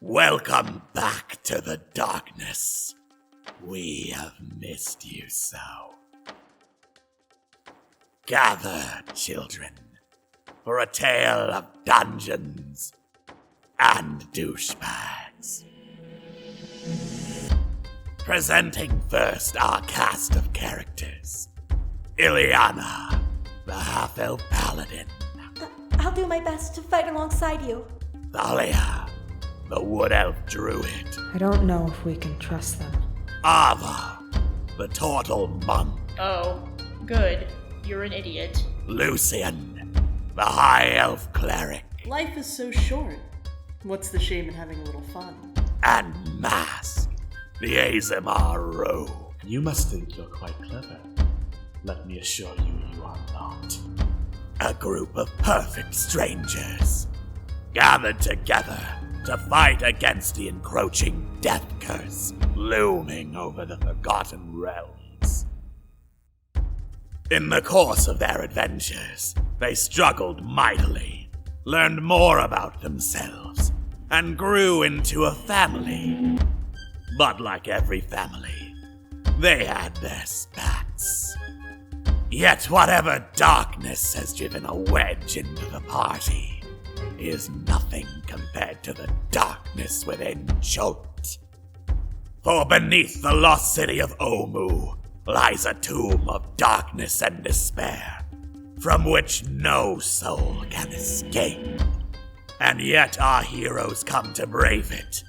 Welcome back to the darkness. We have missed you so. Gather, children, for a tale of dungeons and douchebags. Presenting first our cast of characters. Ileana, the half-elf paladin. I'll do my best to fight alongside you. Thalia, the wood-elf druid. I don't know if we can trust them. Ava, the turtle monk. Oh, good. You're an idiot. Lucian, the high-elf cleric. Life is so short. What's the shame in having a little fun? And Mask, the Azimar rogue. You must think you're quite clever. Let me assure you, you are not. A group of perfect strangers, gathered together to fight against the encroaching death curse looming over the Forgotten Realms. In the course of their adventures, they struggled mightily, learned more about themselves, and grew into a family. But like every family, they had their spats. Yet whatever darkness has driven a wedge into the party is nothing compared to the darkness within Newt. For beneath the lost city of Omu lies a tomb of darkness and despair, from which no soul can escape. And yet our heroes come to brave it,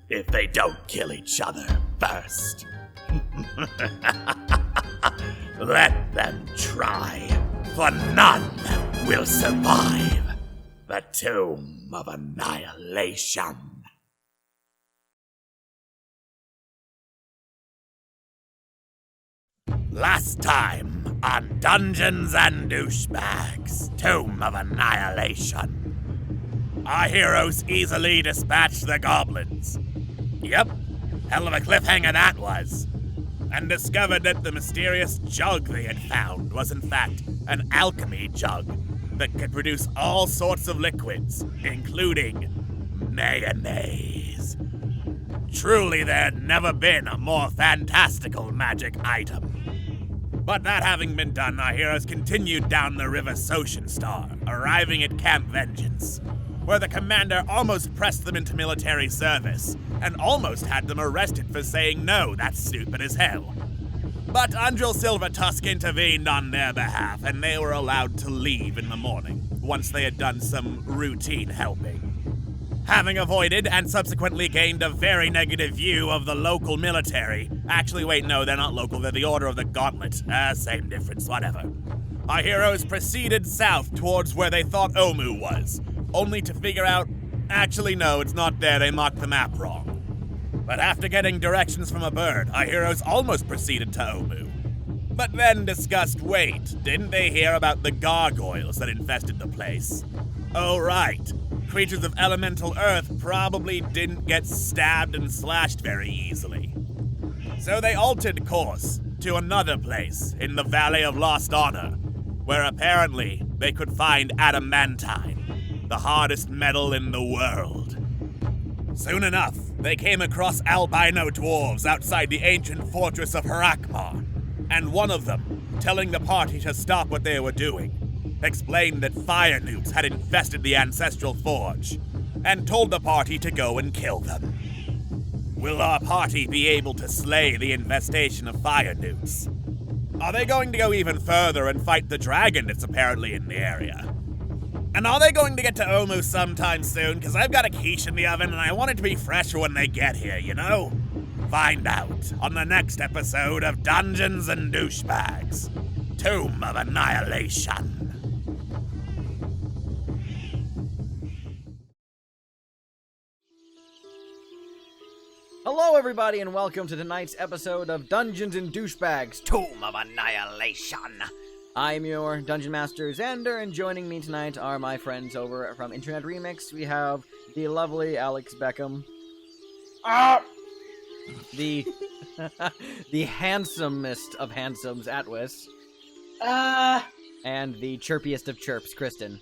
if they don't kill each other first. Let them try, for none will survive the Tomb of Annihilation. Last time on Dungeons and Douchebags, Tomb of Annihilation. Our heroes easily dispatched the goblins. Yep, hell of a cliffhanger that was. And discovered that the mysterious jug they had found was in fact an alchemy jug that could produce all sorts of liquids, including mayonnaise. Truly, there had never been a more fantastical magic item. But that having been done, our heroes continued down the river Star, arriving at Camp Vengeance, where the commander almost pressed them into military service, and almost had them arrested for saying no, that's stupid as hell. But Andril Silvertusk intervened on their behalf, and they were allowed to leave in the morning, once they had done some routine helping. Having avoided and subsequently gained a very negative view of the local military. Actually, wait, no, they're not local, they're the Order of the Gauntlet. Same difference, whatever. Our heroes proceeded south towards where they thought Omu was, only to figure out, actually no, it's not there, they marked the map wrong. But after getting directions from a bird, our heroes almost proceeded to Omu. But then discussed, wait, didn't they hear about the gargoyles that infested the place? Oh right, creatures of elemental earth probably didn't get stabbed and slashed very easily. So they altered course to another place in the Valley of Lost Honor, where apparently they could find adamantine, the hardest metal in the world. Soon enough, they came across albino dwarves outside the ancient fortress of Harakmar, and one of them, telling the party to stop what they were doing, explained that fire newts had infested the ancestral forge, and told the party to go and kill them. Will our party be able to slay the infestation of fire newts? Are they going to go even further and fight the dragon that's apparently in the area? And are they going to get to Omu sometime soon? Because I've got a quiche in the oven and I want it to be fresh when they get here, you know? Find out on the next episode of Dungeons and Douchebags, Tomb of Annihilation. Hello, everybody, and welcome to tonight's episode of Dungeons and Douchebags, Tomb of Annihilation. I'm your Dungeon Master, Xander, and joining me tonight are my friends over from Internet Remix. We have the lovely Alex Beckham. The the handsomest of handsomes, Atwis. And the chirpiest of chirps, Kristen.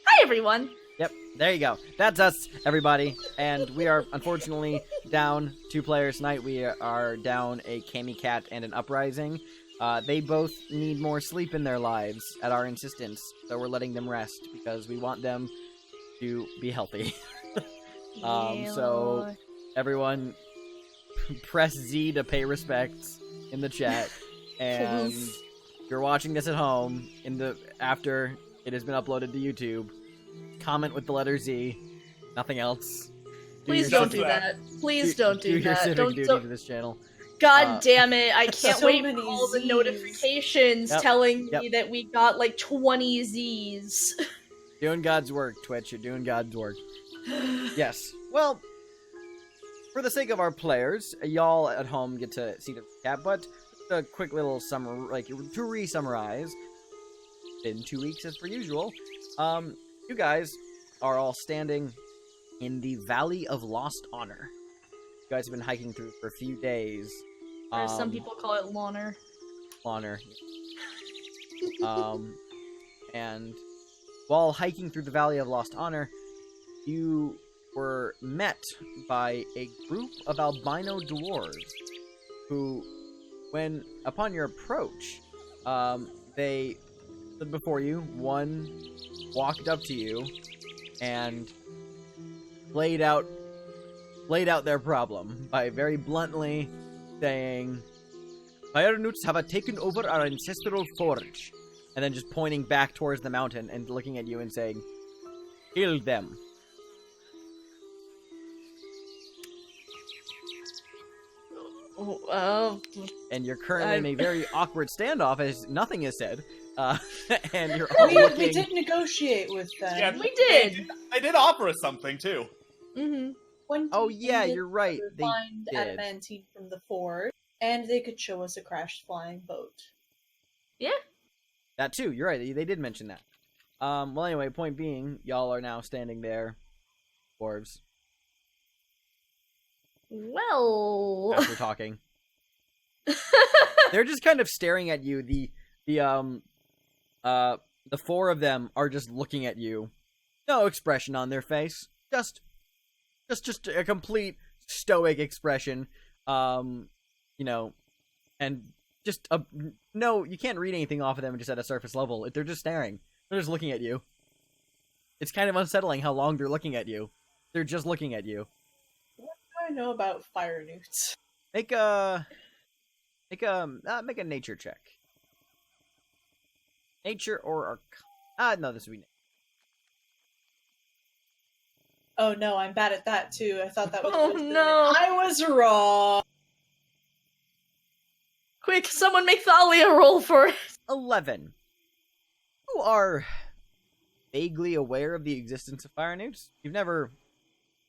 Hi, everyone. Yep, there you go. That's us, everybody. And we are unfortunately down 2 players tonight. We are down a Cami Cat and an Uprising. They both need more sleep in their lives at our insistence, so we're letting them rest because we want them to be healthy. So everyone press Z to pay respects in the chat. And if you're watching this at home after it has been uploaded to YouTube, comment with the letter Z, nothing else. Please don't do that. Please don't do your that. civic Don't. duty to this channel. God damn it! I can't So wait for many all the Zs. notifications Yep, telling yep. me that we got like 20 Z's. Doing God's work, Twitch. You're doing God's work. Yes. Well, for the sake of our players, y'all at home get to see the recap, but just a quick little to re-summarize. In 2 weeks, as per usual, you guys are all standing in the Valley of Lost Honor. You guys have been hiking through for a few days. Or some people call it Loner. Honor. And while hiking through the Valley of Lost Honor, you were met by a group of albino dwarves who, upon your approach, they stood before you. One walked up to you and laid out their problem by very bluntly saying, "Fire Newts have taken over our ancestral forge," and then just pointing back towards the mountain and looking at you and saying, "Kill them." And you're currently in a very awkward standoff as nothing is said. And you're all looking... We did negotiate with them. Yeah, We did. They did offer us something too. Mm-hmm. Oh yeah, you're right. They find did. adamantine from the forge, and they could show us a crashed flying boat. Yeah. That too. You're right. They did mention that. Well, anyway, point being, y'all are now standing there, dwarves, Well. after talking. They're just kind of staring at you. The 4 of them are just looking at you. No expression on their face. Just a complete stoic expression. And just no, you can't read anything off of them just at a surface level. They're just staring. They're just looking at you. It's kind of unsettling how long they're looking at you. They're just looking at you. What do I know about fire newts? Make a nature check. Nature or no, this would be. Oh no, I'm bad at that too. I thought that was. Oh, no. I was wrong. Quick, someone make Thalia roll for it. 11. You are vaguely aware of the existence of fire newts. You've never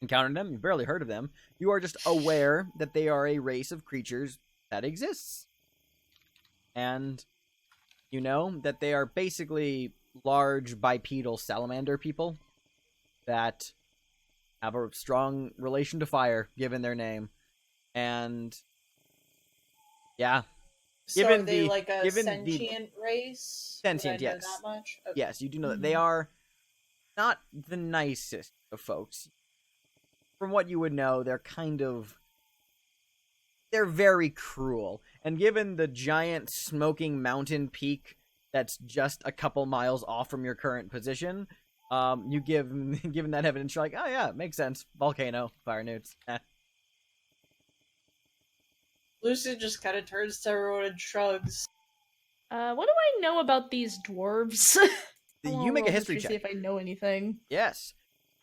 encountered them. You've barely heard of them. You are just aware that they are a race of creatures that exists. And you know that they are basically large bipedal salamander people that have a strong relation to fire, given their name. And yeah. So Given are they the- like a given the- sentient race? Sentient, Did I know yes. That much? Okay. Yes, you do know that they are not the nicest of folks. From what you would know, they're very cruel. And given the giant smoking mountain peak that's just a couple miles off from your current position, given that evidence, you're like, oh yeah, makes sense. Volcano, fire newts. Lucy just kind of turns to everyone and shrugs. What do I know about these dwarves? You make a history See check. if I know anything. Yes.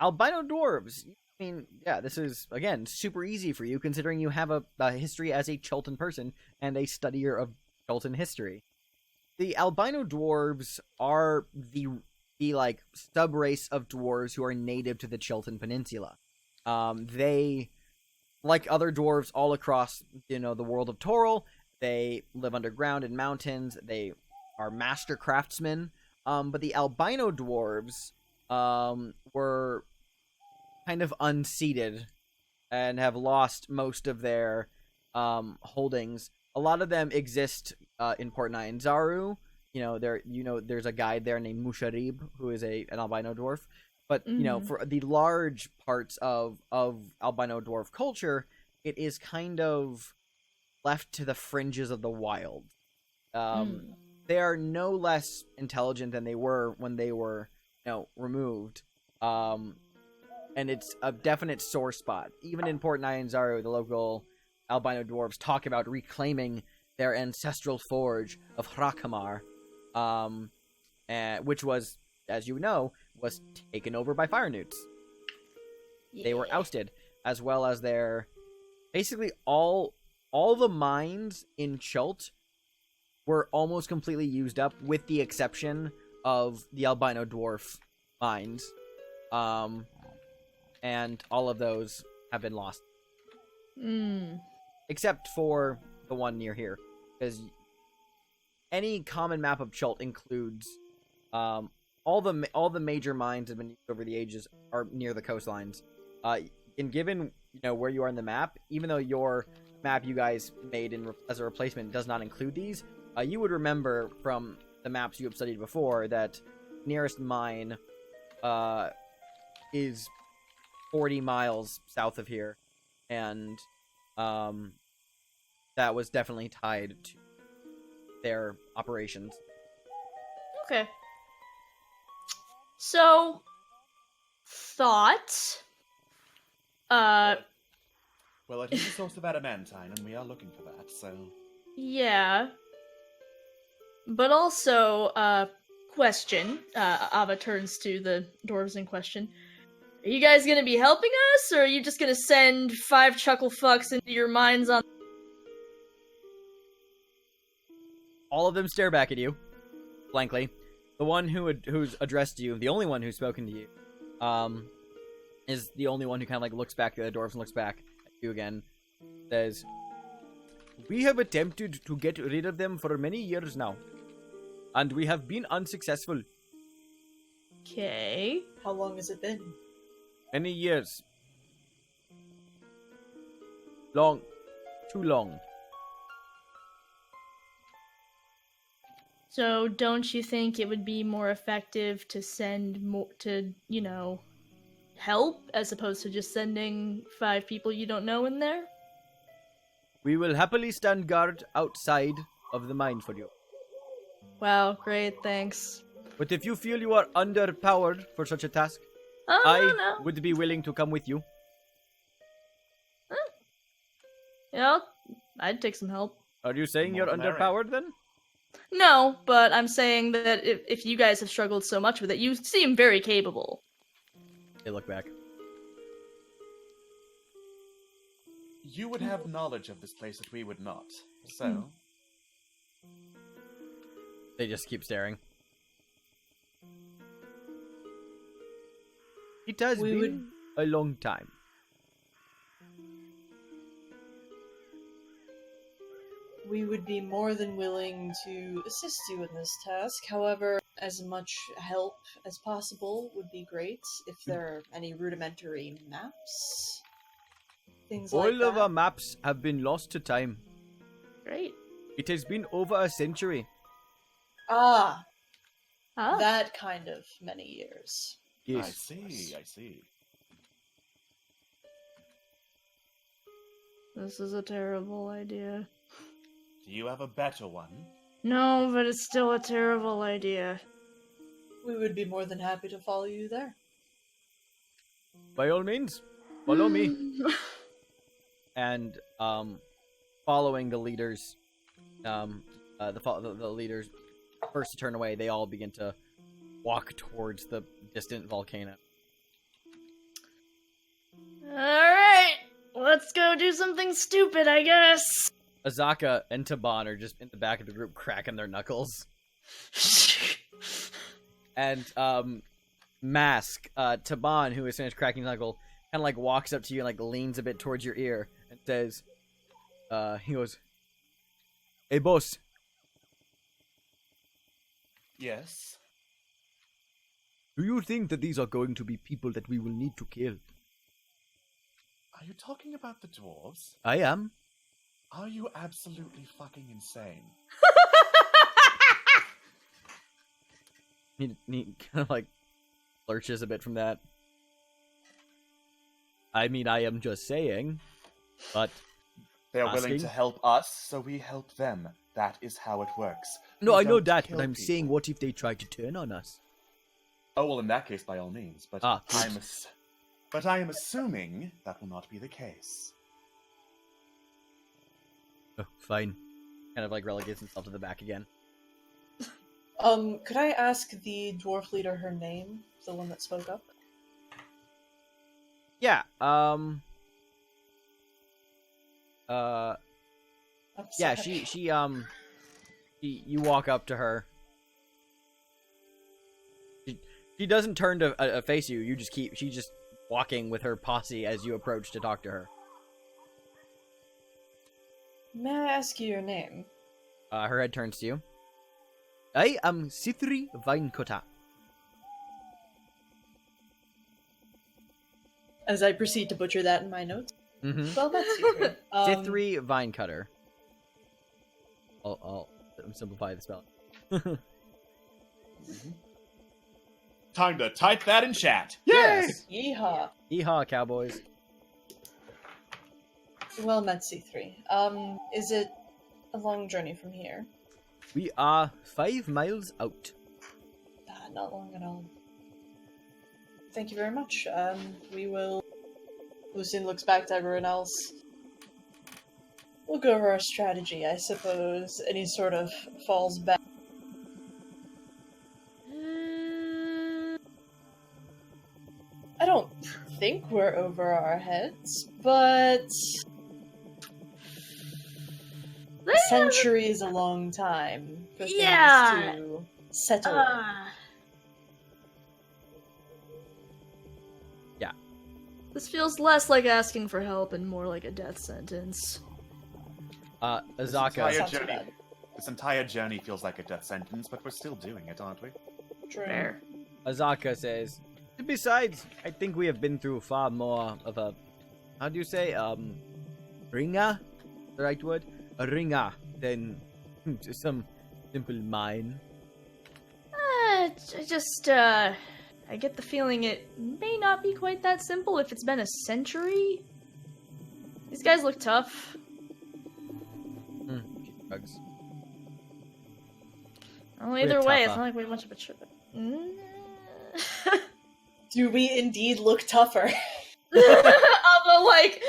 Albino dwarves. I mean, yeah, this is, again, super easy for you, considering you have a history as a Chilton person and a studier of Chilton history. The albino dwarves are the like, sub-race of dwarves who are native to the Chilton Peninsula. They, like other dwarves all across, the world of Toril, they live underground in mountains, they are master craftsmen, but the albino dwarves, were kind of unseated and have lost most of their holdings. A lot of them exist in Port Nyanzaru. There's a guide there named Musharib, who is an albino dwarf. But for the large parts of albino dwarf culture, it is kind of left to the fringes of the wild. They are no less intelligent than they were when they were, removed. And it's a definite sore spot. Even in Port Nyanzaru, the local albino dwarves talk about reclaiming their ancestral forge of Hrakamar, which was, as you know, was taken over by fire newts. Yeah. They were ousted, as well as their basically all the mines in Chult were almost completely used up, with the exception of the albino dwarf mines. And all of those have been lost. Except for the one near here. Because any common map of Chult includes all the major mines have been used over the ages are near the coastlines. And given where you are in the map, even though your map you guys made as a replacement does not include these, you would remember from the maps you have studied before that nearest mine is 40 miles south of here, and that was definitely tied to their operations. Okay. So, thought. Well, it is a source of adamantine, and we are looking for that, so... Yeah. But also, question. Ava turns to the dwarves in question. Are you guys gonna be helping us, or are you just gonna send 5 chuckle fucks into your minds on... All of them stare back at you, blankly. The one who's addressed you, the only one who's spoken to you, is the only one who kind of looks back at the dwarves and looks back at you again. Says, "We have attempted to get rid of them for many years now, and we have been unsuccessful." Okay. How long has it been? Many years. Long. Too long. So, don't you think it would be more effective to send more to, help, as opposed to just sending 5 people you don't know in there? We will happily stand guard outside of the mine for you. Wow, great, thanks. But if you feel you are underpowered for such a task, no. would be willing to come with you. Yeah, I'd take some help. Are you saying you're underpowered then? No, but I'm saying that if you guys have struggled so much with it, you seem very capable. They look back. You would have knowledge of this place that we would not, so... They just keep staring. It has been a long time. We would be more than willing to assist you in this task. However, as much help as possible would be great. If there are any rudimentary maps, things like that. All of our maps have been lost to time. Great. It has been over a century. That kind of many years. Yes. I see. This is a terrible idea. Do you have a better one? No, but it's still a terrible idea. We would be more than happy to follow you there. By all means, follow me. And following the leaders, the leaders first to turn away, they all begin to walk towards the distant volcano. Alright, let's go do something stupid, I guess. Azaka and Taban are just in the back of the group cracking their knuckles. And Mask, Taban, who is finished cracking his knuckle, kind of walks up to you and leans a bit towards your ear and says, he goes, "Hey boss." Yes? Do you think that these are going to be people that we will need to kill? Are you talking about the dwarves? I am. Are you absolutely fucking insane? He kind of lurches a bit from that. I mean, I am just saying, but They are willing asking? to help us, so we help them. That is how it works. no, We I know don't that, kill but I'm people. saying, what if they try to turn on us? Oh, well, in that case, by all means. But Ah, good. I am assuming that will not be the case. Oh, fine. Kind of like relegates himself to the back again. Could I ask the dwarf leader her name? The one that spoke up? Yeah. I'm Yeah. sorry. You walk up to her. She doesn't turn to face you. She's just walking with her posse as you approach to talk to her. May I ask you your name? Her head turns to you. I am Sithri Vinekota. As I proceed to butcher that in my notes. Mm-hmm. Well, that's you. Sithri Vinecutter. I'll simplify the spelling. Time to type that in chat. Yes. Yeehaw. Yeehaw, cowboys. Well met, C3. Is it a long journey from here? We are 5 miles out. Not long at all. Thank you very much. We will... Lucian looks back to everyone else. We'll go over our strategy, I suppose. Any sort of falls back. I don't think we're over our heads, but... A century is a long time for things to settle. This feels less like asking for help and more like a death sentence. Azaka. Sounds bad. This entire journey feels like a death sentence, but we're still doing it, aren't we? Fair. Azaka says, besides, I think we have been through far more of a, how do you say, ringa? The right word? A ringa than some simple mine. I get the feeling it may not be quite that simple if it's been a century. These guys look tough. Drugs. Well, either way, it's tougher. not like we have much of a trip. Do we indeed look tougher? Alba, like,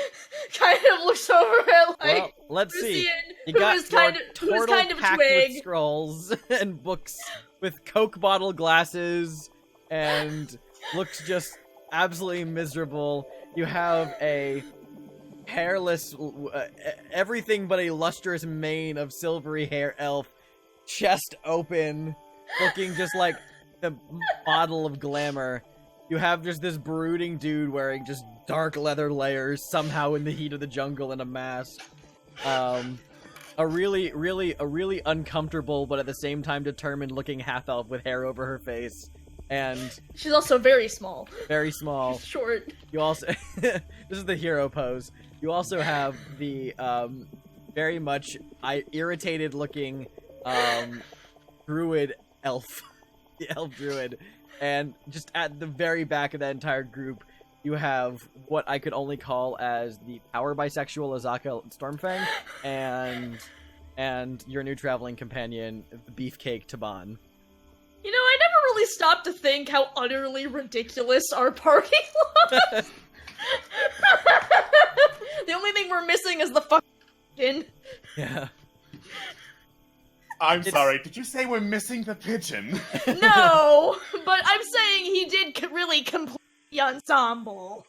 kind of looks over at, like, Well, let's see. Lucian, You who got is kind your of, who is turtle kind of a packed twig. with scrolls and books with Coke bottle glasses and looks just absolutely miserable. You have a hairless, everything but a lustrous mane of silvery hair elf, chest open, looking just like the model of glamour. You have just this brooding dude wearing just dark leather layers, somehow in the heat of the jungle in a mask. A really uncomfortable, but at the same time determined looking half-elf with hair over her face. And She's also very small. very small. She's short. You also, this is the hero pose. You also have the, very much irritated looking, druid elf. The elf druid. And just at the very back of that entire group, you have what I could only call as the power bisexual Azaka Stormfang, and your new traveling companion, Beefcake Taban. You know, I never really stopped to think how utterly ridiculous our party was. The only thing we're missing is the fucking Yeah. I'm sorry, did you say we're missing the pigeon? No, but I'm saying he did really complete the ensemble.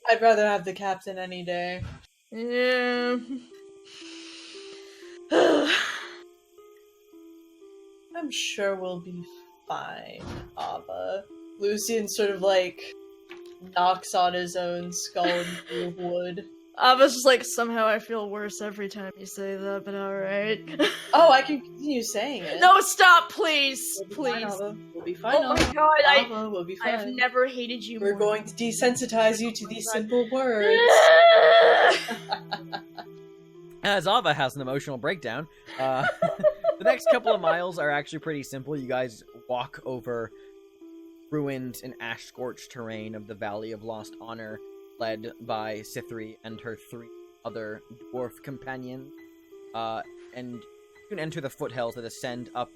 I'd rather have the captain any day. Yeah. I'm sure we'll be fine, Ava. Lucian sort of like knocks on his own skull into wood. I was just like, somehow I feel worse every time you say that, but alright. Oh, I can continue saying it. No, stop, please! We'll be Please. fine, Ava. We'll be fine. Oh my Ava. god, Ava, we'll be I have fine. never hated you We're more. going to desensitize you to these simple words. As Ava has an emotional breakdown, the next couple of miles are actually pretty simple. You guys walk over ruined and ash-scorched terrain of the Valley of Lost Honor, led by Sithri and her 3 other dwarf companions. And you can enter the foothills that ascend up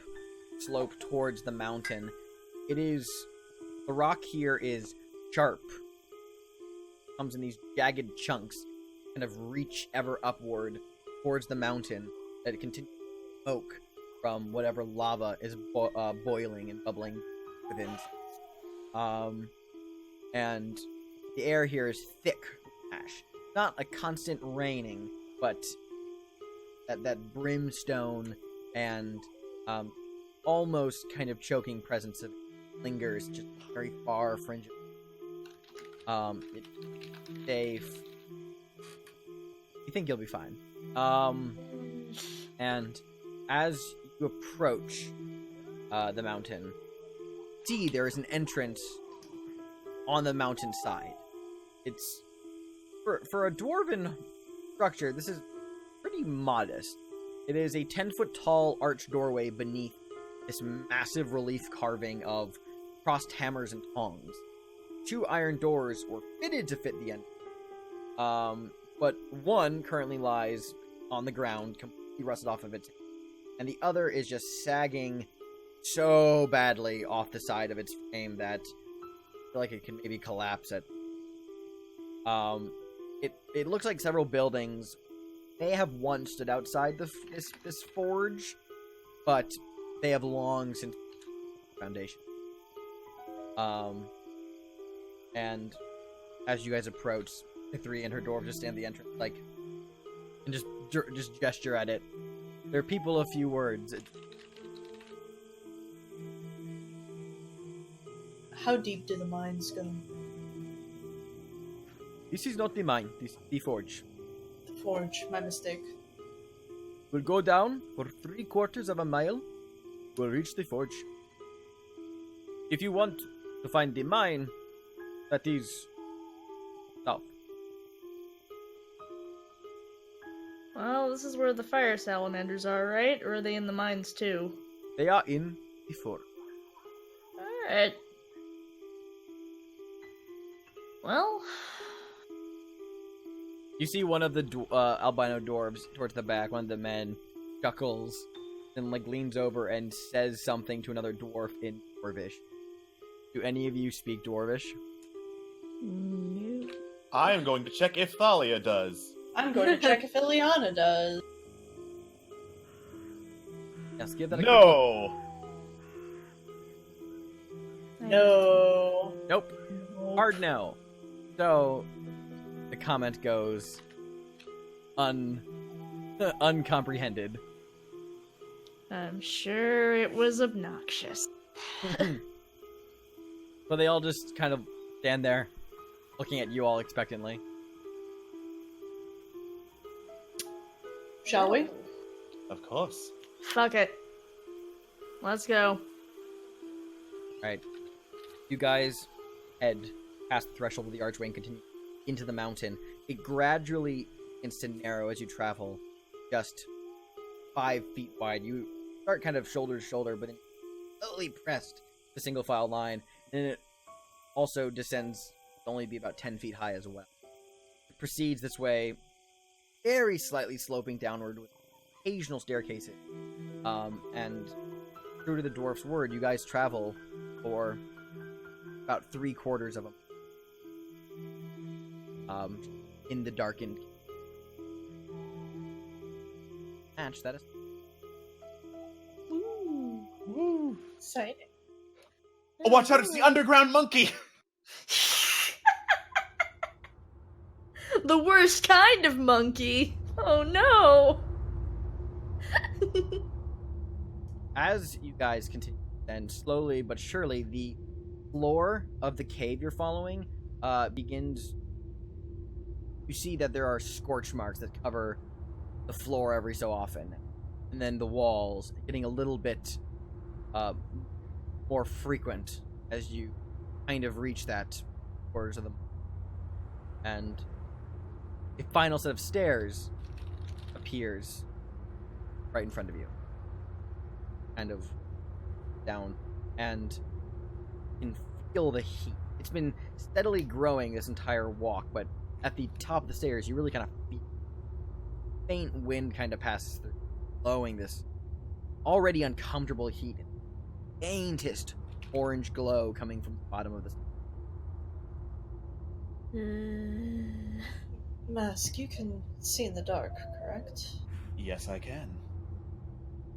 slope towards the mountain. The rock here is sharp. Comes in these jagged chunks, kind of reach ever upward towards the mountain, that it continues to smoke from whatever lava is boiling and bubbling within. And the air here is thick ash. Not a constant raining, but that brimstone and almost kind of choking presence of lingers just very far fringes. It's safe. You think you'll be fine. And as you approach the mountain, see there is an entrance on the mountainside. It's for a dwarven structure, this is pretty modest. It is a 10-foot tall arched doorway beneath this massive relief carving of crossed hammers and tongs. 2 iron doors were fitted to fit the end. But one currently lies on the ground, completely rusted off of its, and the other is just sagging so badly off the side of its frame that I feel like it can maybe collapse at. It looks like several buildings may have once stood outside this forge, but they have long since foundation. And as you guys approach, Sithri and her dwarf just stand at the entrance, like, and just gesture at it. They're people of few words. How deep do the mines go? This is not the mine. This is the forge. The forge, my mistake. We'll go down for 3/4 of a mile. We'll reach the forge. If you want to find the mine, that is south. Well, this is where the fire salamanders are, right? Or are they in the mines too? They are in the forge. Alright. Well... You see one of the albino dwarves towards the back, one of the men, chuckles, and like leans over and says something to another dwarf in Dwarvish. Do any of you speak Dwarvish? No. I am going to check if Thalia does. I'm going to check if Ileana does. Yes, give that a No! No. Nope. Hard no. So, the comment goes uncomprehended. I'm sure it was obnoxious. So they all just kind of stand there, looking at you all expectantly. Shall we? Of course. Fuck it. Let's go. Alright. You guys head past the threshold of the archway and continue into the mountain. It gradually begins to narrow as you travel, just 5 feet wide. You start kind of shoulder to shoulder, but then slowly pressed the single file line, and it also descends to only be about 10 feet high as well. It proceeds this way, very slightly sloping downward with occasional staircases. And true to the dwarf's word, you guys travel for about 3/4 of a in the darkened match. That is Woo. Exciting. Oh, watch out, it's the underground monkey! The worst kind of monkey. Oh no. as you guys continue, then slowly but surely the floor of the cave you're following begins. You see that there are scorch marks that cover the floor every so often, and then the walls getting a little bit more frequent as you kind of reach that quarters of the. And a final set of stairs appears right in front of you, kind of down, and in feel the heat. It's been steadily growing this entire walk, but at the top of the stairs, you really kind of feel faint wind kind of passes through, blowing this already uncomfortable heat. Faintest orange glow coming from the bottom of the Mask, you can see in the dark, correct? Yes, I can.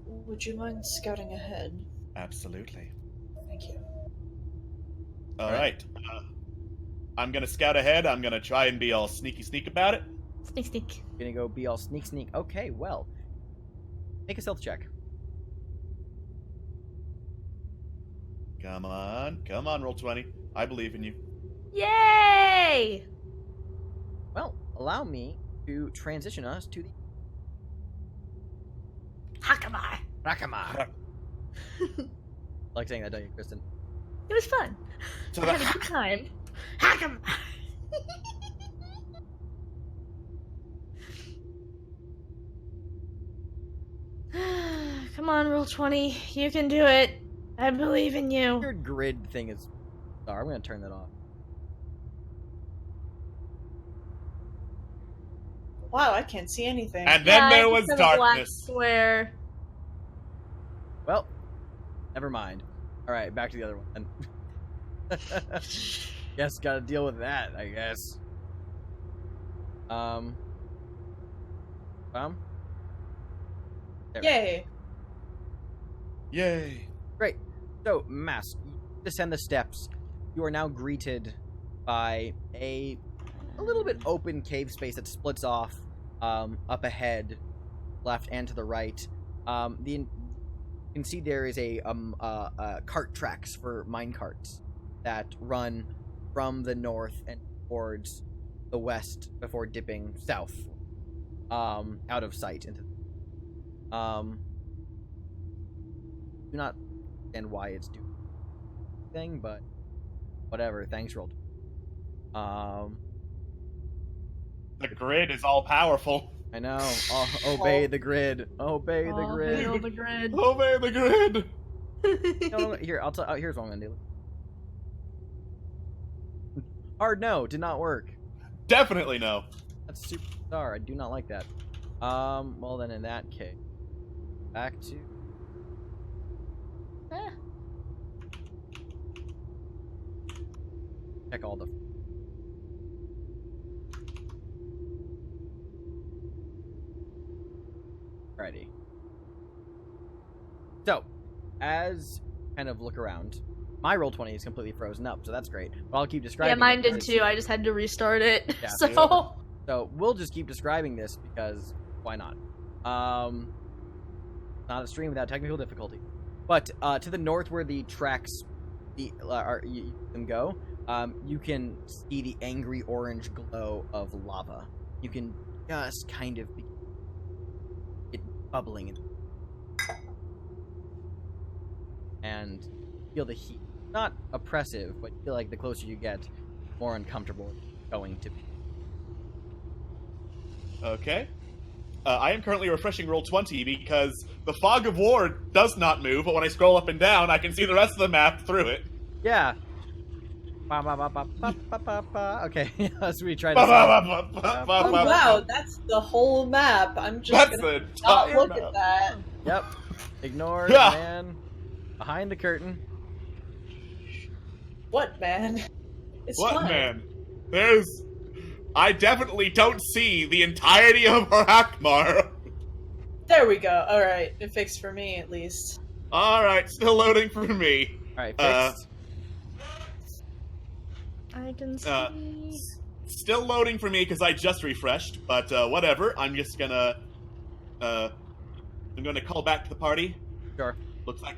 Would you mind scouting ahead? Absolutely. Thank you. All right. I'm gonna scout ahead. I'm gonna try and be all sneak about it. Sneak. Gonna go be all sneak. Okay, well, make a stealth check. Come on, roll 20. I believe in you. Yay! Well, allow me to transition us to the Hakamai. Rakamar. Like saying that, don't you, Kristen? It was fun. So I had a good time. Hakamai. Come on, roll 20. You can do it. I believe in you. Your grid thing is... Sorry, I'm gonna turn that off. Wow, I can't see anything. And then there I was just have a black darkness. square. Well, never mind. Alright, back to the other one. Guess gotta deal with that, I guess. There we go. Yay! Yay. Great. So, Mask, you descend the steps. You are now greeted by a little bit open cave space that splits off up ahead, left and to the right. You can see there is a cart tracks for mine carts that run from the north and towards the west before dipping south, out of sight into. Do not understand why it's doing thing, but whatever. Thanks, roll. The grid is all powerful. I know. Obey the grid. Obey the grid. Hail the grid. Obey the grid. No, here, I'll tell. Here's what I'm gonna do. Hard no, did not work. Definitely no. That's super bizarre. I do not like that. Well then, in that case, back to. Check all the. Alrighty. So, as kind of look around, my roll 20 is completely frozen up, so that's great. But I'll keep describing. Yeah, mine it did because- too. I just had to restart it. Yeah, So So we'll just keep describing this because why not? Not a stream without technical difficulty. But to the north, where the tracks you can go, you can see the angry orange glow of lava. You can just kind of be it bubbling and feel the heat. Not oppressive, but you feel like the closer you get, the more uncomfortable it's going to be. Okay. I am currently refreshing roll 20 because the fog of war does not move, but when I scroll up and down, I can see the rest of the map through it. Yeah. Okay, as we try to. Oh wow, that's the whole map. I'm just That's gonna the not entire look map. at that. Yep. Ignore the Yeah. man behind the curtain. What, man? It's What, fine. man? I definitely don't see the entirety of Harakmar. There we go. Alright, it fixed for me at least. Alright, still loading for me. Alright, fixed. I can see. Still loading for me because I just refreshed, but whatever. I'm just gonna call back to the party. Sure. Looks like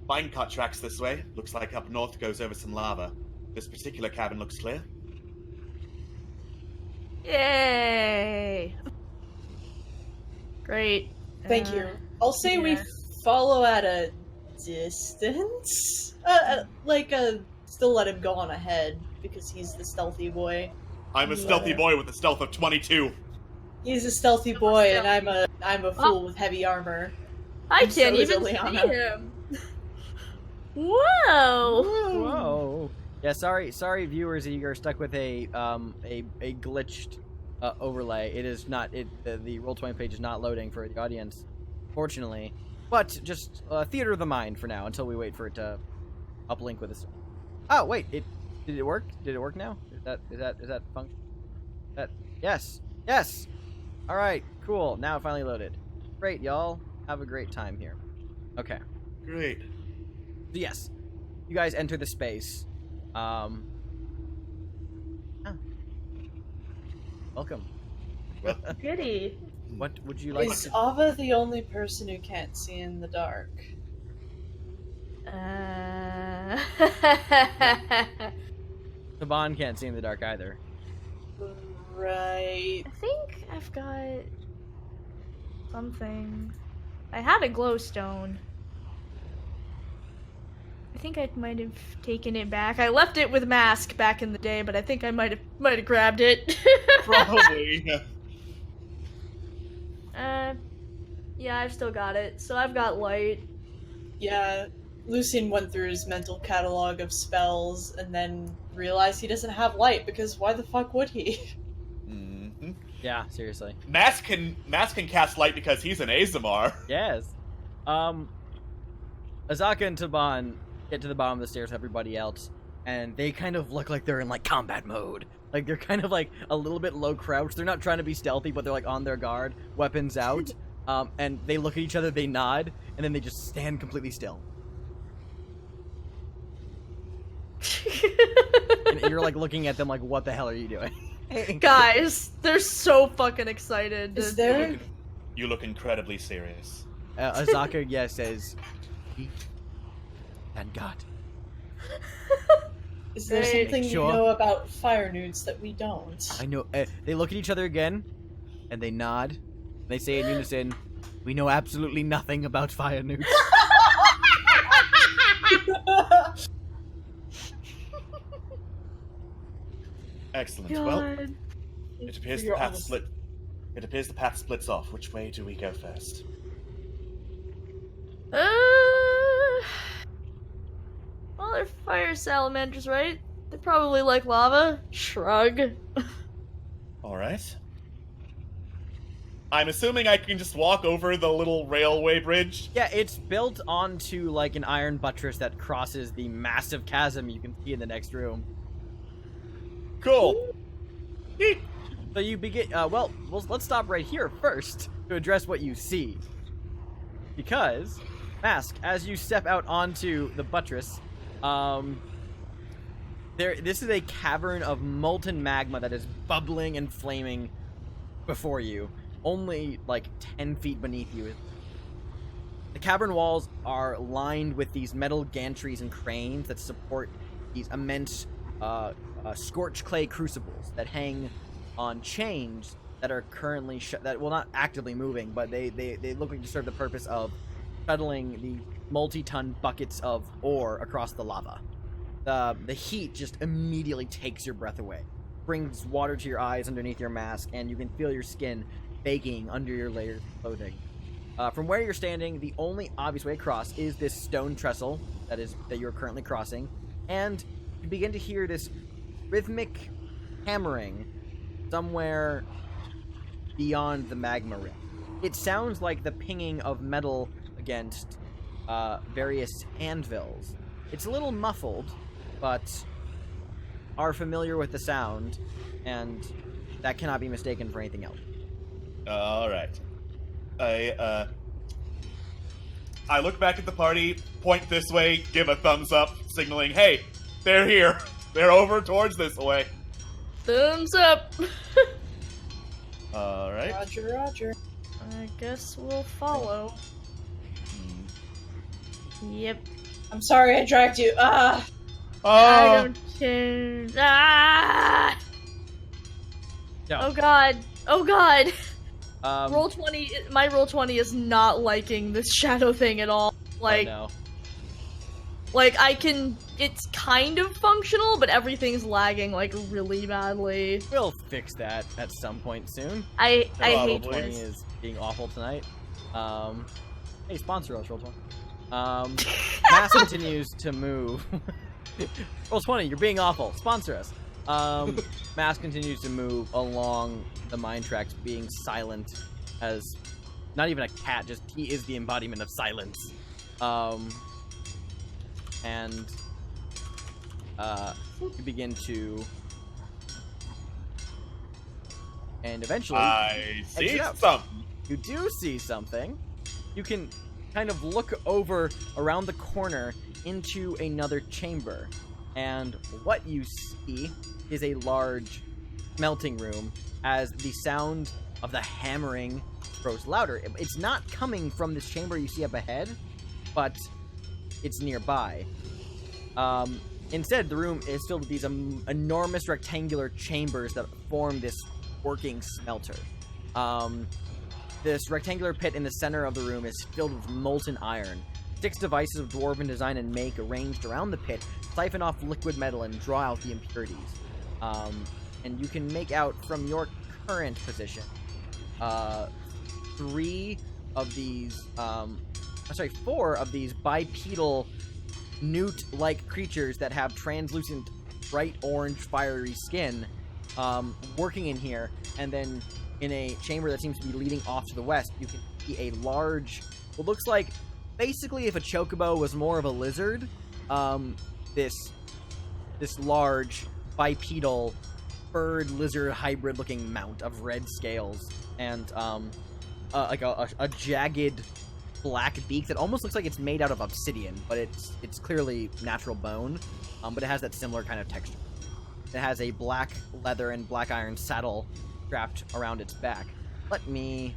minecart tracks this way. Looks like up north goes over some lava. This particular cabin looks clear. Yay! Great. Thank you. I'll say we yeah. follow at a distance. Still let him go on ahead because he's the stealthy boy. I'm a stealthy boy with a stealth of 22. He's a stealthy boy, and I'm a fool with heavy armor. I And so can't is even see Eliana. him. Whoa! Whoa. Yeah, sorry, viewers, that you're stuck with a glitched overlay. It is not the Roll20 page is not loading for the audience, fortunately. But just theater of the mind for now until we wait for it to uplink with us. Oh wait, did it work? Did it work now? Is that function? Yes. All right, cool. Now it finally loaded. Great, y'all. Have a great time here. Okay. Great. So yes, you guys enter the space. Welcome. Goody. What would you like? Is Ava the only person who can't see in the dark? Saban can't see in the dark either. Right. I think I've got something. I had a glowstone. I think I might have taken it back. I left it with Mask back in the day, but I think I might have grabbed it. Probably. Yeah, I've still got it. So I've got light. Yeah, Lucian went through his mental catalog of spells and then realized he doesn't have light because why the fuck would he? Mm-hmm. Yeah, seriously. Mask can cast light because he's an Azamar. Yes. Azaka and Taban get to the bottom of the stairs with everybody else, and they kind of look like they're in like combat mode. Like they're kind of like a little bit low crouched. They're not trying to be stealthy, but they're like on their guard, weapons out. And they look at each other, they nod, and then they just stand completely still. And you're like looking at them like, what the hell are you doing? Guys, they're so fucking excited. Is there? You look incredibly serious. Azaka, yes, says, and God. Is there Right. something Sure. you know about fire newts that we don't? I know. They look at each other again, and they nod. They say in unison, "We know absolutely nothing about fire newts." Excellent. God. Well, it appears the You're path honest. split. It appears the path splits off. Which way do we go first? Well, they're fire salamanders, right? They probably like lava. Shrug. All right. I'm assuming I can just walk over the little railway bridge. Yeah, it's built onto like an iron buttress that crosses the massive chasm you can see in the next room. Cool. So you begin. Well, let's stop right here first to address what you see. Because, Mask, as you step out onto the buttress, this is a cavern of molten magma that is bubbling and flaming before you, only like 10 feet beneath you. The cavern walls are lined with these metal gantries and cranes that support these immense scorched clay crucibles that hang on chains that are currently not actively moving, but they look like to serve the purpose of shuttling the multi-ton buckets of ore across the lava. The heat just immediately takes your breath away, brings water to your eyes underneath your mask, and you can feel your skin baking under your layers of clothing. From where you're standing, the only obvious way across is this stone trestle that you're currently crossing, and you begin to hear this rhythmic hammering somewhere beyond the magma rim. It sounds like the pinging of metal against various anvils. It's a little muffled, but are familiar with the sound, and that cannot be mistaken for anything else. All right. I look back at the party, point this way, give a thumbs up, signaling, "Hey, they're here. They're over towards this way." Thumbs up. All right. Roger, roger. I guess we'll follow. Yep. I'm sorry I dragged you. Ah! I Oh, don't care. Ah! No. Oh god. Oh god. Um, Roll 20. My roll 20 is not liking this shadow thing at all. Like, oh, no. like I can. It's kind of functional, but everything's lagging like really badly. We'll fix that at some point soon. I hate Probably. 20 this. is being awful tonight. Hey, sponsor us, Roll20. Mass continues to move. Well, 20, you're being awful. Sponsor us. Mask continues to move along the mine tracks, being silent as not even a cat, just he is the embodiment of silence. And you begin to, and eventually I see exit out. something. You do see something. You can kind of look over around the corner into another chamber, and what you see is a large smelting room as the sound of the hammering grows louder. It's not coming from this chamber you see up ahead, but it's nearby. Instead, the room is filled with these enormous rectangular chambers that form this working smelter. This rectangular pit in the center of the room is filled with molten iron. 6 devices of dwarven design and make arranged around the pit siphon off liquid metal and draw out the impurities. And you can make out from your current position 4 of these bipedal newt-like creatures that have translucent bright orange fiery skin working in here. And then in a chamber that seems to be leading off to the west, you can see a large, what looks like basically if a chocobo was more of a lizard, this large bipedal bird lizard hybrid looking mount of red scales and like a jagged black beak that almost looks like it's made out of obsidian, but it's clearly natural bone, but it has that similar kind of texture. It has a black leather and black iron saddle strapped around its back. Let me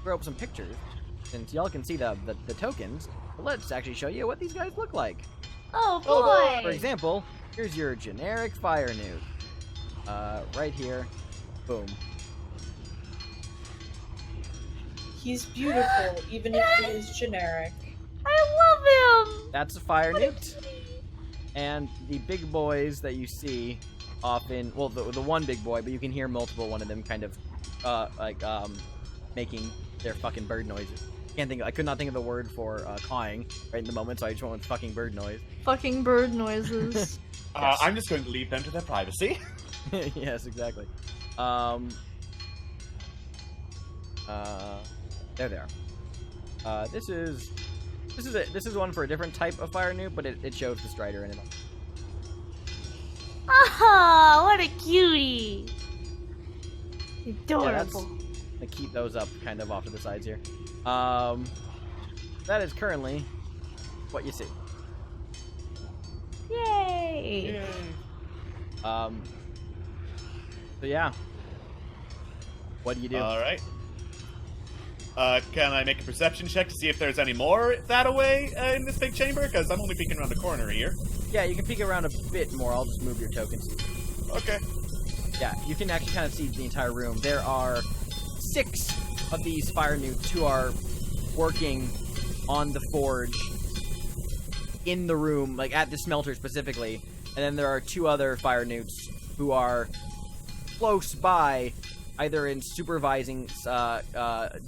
throw up some pictures since y'all can see the tokens. Let's actually show you what these guys look like. Oh boy! For example, here's your generic fire newt. Right here. Boom. He's beautiful, even if he is generic. I love him! That's a fire newt. And the big boys that you see often, well, the one big boy, but you can hear multiple one of them kind of, making their fucking bird noises. I could not think of the word for cawing right in the moment, so I just went with fucking bird noise. Fucking bird noises. Yes. I'm just going to leave them to their privacy. Yes, exactly. There they are. This is one for a different type of fire newt, but it shows the strider in it. Oh, what a cutie! Adorable. I keep those up kind of off to the sides here. That is currently what you see. Yay! So yeah. What do you do? Alright. Can I make a perception check to see if there's any more that away in this big chamber? Because I'm only peeking around the corner here. Yeah, you can peek around a bit more. I'll just move your tokens. Okay. Yeah, you can actually kind of see the entire room. There are 6 of these fire newts who are working on the forge in the room, like at the smelter specifically. And then there are 2 other fire newts who are close by, either in supervising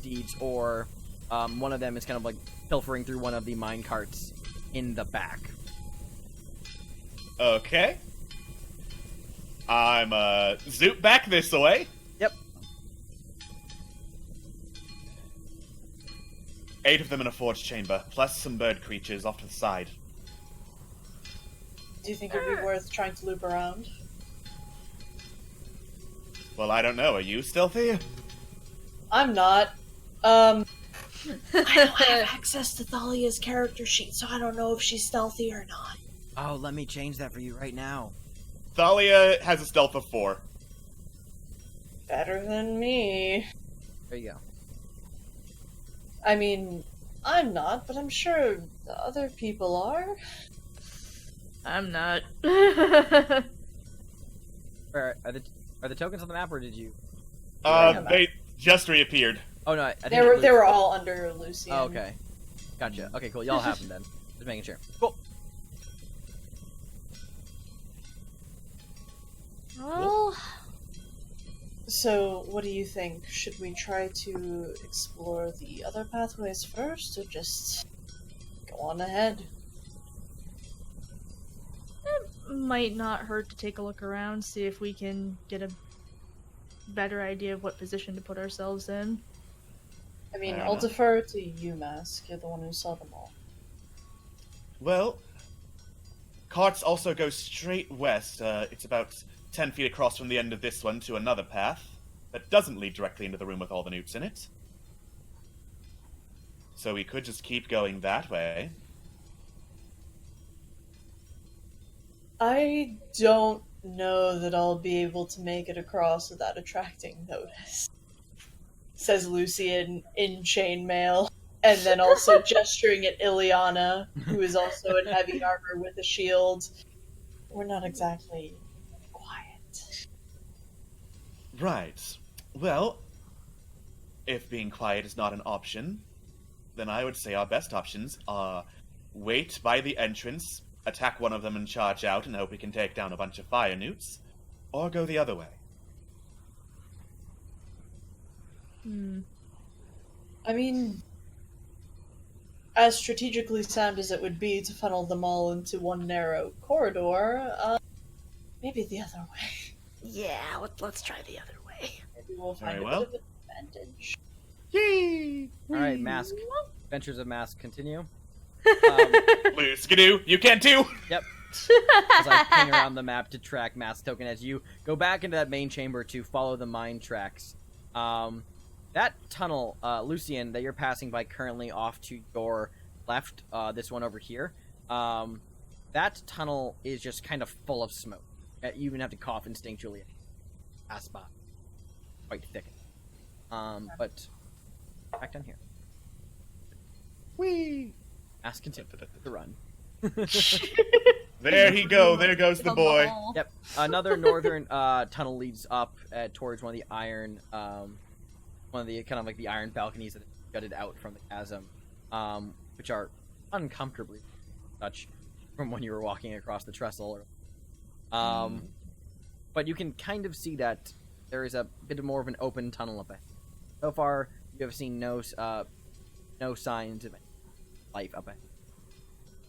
deeds or one of them is kind of like pilfering through one of the mine carts in the back. Okay. I'm zoop back this way. Yep. 8 of them in a forge chamber, plus some bird creatures off to the side. Do you think it would be worth trying to loop around? Well, I don't know. Are you stealthy? I'm not. I don't have access to Thalia's character sheet, so I don't know if she's stealthy or not. Oh, let me change that for you right now. Thalia has a stealth of 4. Better than me. There you go. I mean, I'm not, but I'm sure the other people are. I'm not. Are the tokens on the map, or did you? They just reappeared. Oh no, I think They were all under Lucian. Oh, okay. Gotcha. Okay, cool. Y'all have them then. Just making sure. Cool. Well, So, what do you think? Should we try to explore the other pathways first, or just go on ahead? might not hurt to take a look around, see if we can get a better idea of what position to put ourselves in. I mean, I don't I'll know. defer to you, Mask. You're the one who saw them all. Well, carts also go straight west. It's about 10 feet across from the end of this one to another path that doesn't lead directly into the room with all the newts in it. So we could just keep going that way. I don't know that I'll be able to make it across without attracting notice, says Lucian in chainmail, and then also gesturing at Ileana, who is also in heavy armor with a shield. We're not exactly quiet. Right. Well, if being quiet is not an option, then I would say our best options are wait by the entrance, attack one of them and charge out and hope we can take down a bunch of fire newts, or go the other way. I mean, as strategically sound as it would be to funnel them all into one narrow corridor, maybe the other way. Yeah, let's try the other way. Maybe we'll find Very a well. bit of advantage. Yee! Alright, Mask. Adventures of Mask continue. Skidoo, you can too! Yep. As I ping around the map to track Mask Token as you go back into that main chamber to follow the mine tracks. That tunnel, Lucian, that you're passing by currently off to your left, this one over here, that tunnel is just kind of full of smoke. You even have to cough instinctually. Pass by. Quite thick. But back down here. Whee! Mask continue to run. There he go, there goes the boy. Yep. Another northern tunnel leads up towards one of the iron, one of the kind of like the iron balconies that jutted out from the chasm, which are uncomfortably such from when you were walking across the trestle. But you can kind of see that there is a bit more of an open tunnel up ahead. So far, you have seen no signs of life up ahead.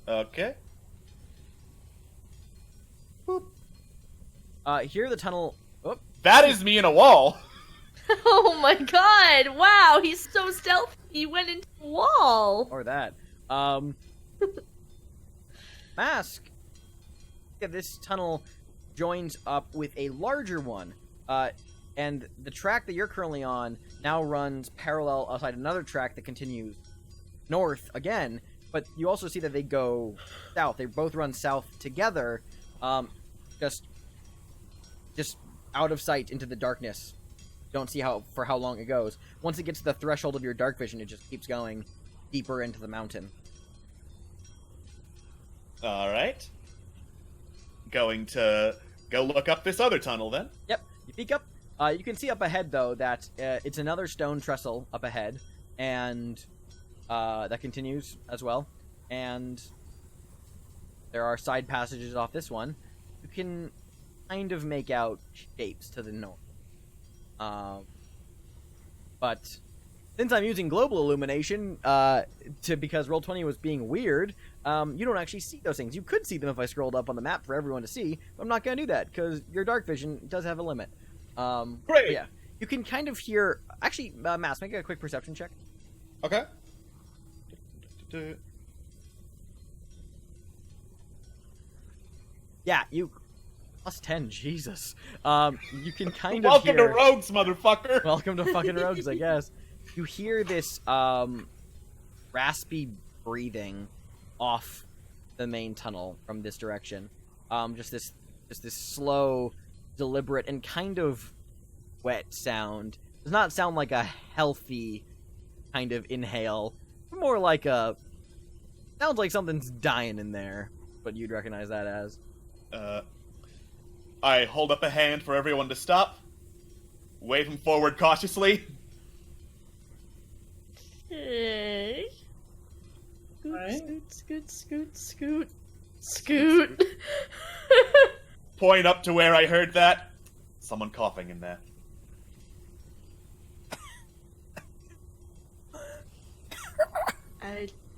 Okay. Here the tunnel. Oh, That is me in a wall! Oh my god! Wow, he's so stealthy. He went into the wall. or that. Mask. Yeah, this tunnel joins up with a larger one, and the track that you're currently on now runs parallel outside another track that continues north again. But you also see that they go south. They both run south together, just out of sight into the darkness. Don't see for how long it goes. Once it gets to the threshold of your dark vision, it just keeps going deeper into the mountain. Alright. Going to go look up this other tunnel then. Yep, you peek up. You can see up ahead, though, that it's another stone trestle up ahead, and that continues as well. And there are side passages off this one. You can kind of make out shapes to the north. But since I'm using global illumination, because Roll20 was being weird, you don't actually see those things. You could see them if I scrolled up on the map for everyone to see, but I'm not going to do that, because your dark vision does have a limit. Great! Yeah. You can kind of hear... Actually, Mass, make a quick perception check. Okay. Yeah, you... Plus 10, Jesus. You can kind of Welcome hear... to Rogues, motherfucker! Welcome to fucking Rogues, I guess. You hear this, raspy breathing off the main tunnel from this direction. Just this slow, deliberate, and kind of wet sound. Does not sound like a healthy kind of inhale. More like a... Sounds like something's dying in there. But you'd recognize that as. I hold up a hand for everyone to stop. Wave him forward cautiously. Hey. Scoot, Alright. scoot. Point up to where I heard that. Someone coughing in there.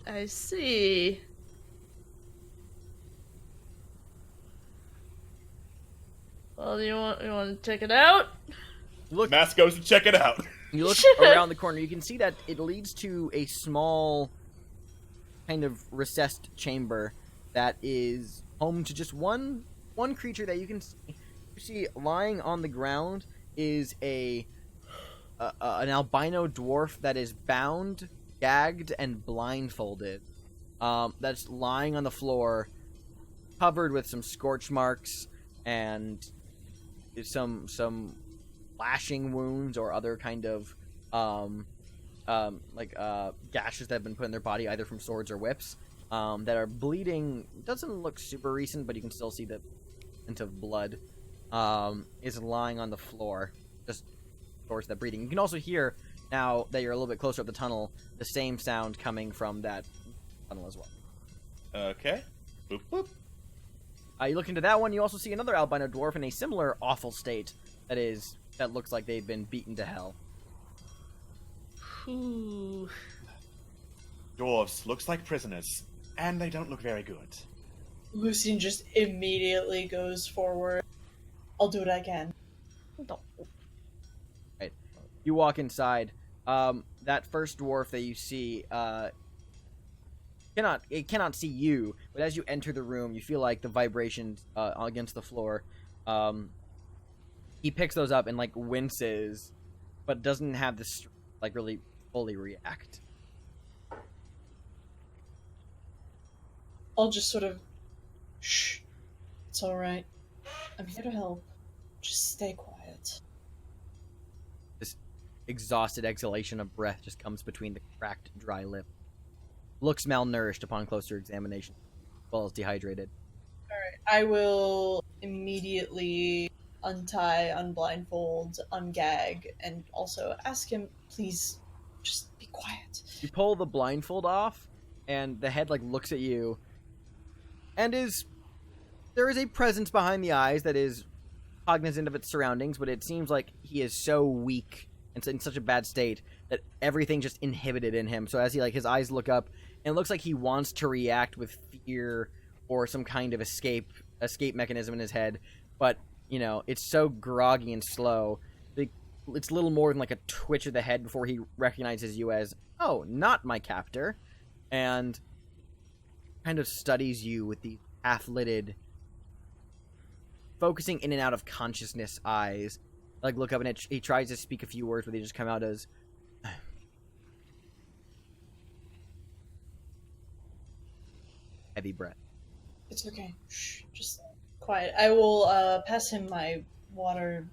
I see. Well, you want to check it out? Look, Mask goes to check it out. you look around the corner. You can see that it leads to a small, kind of recessed chamber that is home to just one creature that you can see. You see lying on the ground is an albino dwarf that is bound, gagged, and blindfolded. That's lying on the floor, covered with some scorch marks and some lashing wounds or other kind of gashes that have been put in their body either from swords or whips that are bleeding. Doesn't look super recent, but you can still see the hint of blood. Is lying on the floor, just towards that breathing. You can also hear, now that you're a little bit closer up the tunnel, the same sound coming from that tunnel as well. Okay. Boop, boop. You look into that one, you also see another albino dwarf in a similar awful state that looks like they've been beaten to hell. Ooh. Dwarves looks like prisoners, and they don't look very good. Lucian just immediately goes forward. I'll do what I can. Right. You walk inside. That first dwarf that you see cannot see you, but as you enter the room, you feel like the vibrations against the floor. He picks those up and winces, but doesn't have this really fully react. I'll just sort of, shh, it's alright. I'm here to help. Just stay quiet. This exhausted exhalation of breath just comes between the cracked, dry lip. Looks malnourished upon closer examination, as well as dehydrated. Alright, I will immediately untie, unblindfold, ungag, and also ask him, please, just be quiet. You pull the blindfold off, and the head looks at you, and there is a presence behind the eyes that is cognizant of its surroundings, but it seems like he is so weak and in such a bad state that everything just inhibited in him. So as he his eyes look up, and it looks like he wants to react with fear or some kind of escape mechanism in his head, but it's so groggy and slow. It's little more than a twitch of the head before he recognizes you as, oh, not my captor, and kind of studies you with these half-lidded, focusing in and out of consciousness eyes. Look up, and he tries to speak a few words, but they just come out as heavy breath. It's okay. Shh, just quiet. I will pass him my water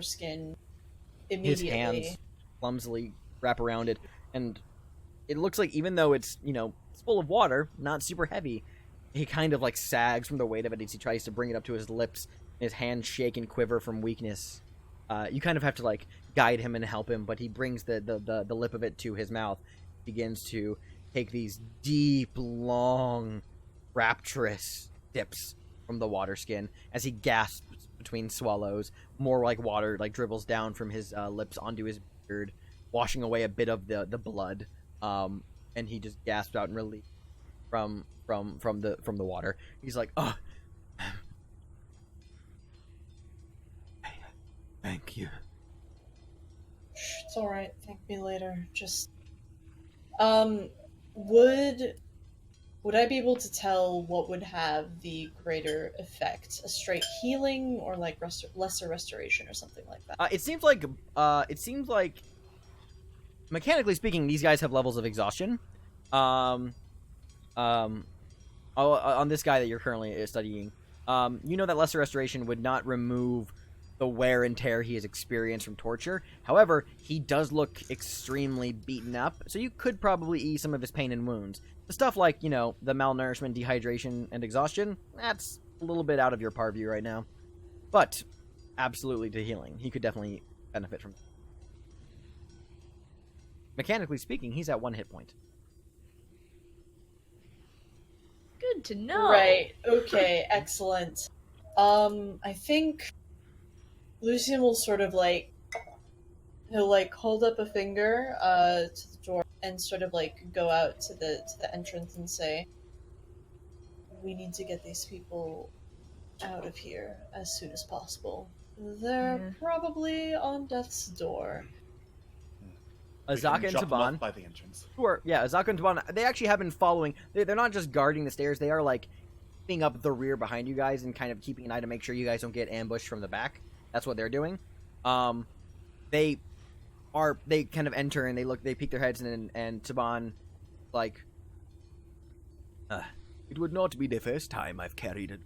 skin immediately. His hands clumsily wrap around it, and it looks like even though it's it's full of water, not super heavy, he kind of sags from the weight of it as he tries to bring it up to his lips. His hands shake and quiver from weakness. You kind of have to guide him and help him, but he brings the lip of it to his mouth, begins to take these deep, long, rapturous dips from the water skin as he gasps between swallows. More water dribbles down from his lips onto his beard, washing away a bit of the blood. And he just gasps out in relief from the water. He's like, oh, thank you. Shh, it's alright. Thank me later. Just, would I be able to tell what would have the greater effect? A straight healing or lesser restoration or something like that? It seems like mechanically speaking, these guys have levels of exhaustion. On this guy that you're currently studying, that lesser restoration would not remove the wear and tear he has experienced from torture. However, he does look extremely beaten up, so you could probably ease some of his pain and wounds. The stuff like, the malnourishment, dehydration, and exhaustion, that's a little bit out of your purview right now. But, absolutely to healing. He could definitely benefit from it. Mechanically speaking, he's at 1 hit point. Good to know. Right, okay, excellent. I think Lucian will sort of he'll hold up a finger to the door and sort of go out to the entrance and say, we need to get these people out of here as soon as possible. They're probably on death's door. Azaka and Drop them off Taban, by the entrance. Azaka and Taban, they actually have been following. They're not just guarding the stairs, they are like keeping up the rear behind you guys and kind of keeping an eye to make sure you guys don't get ambushed from the back. That's what they're doing. They kind of enter and they peek their heads in, and Taban, like, it would not be the first time I've carried it.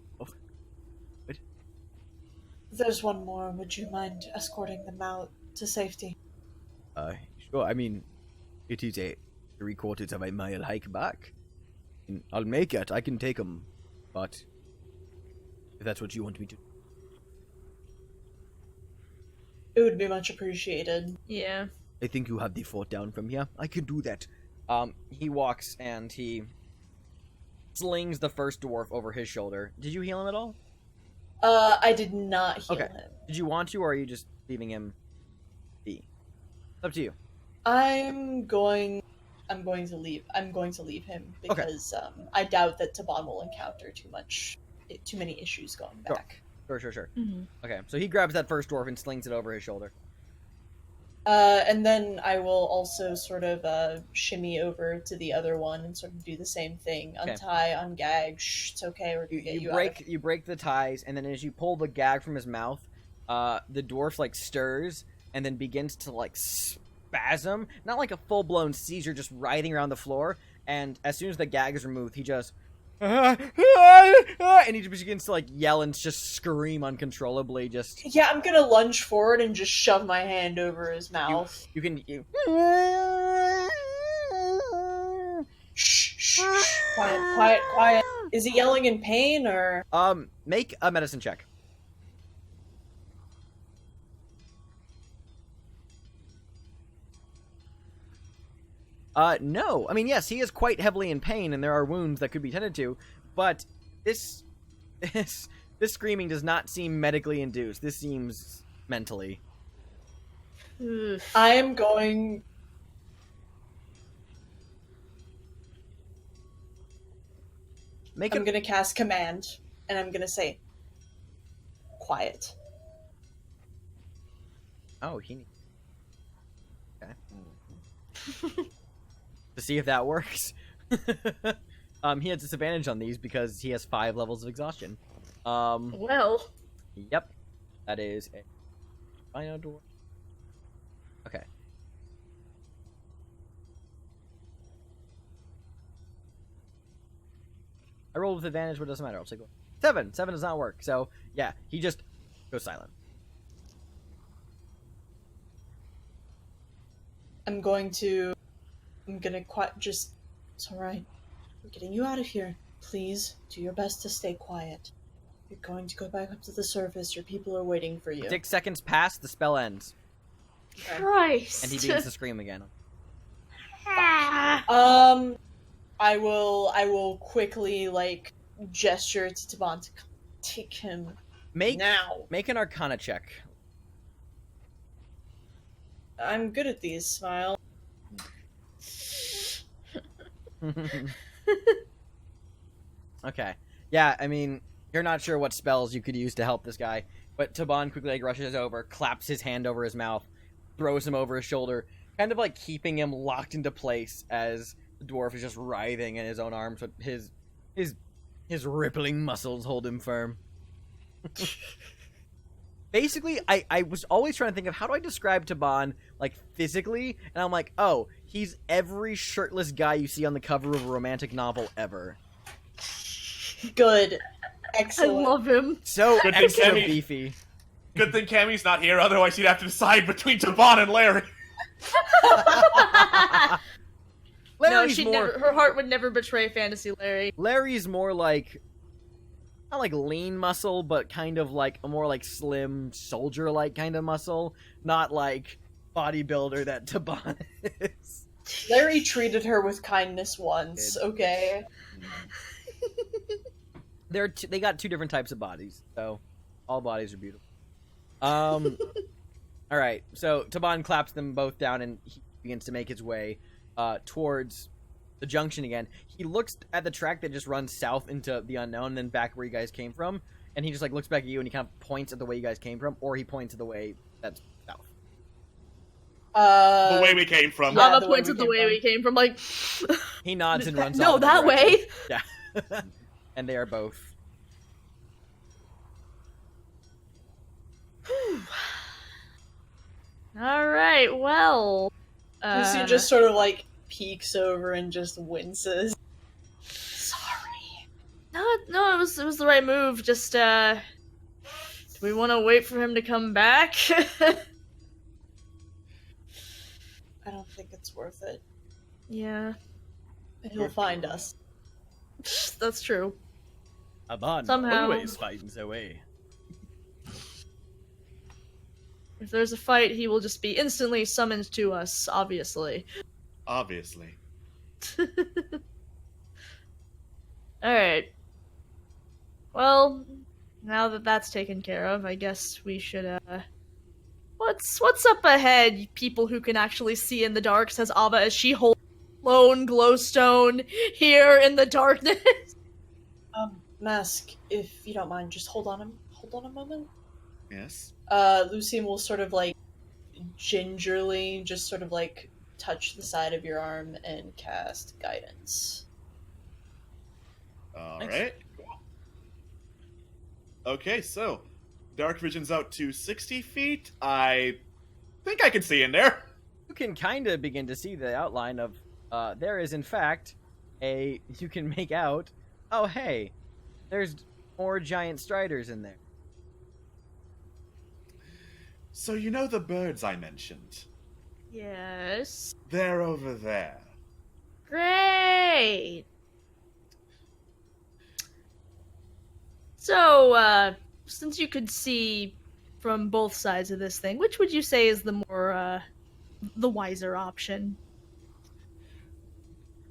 There's one more. Would you mind escorting them out to safety? Sure. I mean, it is a 3/4 of a mile hike back. I'll make it. I can take them, but if that's what you want me to. It would be much appreciated. Yeah. I think you have the fort down from here. I can do that. He walks and he slings the first dwarf over his shoulder. Did you heal him at all? I did not heal him. Did you want to, or are you just leaving him be? It's up to you. I'm going to leave him because I doubt that Taban will encounter too many issues going back. Sure. Mm-hmm. Okay, so he grabs that first dwarf and slings it over his shoulder. And then I will also sort of shimmy over to the other one and sort of do the same thing. Okay. Untie, ungag, it's okay, we're gonna get you out. You break the ties, and then as you pull the gag from his mouth, the dwarf, like, stirs, and then begins to, like, spasm. Not like a full-blown seizure, just writhing around the floor, and as soon as the gag is removed, he just... and he just begins to, like, yell and just scream uncontrollably, just... Yeah, I'm gonna lunge forward and just shove my hand over his mouth. You can... Shh. Quiet. Is he yelling in pain, or...? Make a medicine check. No. I mean, yes, he is quite heavily in pain, and there are wounds that could be tended to, but this screaming does not seem medically induced. This seems mentally. I am going... I'm gonna cast command, and I'm gonna say, quiet. Oh, he... Okay. To see if that works. He has disadvantage on these because he has 5 levels of exhaustion. Well. Yep. That is a albino dwarf. Okay. I rolled with advantage, but it doesn't matter. I'll take 7. 7 does not work. So, yeah, he just goes silent. I'm gonna just... It's alright. We're getting you out of here. Please, do your best to stay quiet. You're going to go back up to the surface. Your people are waiting for you. 6 seconds pass, the spell ends. Christ. And he begins to scream again. I will quickly, like, gesture to Taban to take him now. Make an Arcana check. I'm good at these, Smile. Okay. Yeah, I mean, you're not sure what spells you could use to help this guy, but Taban quickly, like, rushes over, claps his hand over his mouth, throws him over his shoulder, kind of, like, keeping him locked into place as the dwarf is just writhing in his own arms, but his rippling muscles hold him firm. Basically, I was always trying to think of how do I describe Taban, like, physically, and I'm like, oh, he's every shirtless guy you see on the cover of a romantic novel ever. Good. I Excellent. love him. So Good thing extra Cammy- beefy. Good thing Cammy's not here, otherwise he'd have to decide between Taban and Larry. No, her heart would never betray Fantasy Larry. Larry's more like, not like lean muscle, but kind of like a more like slim soldier-like kind of muscle, not like bodybuilder that Taban is. Larry treated her with kindness once, okay? They got 2 different types of bodies, so all bodies are beautiful. All right, so Taban claps them both down, and he begins to make his way towards the junction again. He looks at the track that just runs south into the unknown, and then back where you guys came from, And he just like looks back at you and he kind of points at the way you guys came from, or he points at the way that's south. The way we came from. Yeah, Lava the way points we at the came way from. we came from, like... He nods and runs No, off in that direction. way! Yeah. And they are both. Alright, well... Lucy just sort of like peeks over and just winces. Sorry. No, it was the right move. Just, do we want to wait for him to come back? I don't think it's worth it. Yeah, He'll find us. that's true. Aban Somehow. always finds a way. If there's a fight, he will just be instantly summoned to us, obviously. Obviously. Alright. Well, now that that's taken care of, I guess we should, What's up ahead, people who can actually see in the dark, says Ava as she holds lone glowstone here in the darkness. Mask, if you don't mind, just hold on a moment. Yes. Lucian will sort of like gingerly just sort of like touch the side of your arm and cast guidance. Alright. Okay, so dark vision's out to 60 feet. I think I can see in there. You can kind of begin to see the outline of, there is in fact you can make out, oh hey, there's more giant striders in there. So you know the birds I mentioned? Yes. They're over there. Great! So, since you could see from both sides of this thing, which would you say is the more, the wiser option?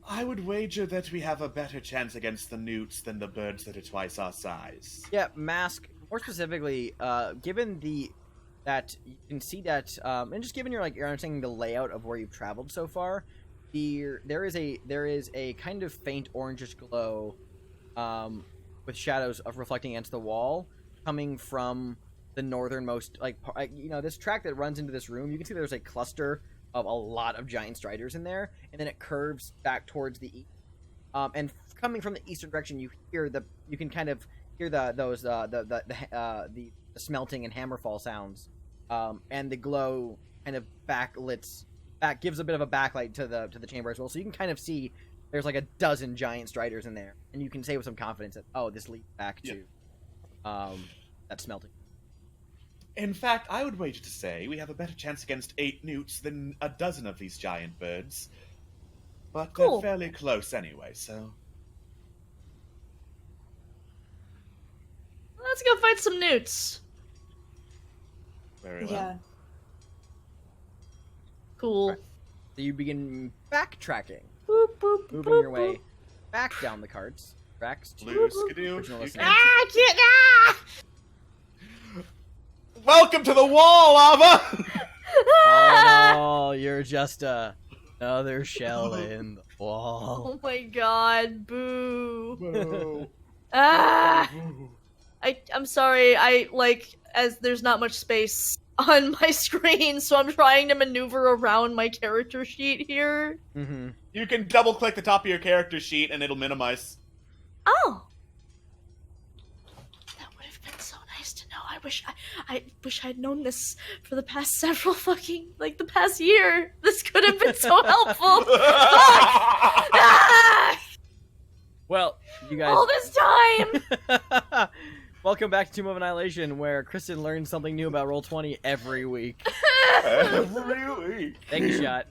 I would wager that we have a better chance against the newts than the birds that are twice our size. Yeah, Mask, more specifically, given that you can see that, and just given your understanding the layout of where you've traveled so far, there is a kind of faint orangish glow, with shadows of reflecting against the wall, coming from the northernmost, this track that runs into this room. You can see there's a cluster of a lot of giant striders in there, and then it curves back towards the east. And coming from the eastern direction, you can kind of hear the smelting and hammerfall sounds, and the glow kind of gives a bit of a backlight to the chamber as well. So you can kind of see there's like a dozen giant striders in there, and you can say with some confidence that this leads back to that smelting. In fact, I would wager to say we have a better chance against 8 newts than a dozen of these giant birds. But Cool. they're fairly close anyway, so... Let's go fight some newts. Very well. Yeah. Cool. So you begin backtracking, Boop, boop, moving boop, your way boop. back down the carts tracks to Blue skidoo. original You listing. can- Ah, I can't. Ah! Welcome to the wall, Lava! Oh, you're just another shell in the wall. Oh my god, boo. Whoa. Ah! I'm sorry, as there's not much space on my screen, so I'm trying to maneuver around my character sheet here. Mm-hmm. You can double-click the top of your character sheet and it'll minimize. Oh! That would have been so nice to know. I wish I'd known this for the past several the past year. This could have been so helpful. Fuck! Ah! Well, you guys. All this time! Welcome back to Tomb of Annihilation, where Kristen learns something new about Roll20 every week. Every week. Take a shot.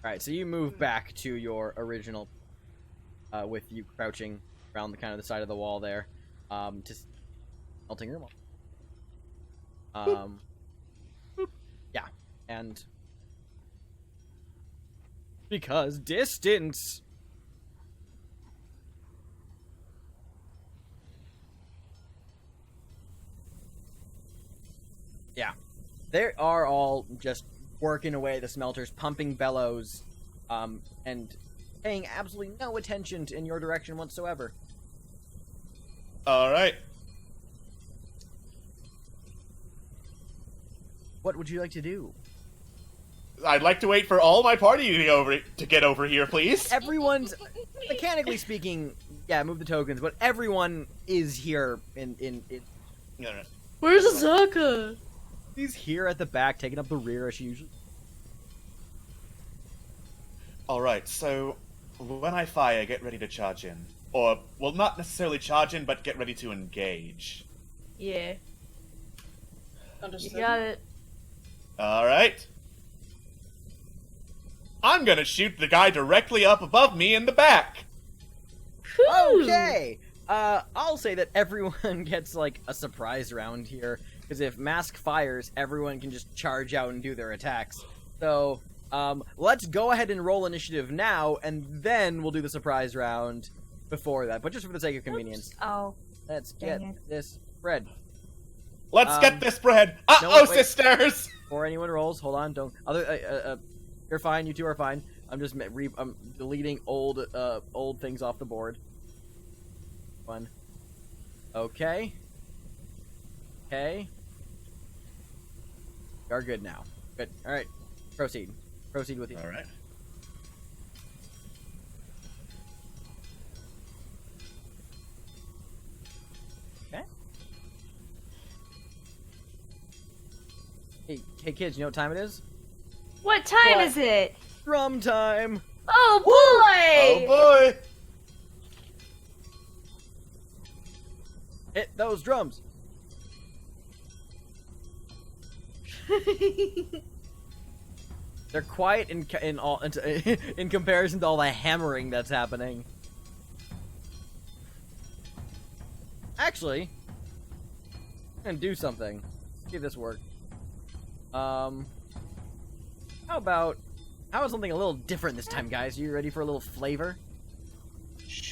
Alright, so you move back to your original, with you crouching around the kind of the side of the wall there, just melting your wall. Yeah, and because distance. Yeah, they are all just working away the smelters, pumping bellows, and paying absolutely no attention in your direction whatsoever. Alright. What would you like to do? I'd like to wait for all my party to get over here, please. Everyone's, mechanically speaking, yeah, move the tokens, but everyone is here in Alright. Where's Azaka? he's here at the back, taking up the rear as she usually. Alright, so when I fire, get ready to charge in. Or, well, not necessarily charge in, but get ready to engage. Yeah, you Understood. got it. Alright. I'm gonna shoot the guy directly up above me in the back. Whew. Okay. I'll say that everyone gets like a surprise round here, because if Mask fires, everyone can just charge out and do their attacks. So, let's go ahead and roll initiative now, and then we'll do the surprise round before that. But just for the sake of convenience, Oh. let's Dang get it. this bread. Let's get this bread. no, Uh-oh, wait. sisters! Before anyone rolls, hold on, don't. You're fine. You two are fine. I'm just I'm deleting old things off the board. One. Okay. Okay. You are good now. Good. All right. Proceed. Proceed with you. Alright. Okay. Hey, kids, you know what time it is? What time What? is it? Drum time. Oh Oh boy! boy! Hit those drums. They're quiet in comparison to all the hammering that's happening. Actually, I'm gonna do something. See if this works. How about something a little different this time, guys? You ready for a little flavor?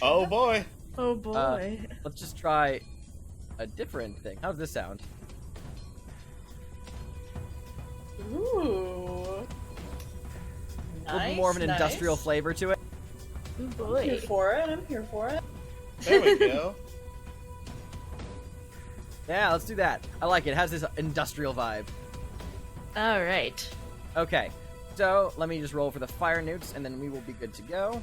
Oh boy! Oh boy. Let's just try a different thing. How's this sound? Ooh. A little bit more of an industrial flavor to it. Oh I'm boy. here for it. I'm here for it. There we go. Yeah, let's do that. I like it. It has this industrial vibe. All right. Okay, so let me just roll for the fire newts, and then we will be good to go.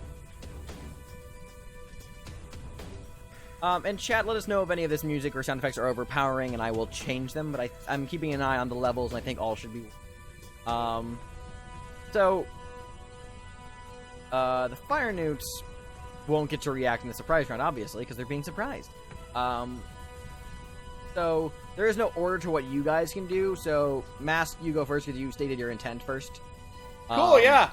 And chat, let us know if any of this music or sound effects are overpowering, and I will change them. But I'm keeping an eye on the levels, and I think all should be. The fire newts won't get to react in the surprise round, obviously, because they're being surprised. So there is no order to what you guys can do. So Mask, you go first because you stated your intent first. Cool, yeah.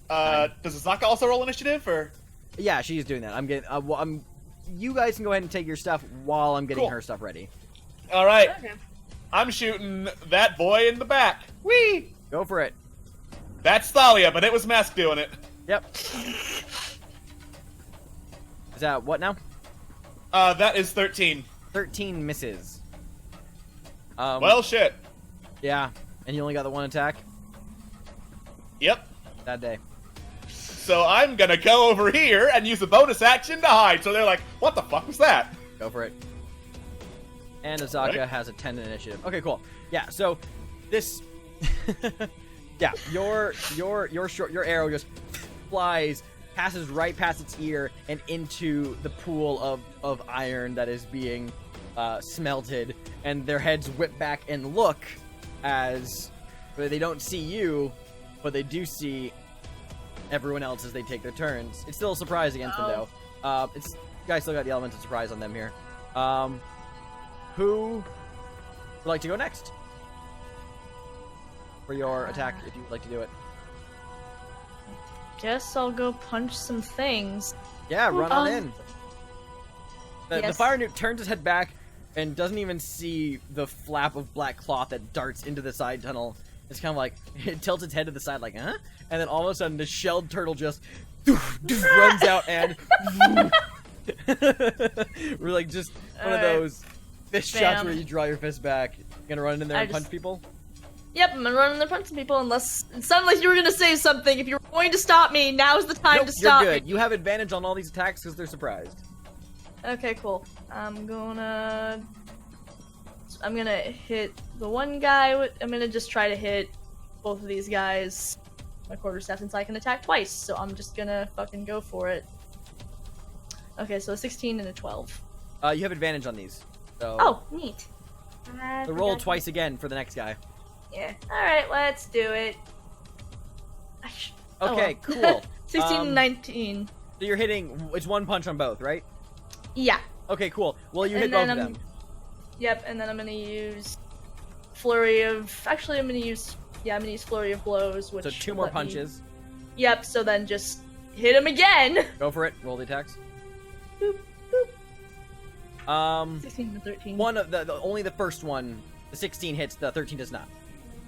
Does Azaka also roll initiative, or? Yeah, she's doing that. I'm getting. You guys can go ahead and take your stuff while I'm getting Cool. her stuff ready. All right. Okay. I'm shooting that boy in the back. Whee! Go for it. That's Thalia, but it was Mask doing it. Yep. Is that what now? That is 13. 13 misses. Well, shit. Yeah, and you only got the one attack Yep. that day. So I'm gonna go over here and use a bonus action to hide. So they're like, what the fuck was that? Go for it. And Azaka Right. has a 10 initiative. Okay, cool. Yeah, so this yeah, your arrow just flies, passes right past its ear and into the pool of iron that is being smelted, and their heads whip back and look as they don't see you, but they do see everyone else as they take their turns. It's still a surprise against them though. You guys still got the element of surprise on them here. Who would like to go next for your attack, if you would like to do it? Guess I'll go punch some things. Yeah, run on Um, in. The yes. fire newt turns his head back and doesn't even see the flap of black cloth that darts into the side tunnel. It's kind of like, it tilts its head to the side like, huh? And then all of a sudden, the shelled turtle just runs out and we're like just one of Alright. those fist shots Bam. where you draw your fist back. You gonna run in there I and punch just- people? Yep, I'm gonna run in front of some people unless it sounded like you were gonna say something. If you were going to stop me, now's the time Nope, to stop you're good. me. You have advantage on all these attacks because they're surprised. Okay, cool. I'm gonna hit the one guy. I'm gonna just try to hit both of these guys. My quarterstaff, since I can attack twice, so I'm just gonna fucking go for it. Okay, so a 16 and a 12. You have advantage on these. So Oh, neat. so roll twice again for the next guy. Yeah. Alright, let's do it. Okay, cool. 16 and 19. So you're hitting. It's one punch on both, right? Yeah. Okay, cool. Well, you And hit both then of them. Yep, and then I'm gonna use flurry of. Actually, I'm gonna use flurry of blows, which. So 2 more let me- punches. Yep. So then just hit him again. Go for it. Roll the attacks. Boop, boop. 16 and 13. One of the only the first one, the 16 hits. The 13 does not.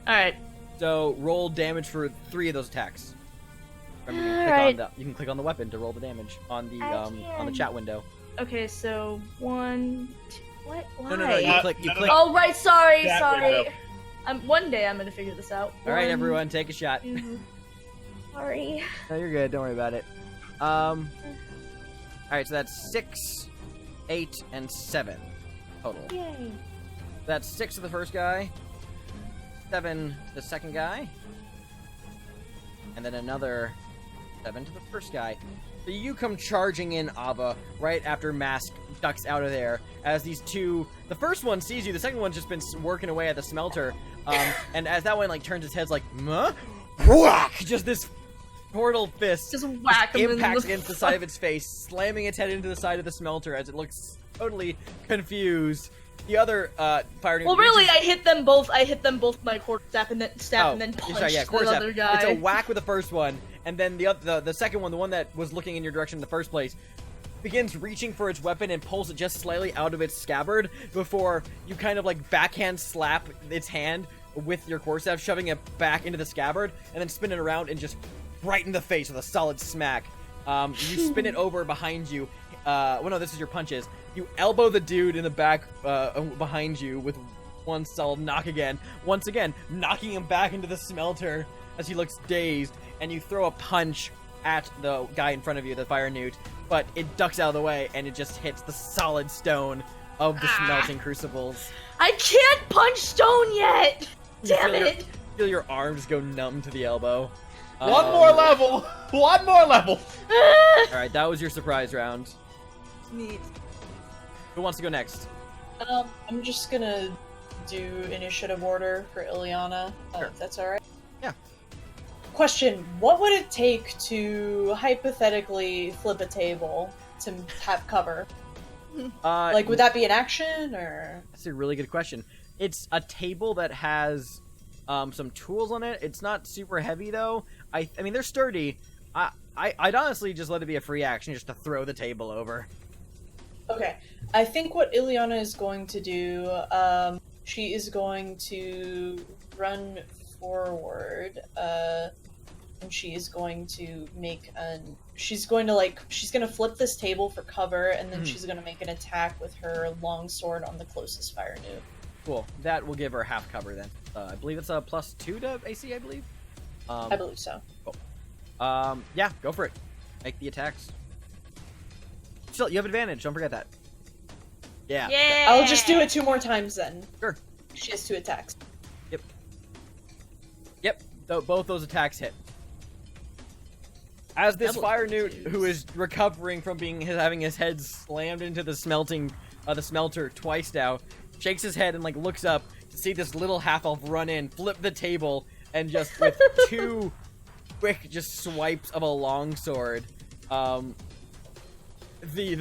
All right. So roll damage for 3 of those attacks. Remember, you can, Alright. you can click on the weapon to roll the damage on the I chat window. Okay. So 1, 2. What? Why? No, you click. You click. Oh right. Sorry. Chat Sorry. window. One day I'm gonna figure this out. All right, 1, everyone, take a shot. 2. Sorry. No, you're good. Don't worry about it. All right, so that's 6, 8, and 7 total. Yay. That's 6 to the first guy, 7 to the second guy, and then another 7 to the first guy. So you come charging in, Ava, right after Mask ducks out of there. As these two, the first one sees you, the second one's just been working away at the smelter, and as that one like turns his head, like, whack! Just this portal fist Just whack him in impacts the against the side of its face, slamming its head into the side of the smelter as it looks totally confused. The other fire dude Well, really, reaches- I hit them both. I hit them both with my quarterstaff and then Oh, punched sorry, yeah, the quarterstaff. other guy. It's a whack with the first one, and then the second one, the one that was looking in your direction in the first place, begins reaching for its weapon and pulls it just slightly out of its scabbard before you kind of like backhand slap its hand with your quarterstaff, shoving it back into the scabbard, and then spin it around and just right in the face with a solid smack. You spin it over behind you. Well, no, this is your punches. You elbow the dude in the back behind you with one solid knock again. Once again, knocking him back into the smelter as he looks dazed. And you throw a punch at the guy in front of you, the fire newt, but it ducks out of the way and it just hits the solid stone of the smelting crucibles. I can't punch stone yet. You Damn feel it! feel your arms go numb to the elbow. One more level! One more level! Alright, that was your surprise round. Neat. Who wants to go next? I'm just gonna do initiative order for Ileana, Sure. if that's alright. Yeah. Question, what would it take to hypothetically flip a table to have cover? Like, would that be an action, or...? That's a really good question. It's a table that has some tools on it. It's not super heavy, though. I mean, they're sturdy. I'd honestly just let it be a free action just to throw the table over. Okay. I think what Ileana is going to do, she is going to run forward, and she is going to make she's going to flip this table for cover, and then she's going to make an attack with her longsword on the closest fire newt. Cool. That will give her half cover then. I believe it's a +2 to AC, I believe. I believe so. Cool. Yeah, go for it. Make the attacks. Still, you have advantage. Don't forget that. Yeah. Yeah. I'll just do it 2 more times then. Sure. She has 2 attacks. Yep. Both those attacks hit. As this fire newt, who is recovering from having his head slammed into the smelter twice now, shakes his head and like looks up to see this little half elf run in, flip the table, and just with 2 quick just swipes of a longsword, the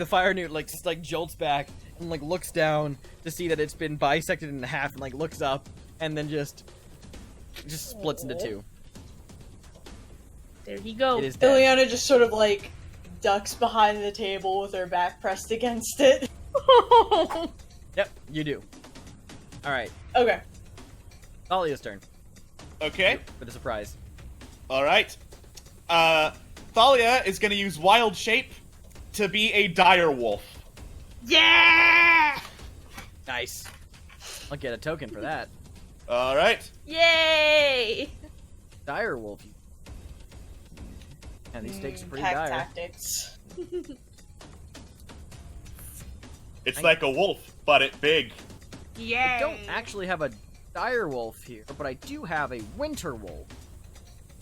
fire newt just jolts back and looks down to see that it's been bisected in half and looks up and then just splits into 2. There you go. It is dead. Ileana just sort of ducks behind the table with her back pressed against it. Yep, you do. Alright, Okay. Thalia's turn Okay, for the surprise. alright. Thalia is gonna use Wild Shape to be a dire wolf. Yeah. Nice. I'll get a token for that. All right. Yay! Dire wolf. And these stakes are pretty pack dire. tactics. It's like a wolf, but it big. Yay! I don't actually have a dire wolf here, but I do have a winter wolf.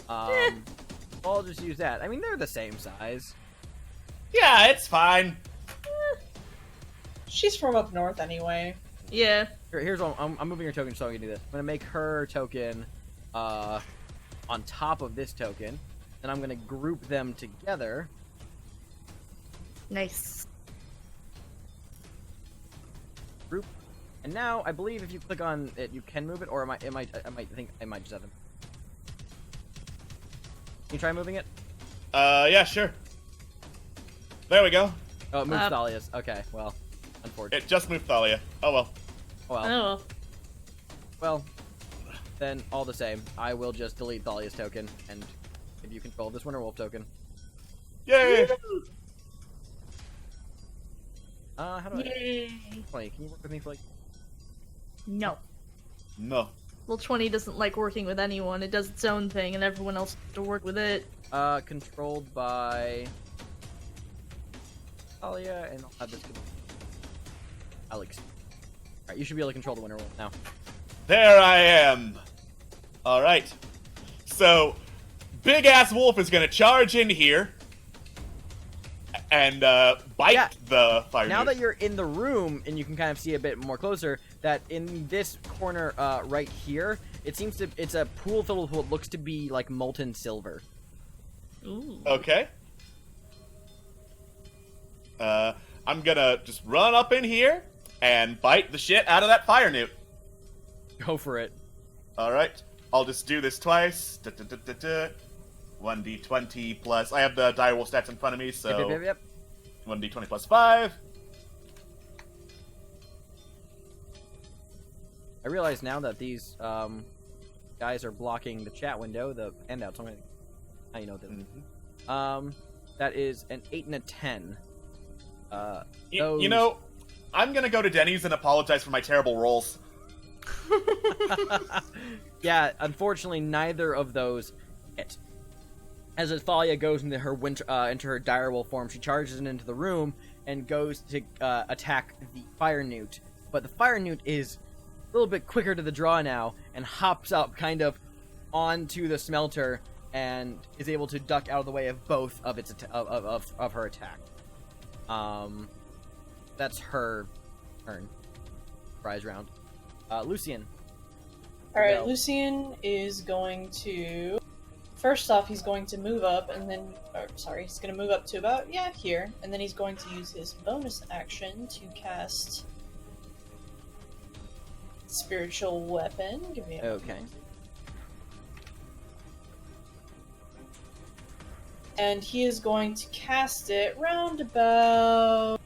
I'll just use that. I mean, they're the same size. Yeah, it's fine. She's from up north anyway. Yeah. Here's what I'm moving her token so I can do this. I'm gonna make her token on top of this token, and I'm gonna group them together. Nice. Group. And now I believe if you click on it, you can move it, or I might think I might just have them. Can you try moving it? Yeah, sure. There we go. Oh, it moved Thalia's. Okay, well, unfortunate. It just moved Thalia. Oh well. Oh, well. Oh. Well, then all the same, I will just delete Thalia's token and give you control of this Winter Wolf token. Yay! How do Yay! I? Can you work with me for like? No. No. Well, 20 doesn't like working with anyone. It does its own thing, and everyone else has to work with it. Controlled by Thalia, and I'll have this. Alex. Alright, you should be able to control the Winter Wolf now. There I am. All right. So, big ass wolf is gonna charge in here and bite the fire. Now newt. that you're in the room and you can kind of see a bit more closer, that in this corner right here, it's a pool filled with what looks to be like molten silver. Ooh. Okay. I'm gonna just run up in here and bite the shit out of that fire newt. Go for it. All right. I'll just do this twice. 1d20 plus. I have the direwolf stats in front of me, so Yep. 1d20 plus 5. I realize now that these guys are blocking the chat window, the handouts. I'm gonna. How you know them? That is an 8 and a 10. You know, I'm gonna go to Denny's and apologize for my terrible rolls. Yeah, unfortunately, neither of those hit. As Thalia goes into her into her direwolf form, she charges into the room and goes to attack the fire newt. But the fire newt is a little bit quicker to the draw now and hops up kind of onto the smelter and is able to duck out of the way of both of its of her attack. That's her turn. Prize round. Lucian. Alright, Go. Lucian is going to... First off, he's going to move up, and then... he's going to move up to about, here. And then he's going to use his bonus action to cast... Spiritual Weapon. Give me a Okay. moment. And he is going to cast it round about...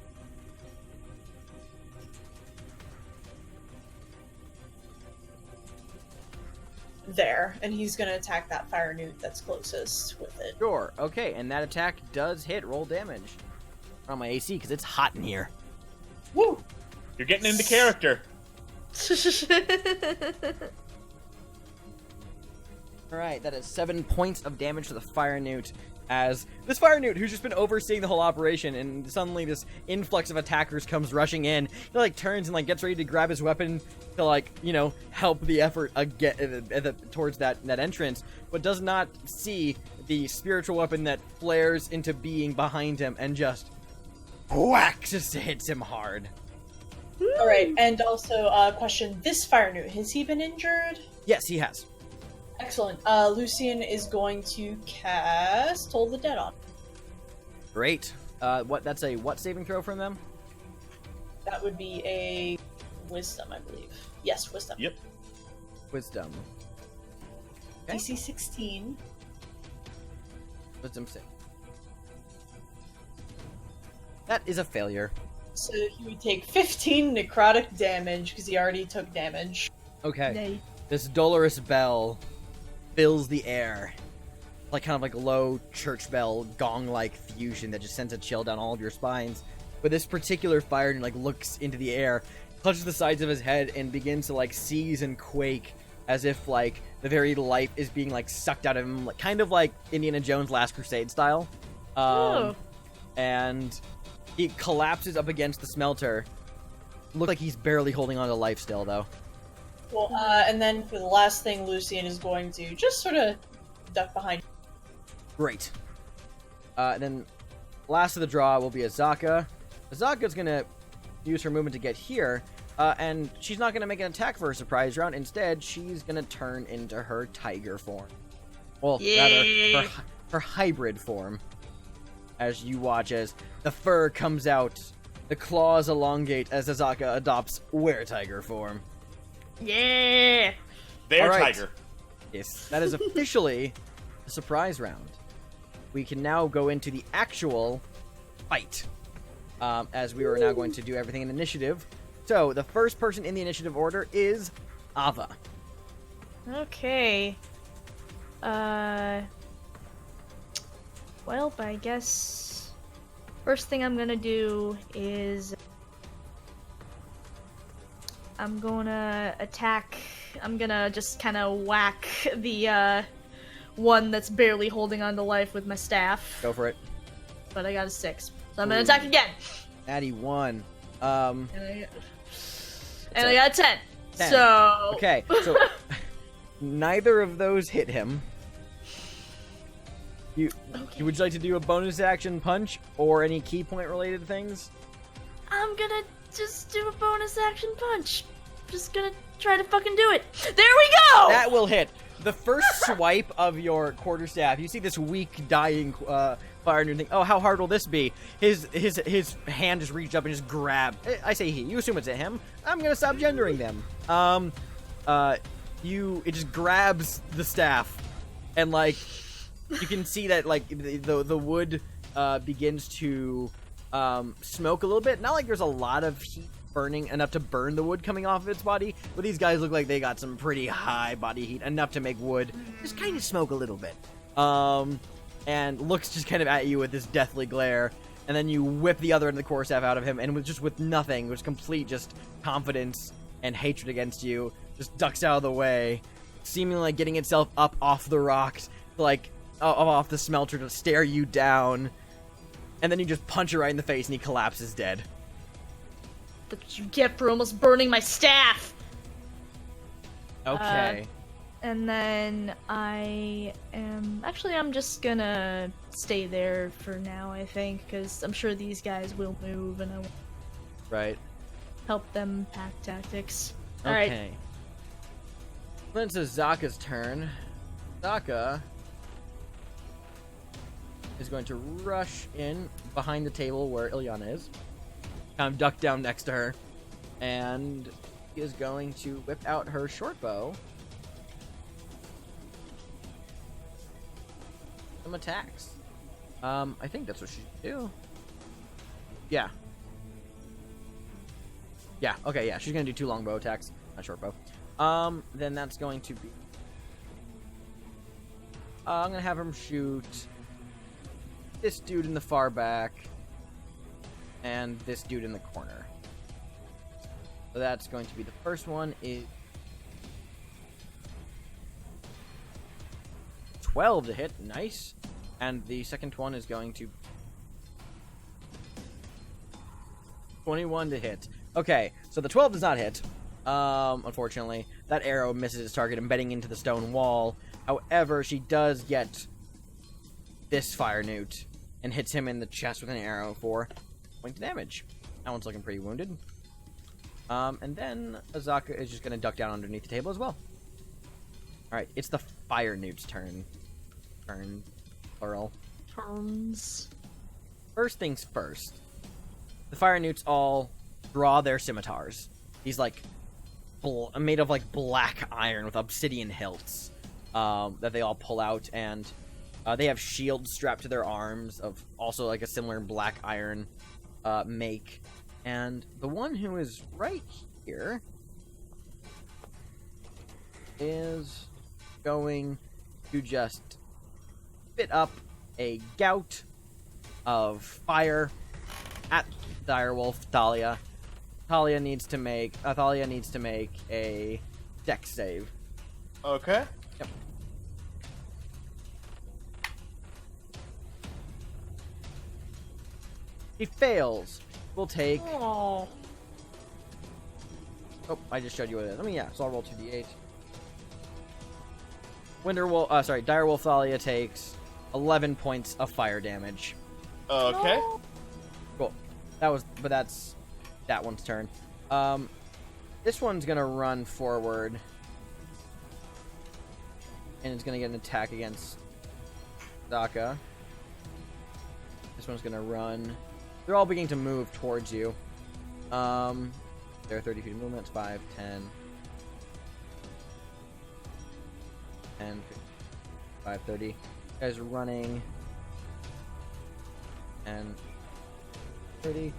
there, and he's gonna attack that fire newt that's closest with it. Sure. Okay, and that attack does hit. Roll damage on my AC because it's hot in here. Woo! You're getting into character. All right, that is 7 points of damage to the fire newt. As this fire newt, who's just been overseeing the whole operation, and suddenly this influx of attackers comes rushing in, he like turns and like gets ready to grab his weapon to like help the effort towards that entrance, but does not see the spiritual weapon that flares into being behind him and just whack, just hits him hard. All right, and also question: this fire newt, has he been injured? Yes, he has. Excellent. Lucian is going to cast Toll the Dead on. Great. That's a what saving throw from them? That would be a Wisdom, I believe. Yes, Wisdom. Yep. Wisdom. Okay. DC 16. Wisdom save. That is a failure. So he would take 15 necrotic damage because he already took damage. Okay. Nay. This dolorous bell fills the air. Like kind of like a low church bell gong-like fusion that just sends a chill down all of your spines. But this particular fire like looks into the air, clutches the sides of his head, and begins to like seize and quake as if like the very life is being like sucked out of him, like, kind of like Indiana Jones Last Crusade style. And he collapses up against the smelter. Looks like he's barely holding on to life still, though. Well, and then for the last thing, Lucian is going to just sort of duck behind. Great. Then last of the draw will be Azaka. Azaka's gonna use her movement to get here, and she's not gonna make an attack for her surprise round. Instead, she's gonna turn into her tiger form. Well, rather, her hybrid form. As you watch as the fur comes out, the claws elongate as Azaka adopts were-tiger form. Yeah! There, All right. tiger. Yes, that is officially a surprise round. We can now go into the actual fight, as we are now going to do everything in initiative. So, the first person in the initiative order is Ava. Okay. Well, I guess first thing I'm gonna do is I'm gonna attack. I'm gonna just kind of whack the one that's barely holding on to life with my staff. Go for it. But I got a 6, so I'm gonna attack again. Natty 1. And I got a 10. 10. So Okay, so neither of those hit him. Would you like to do a bonus action punch or any key point related things? I'm gonna just do a bonus action punch. Just gonna try to fucking do it. There we go! That will hit. The first swipe of your quarterstaff, you see this weak, dying fire, and you think, oh, how hard will this be? His hand just reached up and just grabbed. I say he. You assume it's at him. I'm gonna stop gendering them. It just grabs the staff, and like you can see that like the wood begins to smoke a little bit. Not like there's a lot of heat burning enough to burn the wood coming off of its body, but these guys look like they got some pretty high body heat, enough to make wood just kind of smoke a little bit. And looks just kind of at you with this deathly glare, and then you whip the other end of the quarterstaff out of him, and with nothing, with complete just confidence and hatred against you, just ducks out of the way, seemingly like getting itself up off the rocks, like off the smelter to stare you down, and then you just punch her right in the face, and he collapses dead. That's what you get for almost burning my staff. Okay. And then I'm just gonna stay there for now, I think, because I'm sure these guys will move, and I will Right. help them pack tactics. Okay. Alright. Then it's Zaka's turn. Zaka is going to rush in behind the table where Ilyana is. Kind of duck down next to her. And he is going to whip out her short bow. Some attacks. I think that's what she should do. Yeah. Yeah, okay, yeah. She's gonna do 2 longbow attacks. Not short bow. Then that's going to be... I'm gonna have him shoot this dude in the far back and this dude in the corner. So that's going to be the first one is 12 to hit, nice. And the second one is going to 21 to hit. Okay, so the 12 does not hit. Unfortunately, that arrow misses its target, embedding into the stone wall. However, she does get this fire newt and hits him in the chest with an arrow for point of damage. That one's looking pretty wounded. And then Azaka is just going to duck down underneath the table as well. Alright, it's the fire newt's turn. Turn, plural. Turns. First things first. The fire newts all draw their scimitars. These, like, made of, like, black iron with obsidian hilts that they all pull out, and they have shields strapped to their arms of also, like, a similar black iron make. And the one who is right here is going to just spit up a gout of fire at direwolf Thalia. Thalia needs to make a dex save. Okay. Yep. He fails. We'll take. Oh. Oh, I just showed you what it is. I mean, yeah. So I'll roll 2d8. Direwolf Thalia takes 11 points of fire damage. Okay. No. Cool. That's that one's turn. This one's gonna run forward, and it's gonna get an attack against Daka. This one's gonna run. They're all beginning to move towards you. There are 30 feet of movement. 5, 10, 10, 5, 30. You guys are running. And 30.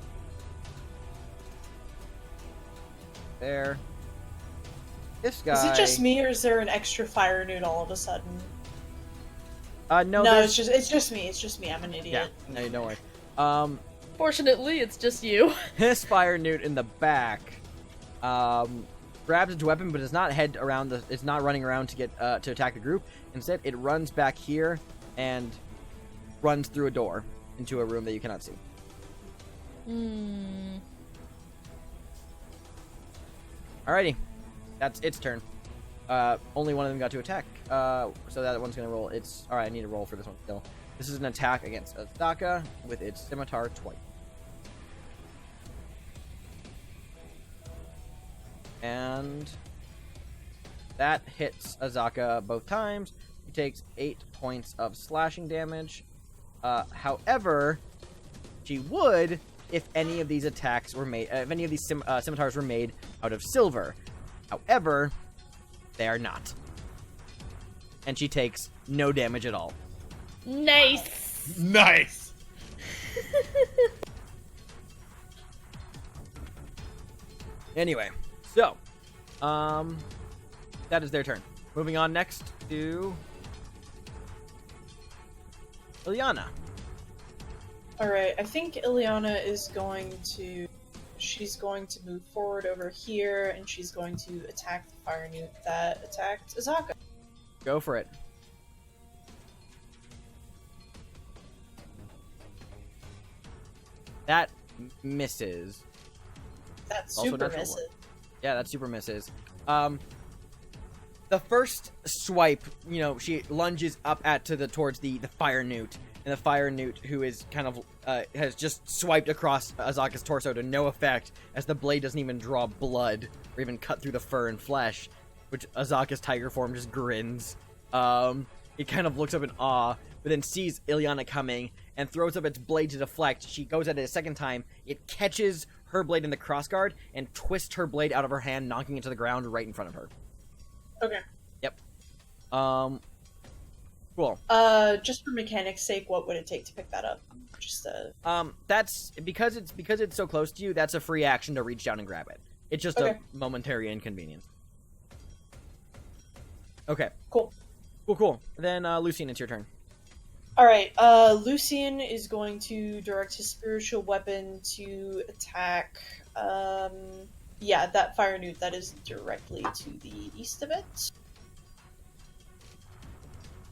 There. This guy. Is it just me, or is there an extra fire Newt all of a sudden? No, No, it's just me. It's just me. I'm an idiot. Yeah, no, don't worry. Fortunately, it's just you. This fire Newt in the back grabs its weapon, but it's not it's not running around to get to attack the group. Instead, it runs back here and runs through a door into a room that you cannot see. Alrighty, that's its turn. Only one of them got to attack, so that one's gonna roll. Alright, I need to roll for this one still. This is an attack against Azaka with its scimitar twice. And that hits Azaka both times. He takes 8 points of slashing damage. However, she would if any of these attacks were made, if any of these scimitars were made out of silver. However, they are not. And she takes no damage at all. Nice. Nice. Anyway, so that is their turn. Moving on next to Ilyana. Alright, I think Ilyana is she's going to move forward over here, and she's going to attack the fire Newt that attacked Azaka. Go for it. That misses. That Also super natural misses. Yeah, that super misses. The first swipe, she lunges up towards the fire Newt, and the fire Newt, who is kind of has just swiped across Azaka's torso to no effect, as the blade doesn't even draw blood or even cut through the fur and flesh, which Azaka's tiger form just grins. It kind of looks up in awe, but then sees Ilyana coming and throws up its blade to deflect. She goes at it a second time. It catches her blade in the crossguard and twists her blade out of her hand, knocking it to the ground right in front of her. Okay. Yep. Cool. Just for mechanics' sake, what would it take to pick that up? Just That's because it's so close to you. That's a free action to reach down and grab it. It's just a momentary inconvenience. Okay. Cool. Cool. Then Lucien, it's your turn. Alright, Lucien is going to direct his spiritual weapon to attack, that fire Newt that is directly to the east of it.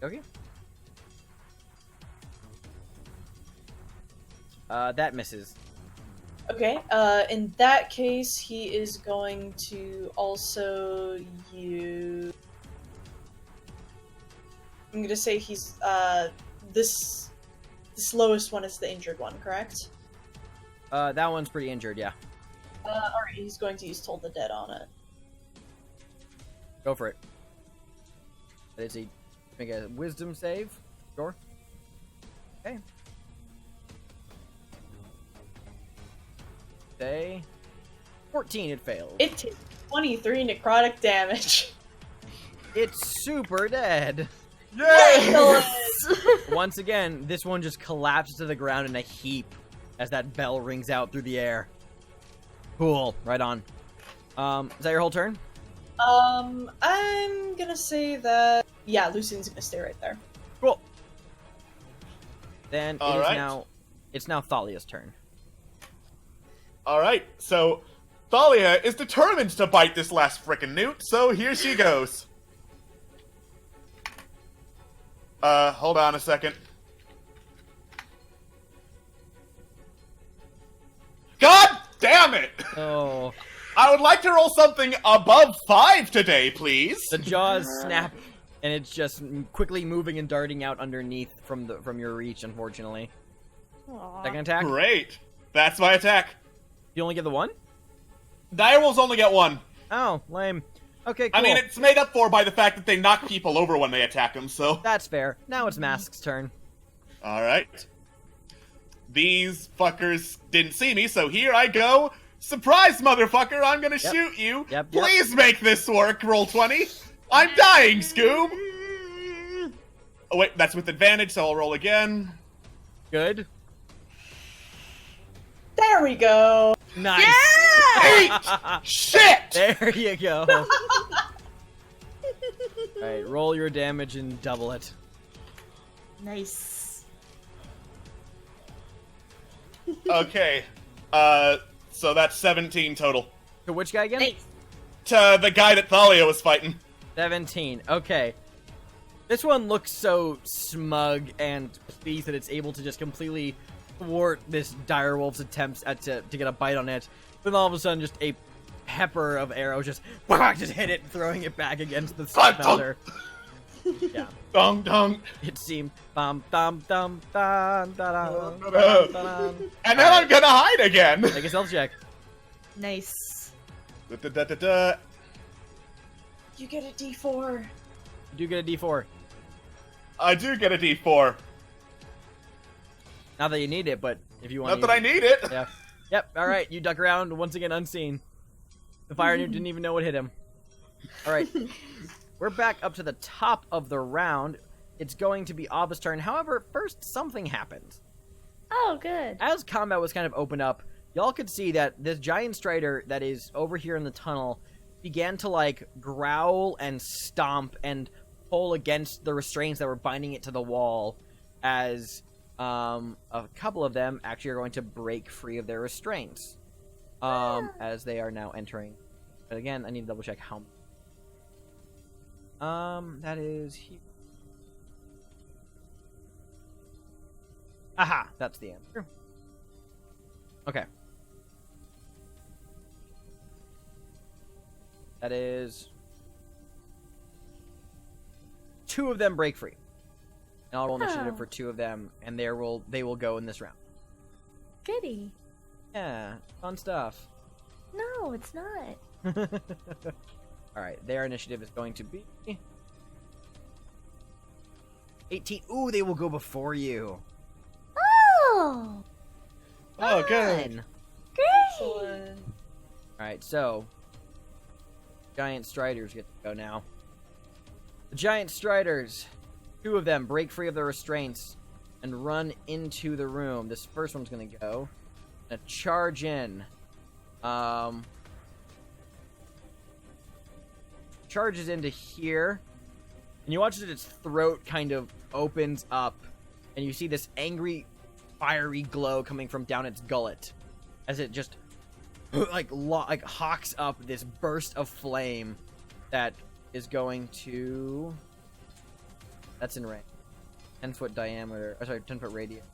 Okay. That misses. Okay, in that case, he is going to also use... I'm gonna say he's, this lowest one is the injured one, correct? That one's pretty injured, yeah. Alright, he's going to use Toll the Dead on it. Go for it. Does he make a wisdom save? Sure. Okay. Say 14, it failed. It takes 23 necrotic damage. It's super dead. Once again, this one just collapses to the ground in a heap as that bell rings out through the air. Cool. Right on. Is that your whole turn? I'm gonna say that... Yeah, Lucian's gonna stay right there. Cool. Then All right. It's now Thalia's turn. Alright, so Thalia is determined to bite this last frickin' Newt, so here she goes. Hold on a second. God damn it! Oh. I would like to roll something above 5 today, please. The jaws snap, and it's just quickly moving and darting out underneath from your reach, unfortunately. Aw. Second attack? Great. That's my attack. You only get the one? Direwolves only get 1. Oh, lame. Okay, cool. I mean, it's made up for by the fact that they knock people over when they attack them, so... That's fair. Now it's Mask's turn. Alright. These fuckers didn't see me, so here I go. Surprise, motherfucker, I'm gonna shoot you. Yep. Please make this work, roll 20. I'm dying, Scoob. Oh, wait, that's with advantage, so I'll roll again. Good. There we go. Nice. 8! Shit! There you go. Alright, roll your damage and double it. Nice. Okay, so that's 17 total. To which guy again? Nice. To the guy that Thalia was fighting. 17. Okay. This one looks so smug and pleased that it's able to just completely thwart this direwolf's attempts to get a bite on it. Then all of a sudden, just a pepper of arrows just hit it, throwing it back against the smelter. Yeah. Dong dong. It seemed bum dum dum dum dum dum. And then I'm gonna hide again. Make a stealth check. Nice. Da-da-da-da-da. You get a D4. You do get a D4. I do get a D4. Not that you need it, but if you want. Not that I need it. Yeah. Yep. All right. You duck around once again, unseen. The fire newt didn't even know what hit him. All right. We're back up to the top of the round. It's going to be Ava's turn. However, first something happened. Oh, good. As combat was kind of opened up, y'all could see that this giant strider that is over here in the tunnel began to like growl and stomp and pull against the restraints that were binding it to the wall, as a couple of them actually are going to break free of their restraints as they are now entering. But again, I need to double check how. That is here. Aha, that's the answer. Okay. That is 2 of them break free. And I'll roll initiative for 2 of them, and they will go in this round. Goody. Yeah, fun stuff. No, it's not. Alright, their initiative is going to be 18. Ooh, they will go before you. Oh, Oh, good. Fun. great. Excellent. Alright, so giant striders get to go now. The giant striders, 2 of them break free of their restraints and run into the room. This first one's gonna go. Gonna charge in. Charges into here. And you watch as its throat kind of opens up. And you see this angry, fiery glow coming from down its gullet. As it just like hawks up this burst of flame that is going to. That's in range. 10-foot diameter. Oh, sorry, 10-foot radius.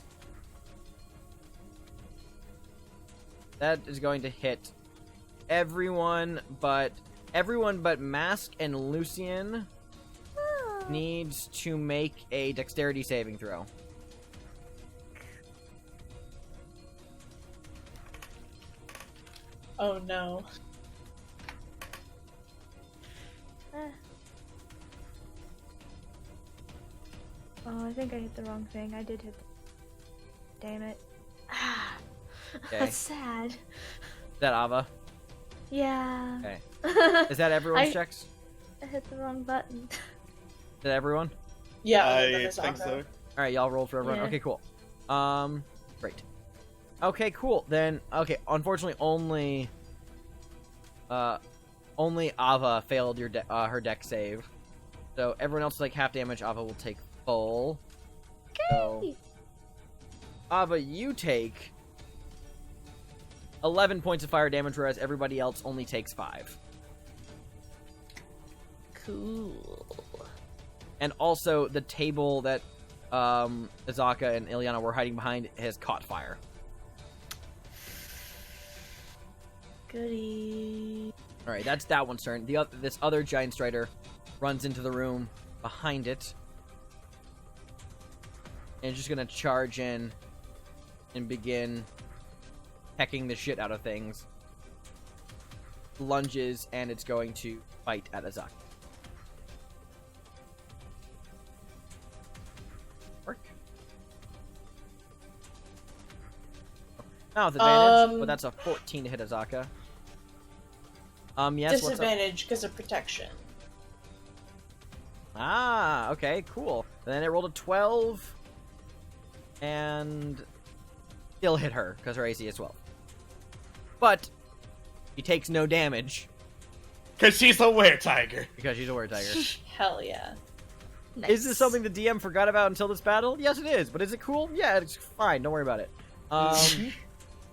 That is going to hit everyone but Mask and Lucian needs to make a dexterity saving throw. Oh no. Oh, I think I hit the wrong thing. I did hit the... Damn it. Ah, Okay. that's sad. Is that Ava? Yeah. Okay. Is that everyone's I- checks? I hit the wrong button. Is that everyone? Yeah, that I is think Ava. so. Alright, y'all rolled for everyone. Yeah. Okay, cool. Great. Okay, cool. Then, okay, unfortunately only Ava failed her deck save. So everyone else is like half damage, Ava will take full. So, Okay. Ava, you take 11 points of fire damage, whereas everybody else only takes 5. Cool. and also the table that Azaka and Ilyana were hiding behind has caught fire. Goody. All right, that's that one's turn. This other giant strider runs into the room behind it, and is just gonna charge in and begin pecking the shit out of things. Lunges, and it's going to fight at Azaka. Work. Now with advantage, but that's a 14 to hit Azaka. Yes. Disadvantage because of protection. Ah, okay, cool. Then it rolled a 12, and still hit her because her AC is 12. But he takes no damage Because she's a were-tiger. because she's a were-tiger. Hell yeah. Nice. Is this something the DM forgot about until this battle? Yes, it is. But is it cool? Yeah, it's fine. Don't worry about it.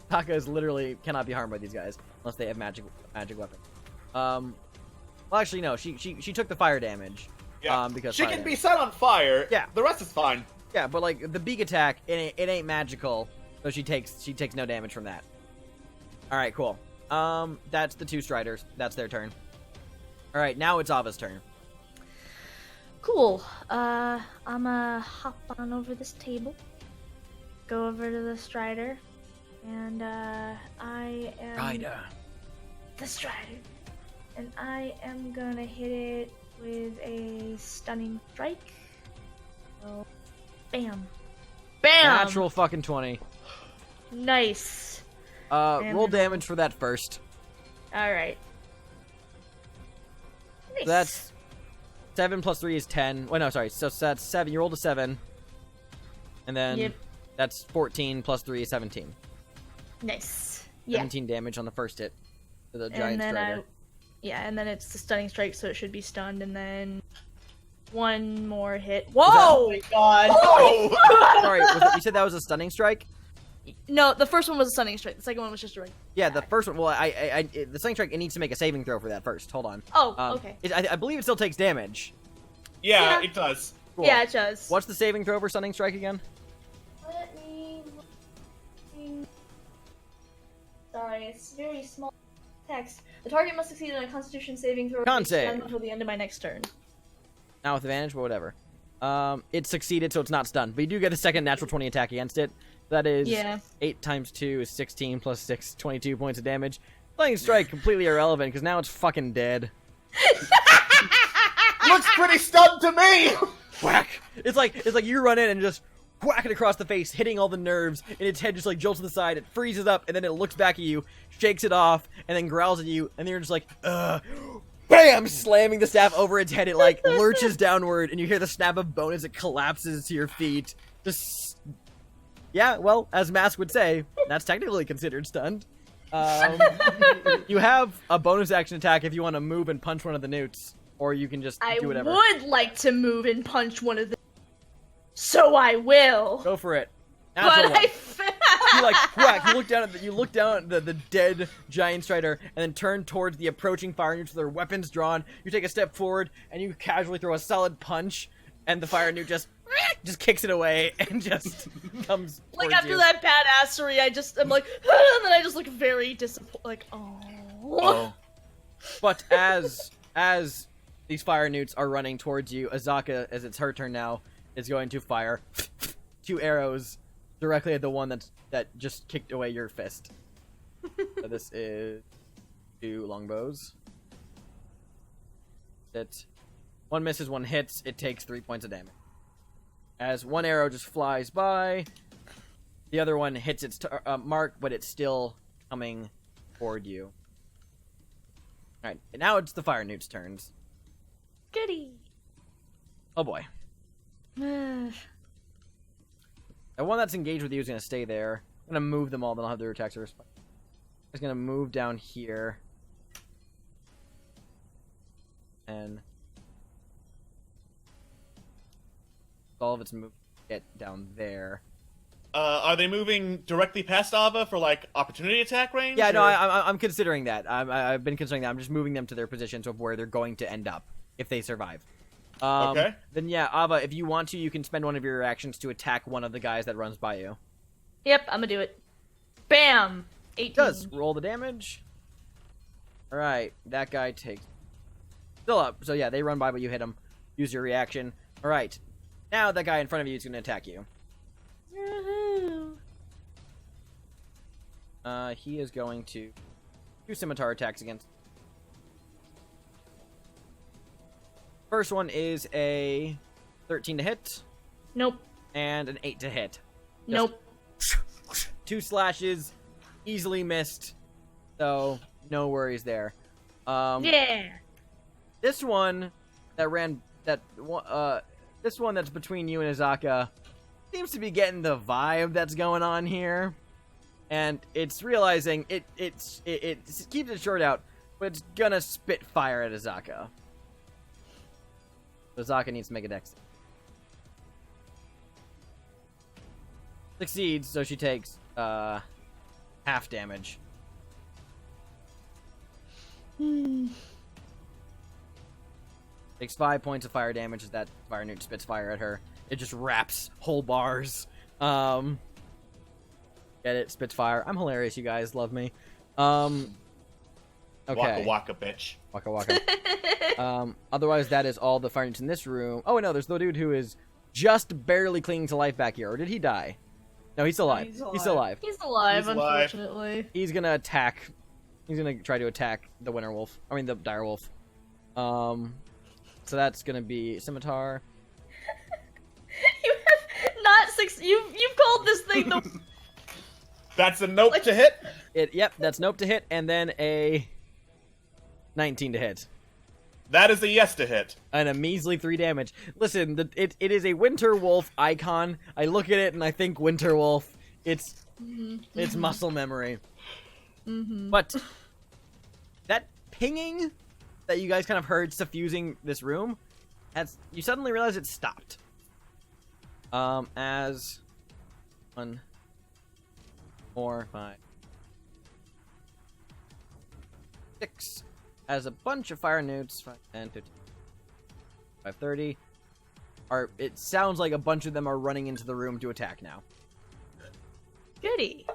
Taka is literally cannot be harmed by these guys unless they have magic weapons. Well, actually, no. She took the fire damage. Yeah. Because she fire can be damage. set on fire. Yeah. The rest is fine. Yeah, but like the beak attack, it ain't magical, so she takes no damage from that. All right, cool. That's the two striders. That's their turn. All right, now it's Ava's turn. Cool. I'ma hop on over this table, go over to the Strider, and I am the Strider, and I am gonna hit it with a stunning strike. So, bam. Bam! Natural fucking 20. Nice. Roll damage for that first. Alright. Nice. So that's 7 plus 3 is 10. Wait, no, sorry. So that's 7. You rolled a 7. And then Yep. that's 14 plus 3 is 17. Nice. Yeah. 17 damage on the first hit to the giant And then strider. and then it's the stunning strike, so it should be stunned, and then one more hit. Whoa! Oh my god. Sorry, you said that was a stunning strike? No, the first one was a stunning strike. The second one was just a regular. Yeah, the first one. Well, the stunning strike. It needs to make a saving throw for that first. Hold on. Oh, okay. I believe it still takes damage. Yeah, Yeah. it does. Cool. Yeah, it does. What's the saving throw for stunning strike again? Let me. Sorry, it's very small text. The target must succeed on a Constitution saving throw. Con save. until the end of my next turn. Now with advantage, but whatever. It succeeded, so it's not stunned. But you do get a second natural 20 attack against it. That is Yeah. 8 times 2 is 16 plus 6, 22 points of damage. Stunning strike completely irrelevant because now it's fucking dead. Looks pretty stunned to me. Whack! It's like you run in and just whack it across the face, hitting all the nerves, and its head just like jolts to the side. It freezes up, and then it looks back at you, shakes it off, and then growls at you, and then you're just like, BAM! Slamming the staff over its head. It like lurches downward, and you hear the snap of bone as it collapses to your feet. Just, yeah, well, as Mask would say, that's technically considered stunned. You have a bonus action attack if you want to move and punch one of the newts, or you can just I do whatever. would like to move and punch one of them. So I will. Go for it. But Natural one. I You like whack. You look down at the dead giant strider, and then turn towards the approaching fire newts with their weapons drawn. You take a step forward, and you casually throw a solid punch, and the fire newt just kicks it away and just comes like towards after you. that badassery, I'm like, and then I just look very disappointed. Like, oh. But as these fire newts are running towards you, Azaka, as it's her turn now, is going to fire 2 arrows directly at the one that just kicked away your fist. So this is 2 longbows. One misses, one hits. It takes 3 points of damage. As one arrow just flies by, the other one hits its mark, but it's still coming toward you. Alright, now it's the fire newt's turns. Goody. Oh boy. The one that's engaged with you is going to stay there. I'm going to move them all, then I'll have their attacks to respond. It's going to move down here. And all of its move get down there. Are they moving directly past Ava for like opportunity attack range? Yeah, no, or- I'm considering that. I've been considering that. I'm just moving them to their positions of where they're going to end up if they survive. Okay. Then yeah, Ava, if you want to, you can spend one of your actions to attack one of the guys that runs by you. Yep, I'm gonna do it. Bam! 18. Does roll the damage. All right, that guy takes still up. So yeah, they run by, but you hit him. Use your reaction. All right, now that guy in front of you is going to attack you. Woohoo! He is going to do scimitar attacks against. First one is a 13 to hit. Nope. And an 8 to hit. Nope. 2 slashes, easily missed. So no worries there. Yeah. This one this one that's between you and Azaka seems to be getting the vibe that's going on here, and it's realizing it keeps it short out, but it's gonna spit fire at Azaka. Azaka needs to make a dex. Succeeds, so she takes half damage. Takes 5 points of fire damage as that fire newt spits fire at her. It just wraps whole bars. Get it? Spits fire. I'm hilarious, you guys. Love me. Okay. Waka waka, bitch. Waka waka. Otherwise, that is all the fire newts in this room. Oh, no, there's the dude who is just barely clinging to life back here. Or did he die? No, he's still alive. He's still alive. He's alive, He's alive. unfortunately. He's gonna attack. He's gonna try to attack the winter wolf. I mean, the dire wolf. So that's gonna be scimitar. You have not six. You've called this thing the. That's a nope to hit. Yep, that's nope to hit, and then a 19 to hit. That is a yes to hit. And a measly 3 damage. Listen, it is a winter wolf icon. I look at it and I think winter wolf. It's muscle memory. But that pinging that you guys kind of heard suffusing this room, you suddenly realize it stopped. As 1, 4, 5, 6, as a bunch of fire newts, 5, 10, 15, 530, it sounds like a bunch of them are running into the room to attack now. Goody.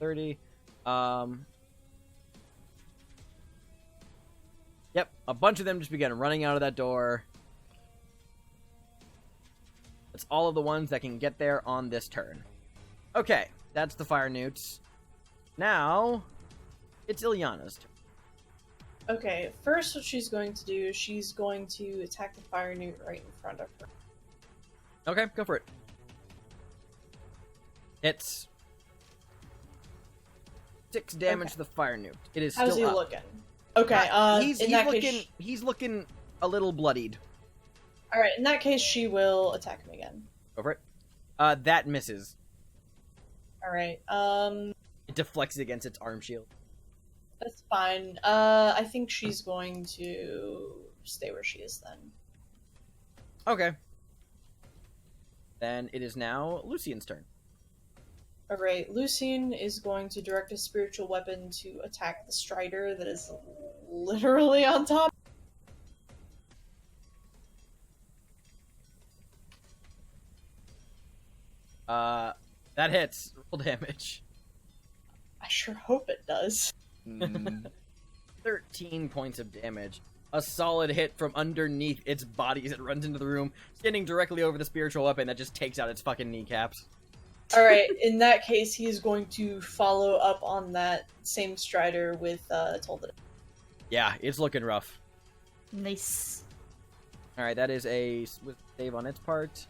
30. Yep, a bunch of them just began running out of that door. That's all of the ones that can get there on this turn. Okay, that's the fire newts. Now, it's Ilyana's turn. Okay, first what she's going to do is she's going to attack the fire newt right in front of her. Okay, go for it. It's 6 damage to the fire newt. It is How's still he up. looking? Okay, He's looking a little bloodied. Alright, in that case she will attack him again. Go for it. That misses. Alright, It deflects against its arm shield. that's fine. I think she's going to stay where she is then. Okay. Then it is now Lucian's turn. Alright, Lucian is going to direct a spiritual weapon to attack the strider that is literally on top. That hits. Roll damage. I sure hope it does. 13 points of damage. A solid hit from underneath its body as it runs into the room, standing directly over the spiritual weapon that just takes out its fucking kneecaps. Alright, in that case, he's going to follow up on that same strider with Told It. Yeah, it's looking rough. Nice. Alright, that is a save on its part.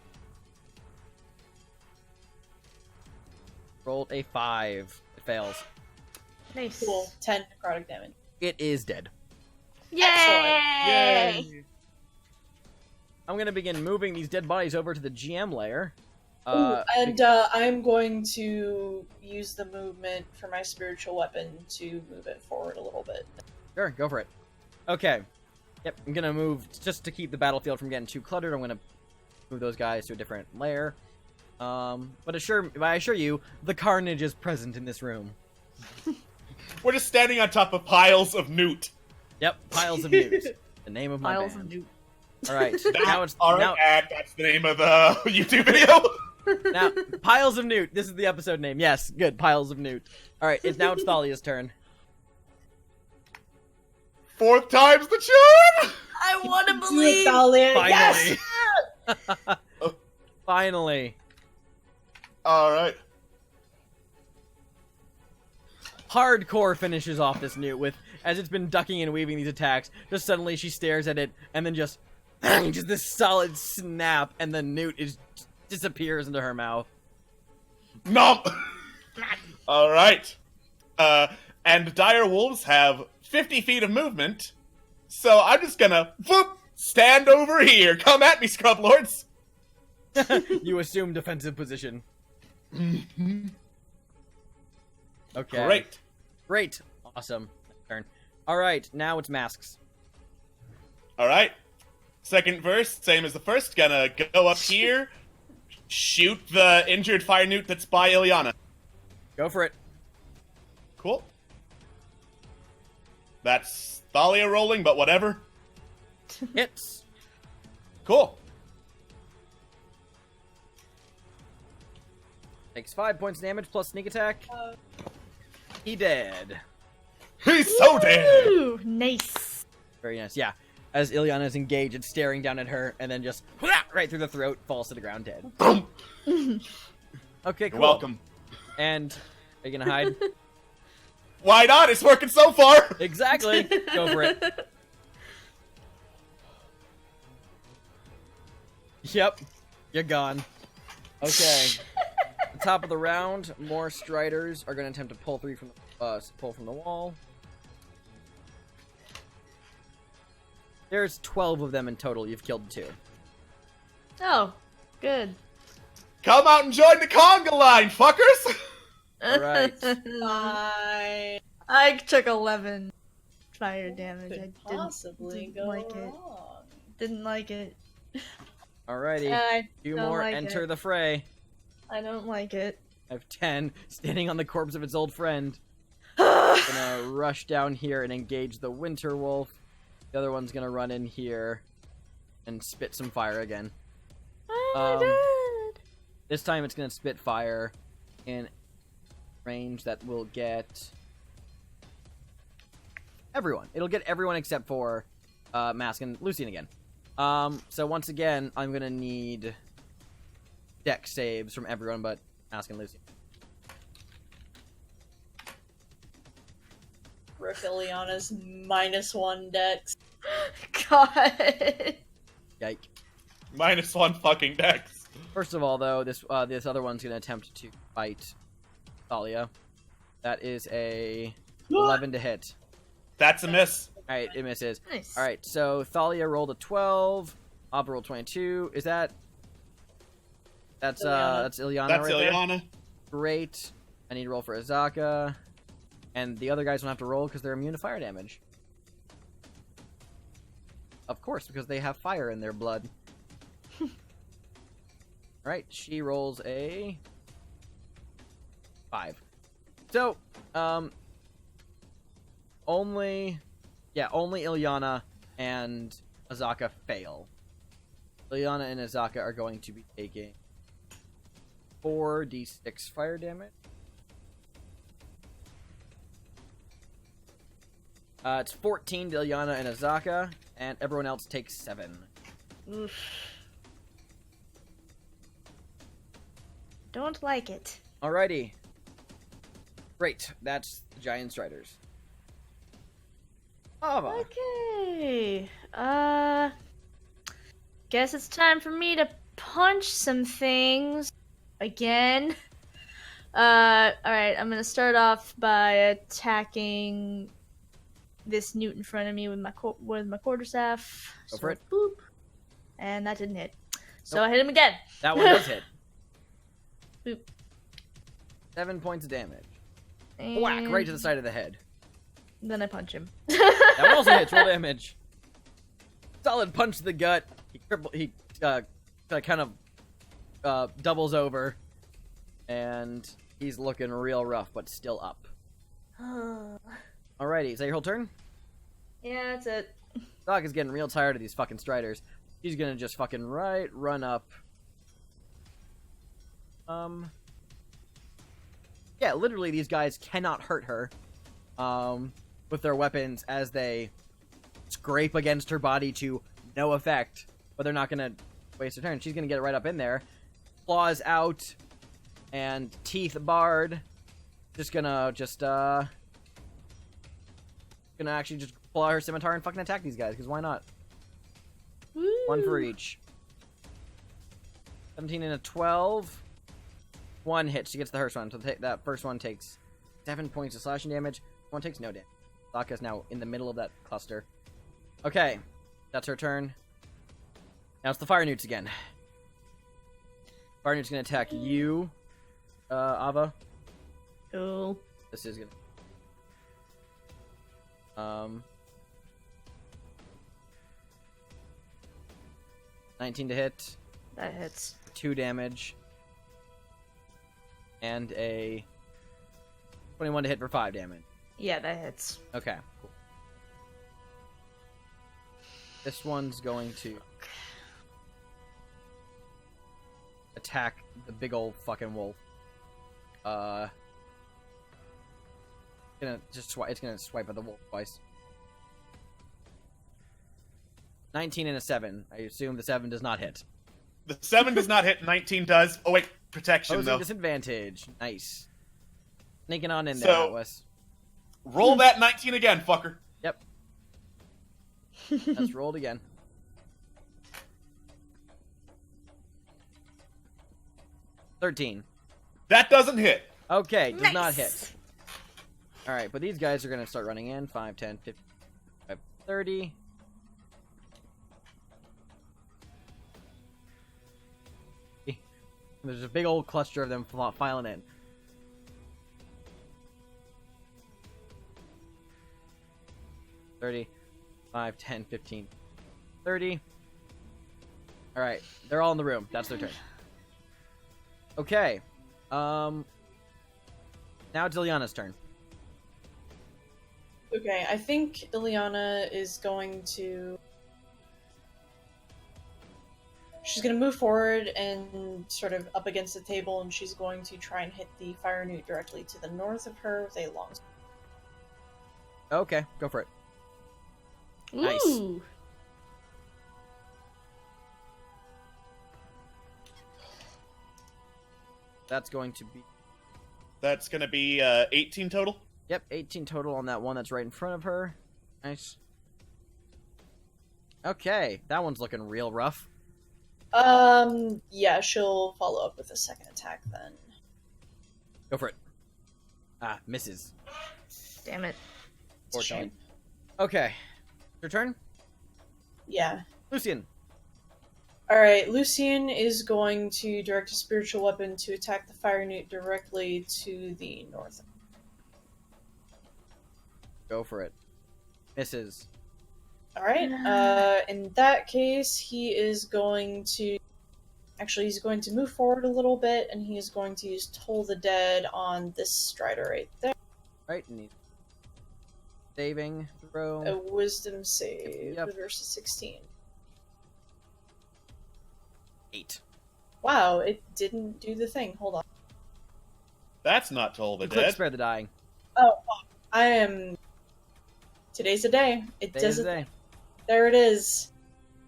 Rolled a 5. It fails. Nice. Cool. 10 necrotic damage. It is dead. Yay! I'm gonna begin moving these dead bodies over to the GM layer. I'm going to use the movement for my spiritual weapon to move it forward a little bit. Sure, go for it. Okay. Yep, I'm gonna move, just to keep the battlefield from getting too cluttered, I'm gonna move those guys to a different layer. But I assure you, the carnage is present in this room. We're just standing on top of piles of Newt. Yep, piles of newts. The name of my Piles band. of Newt. All right, now it's All right, now, and that's the name of the YouTube video. now Piles of Newt. This is the episode name. Yes, good. Piles of Newt. All right, it's Thalia's turn. 4th time's the charm. I want to Do it, believe. Thalia. Finally. Yes! Finally. All right. Hardcore finishes off this Newt with, as it's been ducking and weaving these attacks, just suddenly she stares at it, and then just this solid snap, and the Newt disappears into her mouth. Nom. All right. And dire wolves have 50 feet of movement, so I'm just gonna stand over here. Come at me, scrub lords. You assume defensive position. Okay. Great. Awesome. Turn. All right, now it's masks. All right. Second verse, same as the first. Gonna go up here, shoot the injured fire newt that's by Ilyana. Go for it. Cool. That's Thalia rolling, but whatever. Hits. Cool. Takes 5 points damage plus sneak attack. He dead. He's so dead. Ooh, nice. Very nice. Yeah. As Ilyana is engaged, it's staring down at her, and then just right through the throat, falls to the ground dead. Boom. Okay, cool. You're welcome. And are you gonna hide? Why not? It's working so far. Exactly. Go for it. Yep. You're gone. Okay. At the top of the round, more Striders are going to attempt to pull pull from the wall. There's 12 of them in total. You've killed 2. Oh, good. Come out and join the conga line, fuckers. Alright. I took 11 fire damage. Could I possibly didn't go like it. wrong. Didn't like it. Alrighty. I 2 don't more like enter it. the fray. I don't like it. I have 10 standing on the corpse of its old friend. Gonna rush down here and engage the Winter Wolf. The other one's gonna run in here and spit some fire again. Oh my god. This time it's gonna spit fire in range that will get everyone. It'll get everyone except for Mask and Lucian again. So once again, I'm gonna need deck saves from everyone but Mask and Lucian. Rip Ilyana's -1 dex. God. Yike. -1 fucking dex. First of all, though, this other one's gonna attempt to fight Thalia. That is a 11 to hit. That's a miss. Alright, it misses. Nice. Alright, so Thalia rolled a 12. Abba rolled 22. Is that... That's Ilyana That's right there? Ilyana. Great. I need to roll for Azaka. And the other guys don't have to roll because they're immune to fire damage. Of course, because they have fire in their blood. Alright, she rolls a 5. So, only Ilyana and Azaka fail. Ilyana and Azaka are going to be taking 4d6 fire damage. It's 14 to Ilyana and Azaka, and everyone else takes 7. Oof. Don't like it. Alrighty. Great, that's the Giant Striders. Ava. Okay. Guess it's time for me to punch some things again. Alright, I'm gonna start off by attacking this Newt in front of me with my quarterstaff. Go for it. Boop. And that didn't hit. So Nope. I hit him again. That one does hit. Boop. 7 points of damage. And Whack, right to the side of the head. then I punch him. That one also hits. Roll damage. Solid punch to the gut. He kind of doubles over, and he's looking real rough, but still up. Alrighty, is that your whole turn? Yeah, that's it. Doc is getting real tired of these fucking striders. She's gonna just fucking run up. Yeah, literally these guys cannot hurt her with their weapons as they scrape against her body to no effect, but they're not gonna waste her turn. She's gonna get right up in there, claws out and teeth barred. Gonna actually just pull out her scimitar and fucking attack these guys, because why not? Woo. 1 for each. 17 and a 12. 1 hit. She gets the first one. So that first one takes 7 points of slashing damage. One takes no damage. Sokka's now in the middle of that cluster. Okay. That's her turn. Now it's the fire newts again. Fire newt's gonna attack you, Ava. Cool. This is gonna... 19 to hit. That hits. 2 damage. And a 21 to hit for 5 damage. Yeah, that hits. Okay, cool. This one's going to attack the big old fucking wolf. It's gonna swipe at the wolf twice. 19 and a 7. I assume the 7 does not hit. The 7 does not hit, 19 does. Oh, wait, protection, Opposing though. disadvantage. Nice. Sneaking on in So- there, Wes. Roll that 19 again, fucker. Yep. Let's roll it again. $13. That doesn't hit. Okay, does not Nice. hit. Alright, but these guys are going to start running in. 5, 10, 15, 30. There's a big old cluster of them filing in. $30, 5, 10, 15, 30. Alright, they're all in the room. That's their turn. Okay. Now it's Ileana's turn. Okay, I think Ileana is going to... She's going to move forward and sort of up against the table, and she's going to try and hit the fire newt directly to the north of her with a long... Okay, go for it. Nice. Ooh. That's going to be... That's gonna be 18 total. Yep, 18 total on that one that's right in front of her. Nice. Okay, that one's looking real rough. Yeah, she'll follow up with a second attack then. Go for it. Ah, misses. Damn it. It's a shame. Okay. Your turn? Yeah. Lucian. Alright, Lucian is going to direct a spiritual weapon to attack the fire newt directly to the north. Go for it. Misses. Alright, in that case, he is going to... Actually, he's going to move forward a little bit, and he is going to use Toll the Dead on this strider right there. Right, need saving throw. A wisdom save Yep. versus 16. 8. Wow, it didn't do the thing. Hold on. That's not Toll the Click Dead. spare the dying. Oh, I am... Today's the day. It Day is does the it. day. There it is.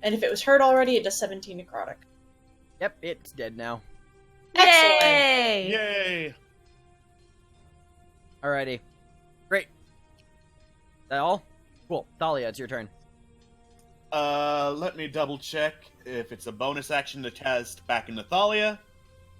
And if it was hurt already, it does 17 necrotic. Yep, it's dead now. Excellent. Yay! Yay! Alrighty. Great. That all? Cool. Thalia, it's your turn. Let me double check if it's a bonus action to cast back into Thalia.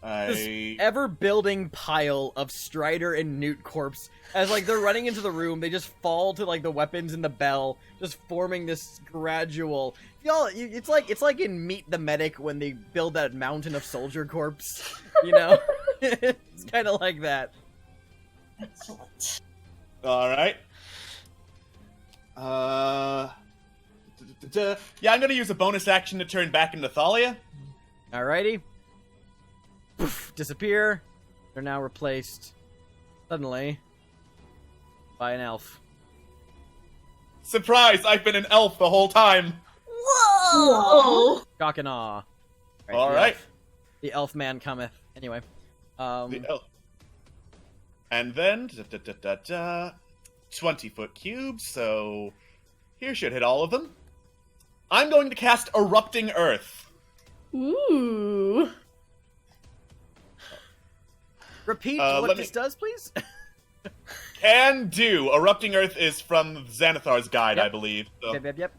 This ever-building pile of Strider and Newt corpse. As, like, they're running into the room, they just fall to, like, the weapons and the bell, just forming this gradual... Y'all, it's like in Meet the Medic when they build that mountain of soldier corpse, you know? It's kind of like that. Excellent. Alright. Yeah, I'm gonna use a bonus action to turn back into Thalia. Alrighty. Poof, disappear. They're now replaced, suddenly, by an elf. Surprise! I've been an elf the whole time. Whoa! Shock and awe. All right. The elf man cometh. Anyway. The elf. And then 20-foot cubes. So here should hit all of them. I'm going to cast Erupting Earth. Ooh. Repeat let what me- this does, please. Can do. Erupting Earth is from Xanathar's guide, Yep. I believe. So. Yep.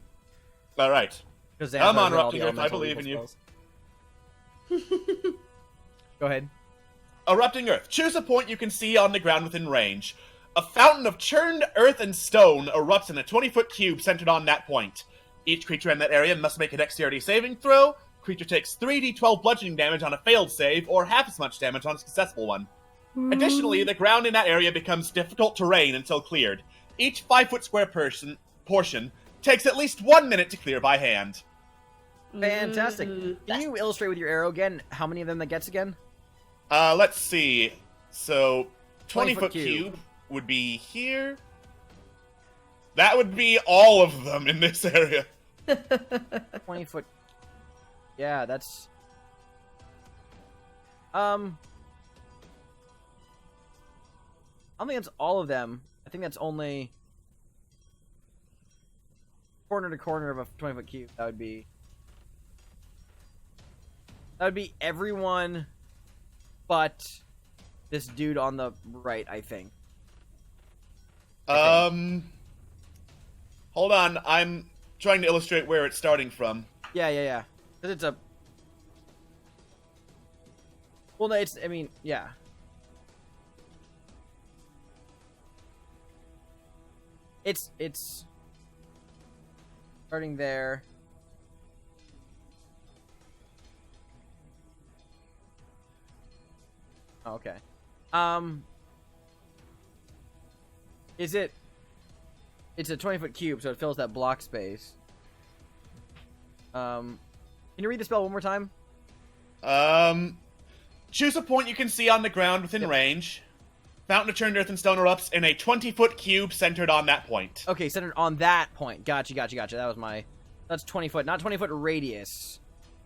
All right. Because Come on, Erupting Earth, I believe in you. Go ahead. Erupting Earth. Choose a point you can see on the ground within range. A fountain of churned earth and stone erupts in a 20-foot cube centered on that point. Each creature in that area must make a dexterity saving throw. Creature takes 3d12 bludgeoning damage on a failed save, or half as much damage on a successful one. Additionally, the ground in that area becomes difficult terrain until cleared. Each 5-foot square portion takes at least 1 minute to clear by hand. Fantastic. Can you illustrate with your arrow again how many of them that gets again? Let's see. So, 20-foot 20-foot cube would be here. That would be all of them in this area. 20-foot. Yeah, that's... I don't think that's all of them. I think that's only corner to corner of a 20-foot cube. That would be everyone but this dude on the right, I think. Hold on. I'm trying to illustrate where it's starting from. Yeah. Because it's a... Well, no, it's... I mean, yeah. It's starting there. Oh, okay. Is it... It's a 20-foot cube, so it fills that block space. Can you read the spell one more time? Choose a point you can see on the ground within range. Fountain of churned earth and stone erupts in a 20-foot cube centered on that point. Okay, centered on that point. Gotcha. That was my... That's 20 foot, not 20-foot radius.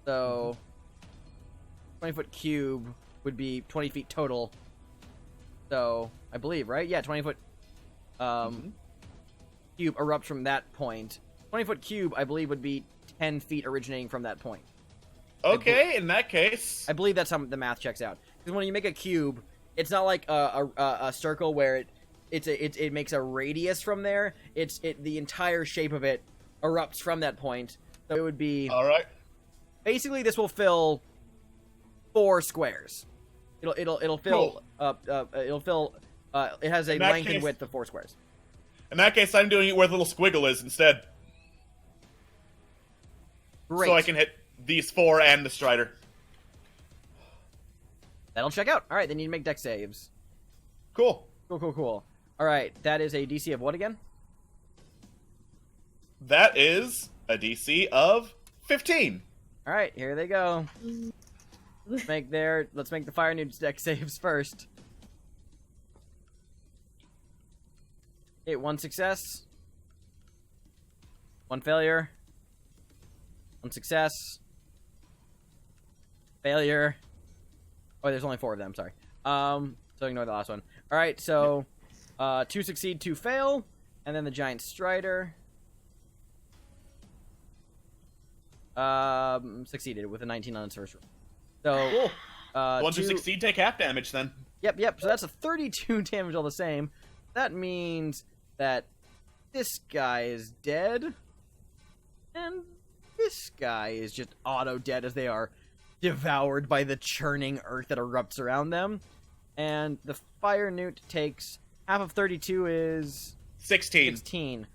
So... 20-foot cube would be 20 feet total. So, I believe, right? Yeah, 20-foot cube erupts from that point. 20-foot cube, I believe, would be 10 feet originating from that point. Okay, in that case... I believe that's how the math checks out. Because when you make a cube, it's not like a circle where it makes a radius from there. The entire shape of it erupts from that point. So it would be... Alright. Basically, this will fill 4 squares. It'll fill... Cool. It has a In that length and case- width of 4 squares. In that case, I'm doing it where the little squiggle is instead. Great. So I can hit these 4 and the Strider. That'll check out. Alright, they need to make dex saves. Cool. Cool. Alright, that is a DC of what again? That is a DC of 15. Alright, here they go. Let's make the fire nude's dex saves first. Okay, 1 success. 1 failure. 1 success. Failure. Oh, there's only 4 of them, sorry. So ignore the last one. Alright, so 2 succeed, 2 fail, and then the giant strider succeeded with a 19 on its first roll. So Cool. The ones who 2 succeed take half damage then. Yep. So that's a 32 damage all the same. That means that this guy is dead. And this guy is just auto-dead as they are devoured by the churning earth that erupts around them. And the fire newt takes... Half of 32 is... 16. 16.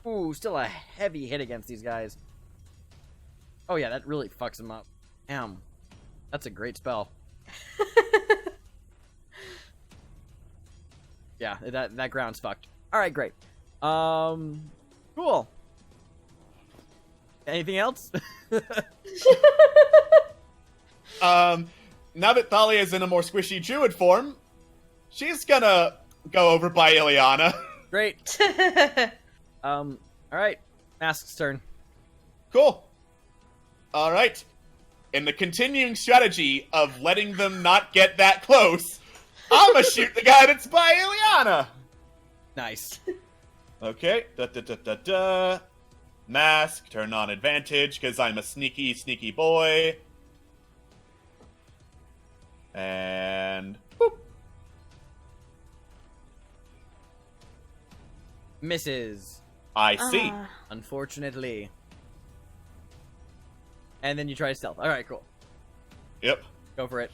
Ooh, still a heavy hit against these guys. Oh yeah, that really fucks them up. Damn. That's a great spell. Yeah, that ground's fucked. Alright, great. Cool. Anything else? Now that Thalia is in a more squishy druid form, she's gonna go over by Ileana. Great. Alright, Mask's turn. Cool. All right. In the continuing strategy of letting them not get that close, I'm gonna shoot the guy that's by Ileana. Nice. Okay. Mask, turn on advantage, because I'm a sneaky, sneaky boy. And... boop. Misses. I see. Unfortunately. And then you try to stealth. Alright, cool. Yep. Go for it.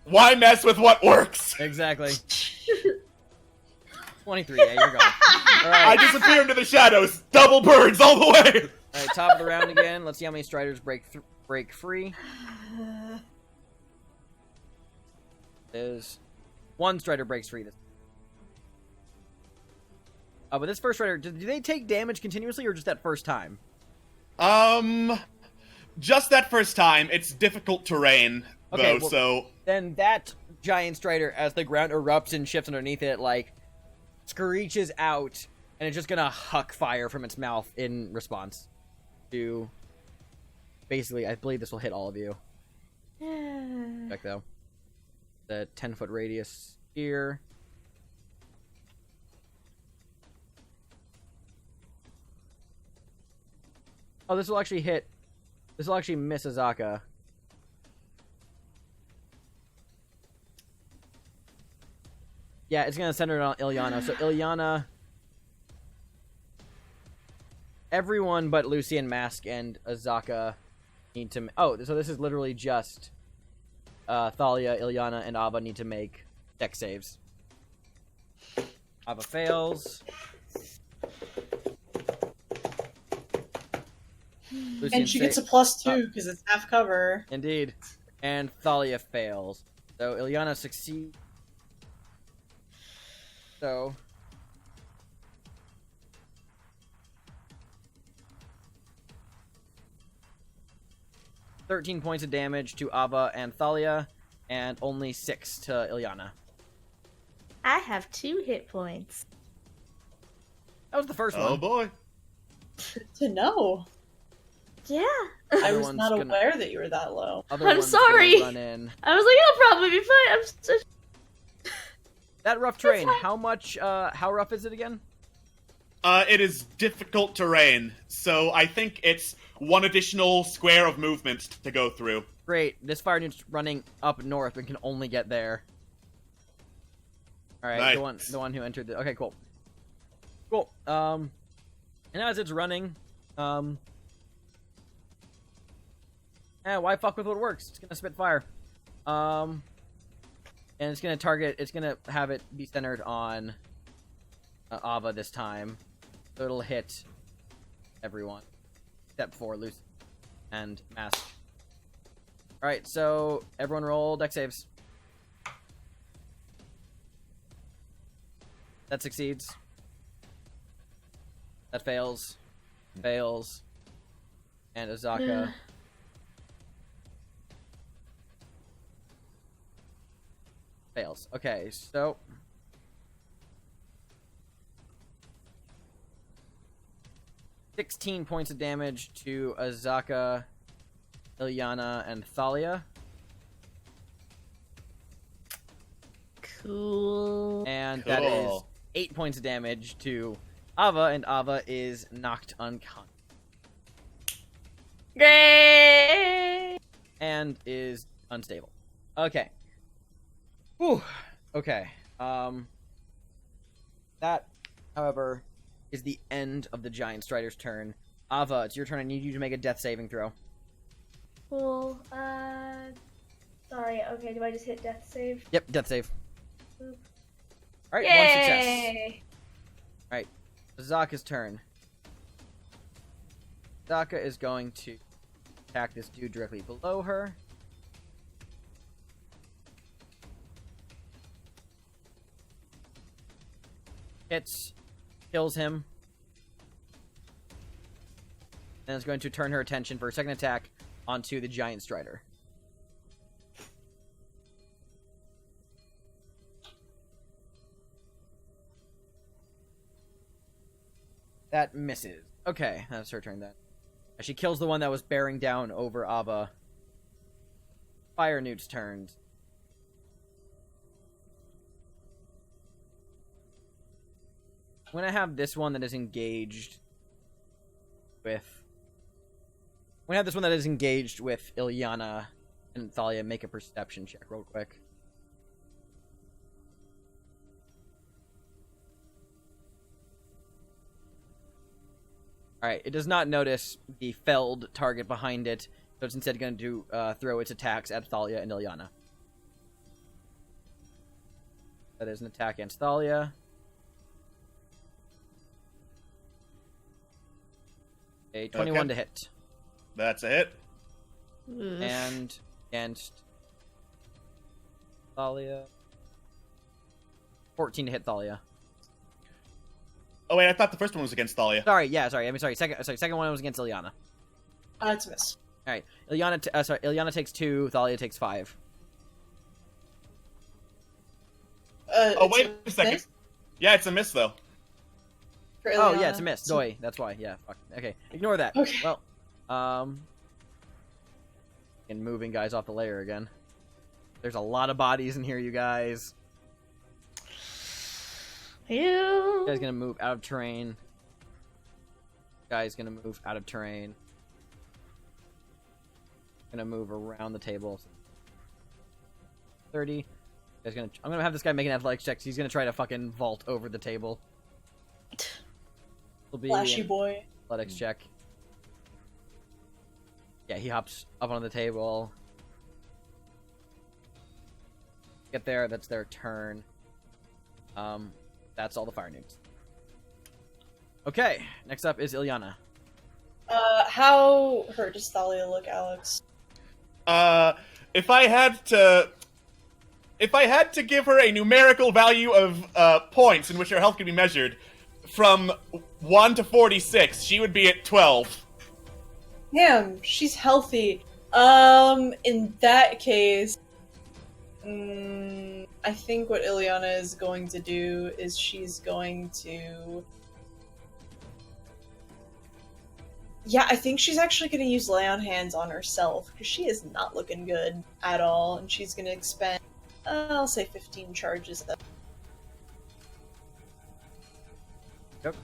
Why mess with what works? Exactly. 23, yeah, you're gone. I Alright, disappear into the shadows. Double birds all the way. alright, top of the round again. Let's see how many striders break free. There's one strider breaks free. But this first strider, do they take damage continuously or just that first time? Just that first time. It's difficult terrain, Okay, though, so... Then that giant strider, as the ground erupts and shifts underneath it, like, screeches out, and it's just gonna huck fire from its mouth in response to... Basically, I believe this will hit all of you. Check, though. The 10-foot radius here. Oh, this will actually hit... This will actually miss Azaka. Yeah, it's gonna center it on Ileana. So Ileana... Everyone but Lucy and Mask and Azaka need to... Oh, so this is literally just... Thalia, Ileana, and Ava need to make dex saves. Ava fails. Lucy And she gets a +2 because it's half cover. Indeed. And Thalia fails. So Ileana succeeds. So... 13 points of damage to Ava and Thalia, and only 6 to Ileana. I have 2 hit points. That was the first one. Oh boy. To know. Yeah. I Other was one's not gonna- aware that you were that low. Other I'm one's sorry. gonna Run in. I was like, I'll probably be fine. I'm so... That rough terrain, how much, how rough is it again? It is difficult terrain, so I think it's 1 additional square of movement to go through. Great. This fire unit's running up north and can only get there. Alright, Nice. the one who entered the... Okay, cool. Cool. And as it's running, why fuck with what works? It's gonna spit fire. And it's gonna target... It's gonna have it be centered on Ava this time. So it'll hit everyone. Except for Lucy and Mask. Alright, so everyone roll dex saves. That succeeds. That fails. Fails. And Azaka. Fails. Okay, so... 16 points of damage to Azaka, Ileana, and Thalia. Cool. And that is Cool. 8 points of damage to Ava, and Ava is knocked unconscious. Great. And is unstable. Okay. Whew. Okay. That, however, is the end of the Giant Strider's turn. Ava, it's your turn. I need you to make a death saving throw. Cool. Sorry. Okay, do I just hit death save? Yep, death save. Boop. Alright, one success. Yay! Alright, Zaka's turn. Zaka is going to attack this dude directly below her. Hits, kills him. And is going to turn her attention for a second attack onto the Giant Strider. That misses. Okay, that's her turn then. She kills the one that was bearing down over Ava. Fire Newt's turn. I'm gonna have this one that is engaged with... I'm gonna have this one that is engaged with Ilyana and Thalia make a perception check real quick. Alright, it does not notice the felled target behind it, so it's instead going to throw its attacks at Thalia and Ilyana. That is an attack against Thalia. A 21 to hit. That's a hit. And against Thalia. 14 to hit Thalia. Oh wait, I thought the first one was against Thalia. Sorry. Second one was against Ilyana. It's a miss. All right, Ilyana takes 2. Thalia takes 5. Oh wait a second. Miss? Yeah, it's a miss though. For Oh Ileana. yeah, it's a miss. Zoe, that's why. Yeah, fuck. Okay, ignore that. Okay. Well, and moving guys off the layer again. There's a lot of bodies in here, you guys. You Guy's gonna move out of terrain. Guy's gonna move out of terrain. Gonna move around the table. 30. Guy's gonna. I'm gonna have this guy make an athletics check. He's gonna try to fucking vault over the table. It'll be Flashy an boy. athletics check. Yeah, he hops up on the table. Get there. That's their turn. That's all the fire nukes. Okay, next up is Ilyana. How hurt does Thalia look, Alex? If I had to give her a numerical value of points in which her health could be measured, from 1 to 46, she would be at 12. Damn, she's healthy. In that case, I think what Ilyana is going to do is she's going to... Yeah, I think she's actually going to use Lay on Hands on herself, because she is not looking good at all, and she's going to expend, I'll say 15 charges. Yep.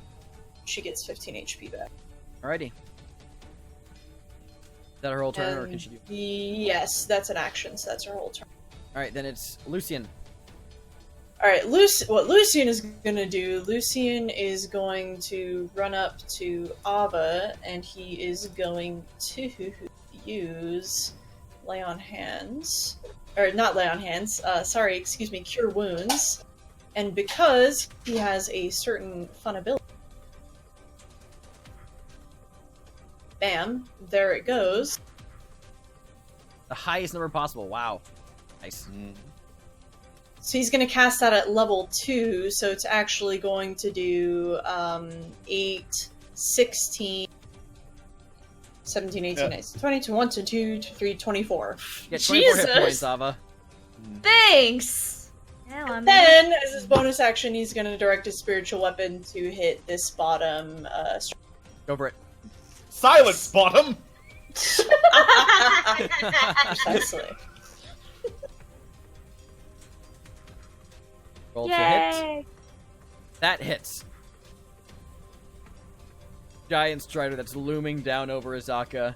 She gets 15 HP back. Alrighty. Is that her whole turn, or can And she do? Yes, that's an action, so that's her whole turn. Alright, then it's Lucian. Alright, what Lucian is gonna do, Lucian is going to run up to Ava, and he is going to use Lay on Hands. Or, not Lay on Hands, Cure Wounds. And because he has a certain fun ability... Bam, there it goes. The highest number possible. Wow. Nice. So he's going to cast that at level 2, so it's actually going to do 8, 16, 17, 18, 19, 20, 21, 22, 23, 24. Get 24 hit Jesus! points, Ava. Thanks. Now I'm Then, as his bonus action, he's going to direct his spiritual weapon to hit this bottom. Go for it. Silence, bottom! Precisely. Roll to hit. That hits. Giant strider that's looming down over Azaka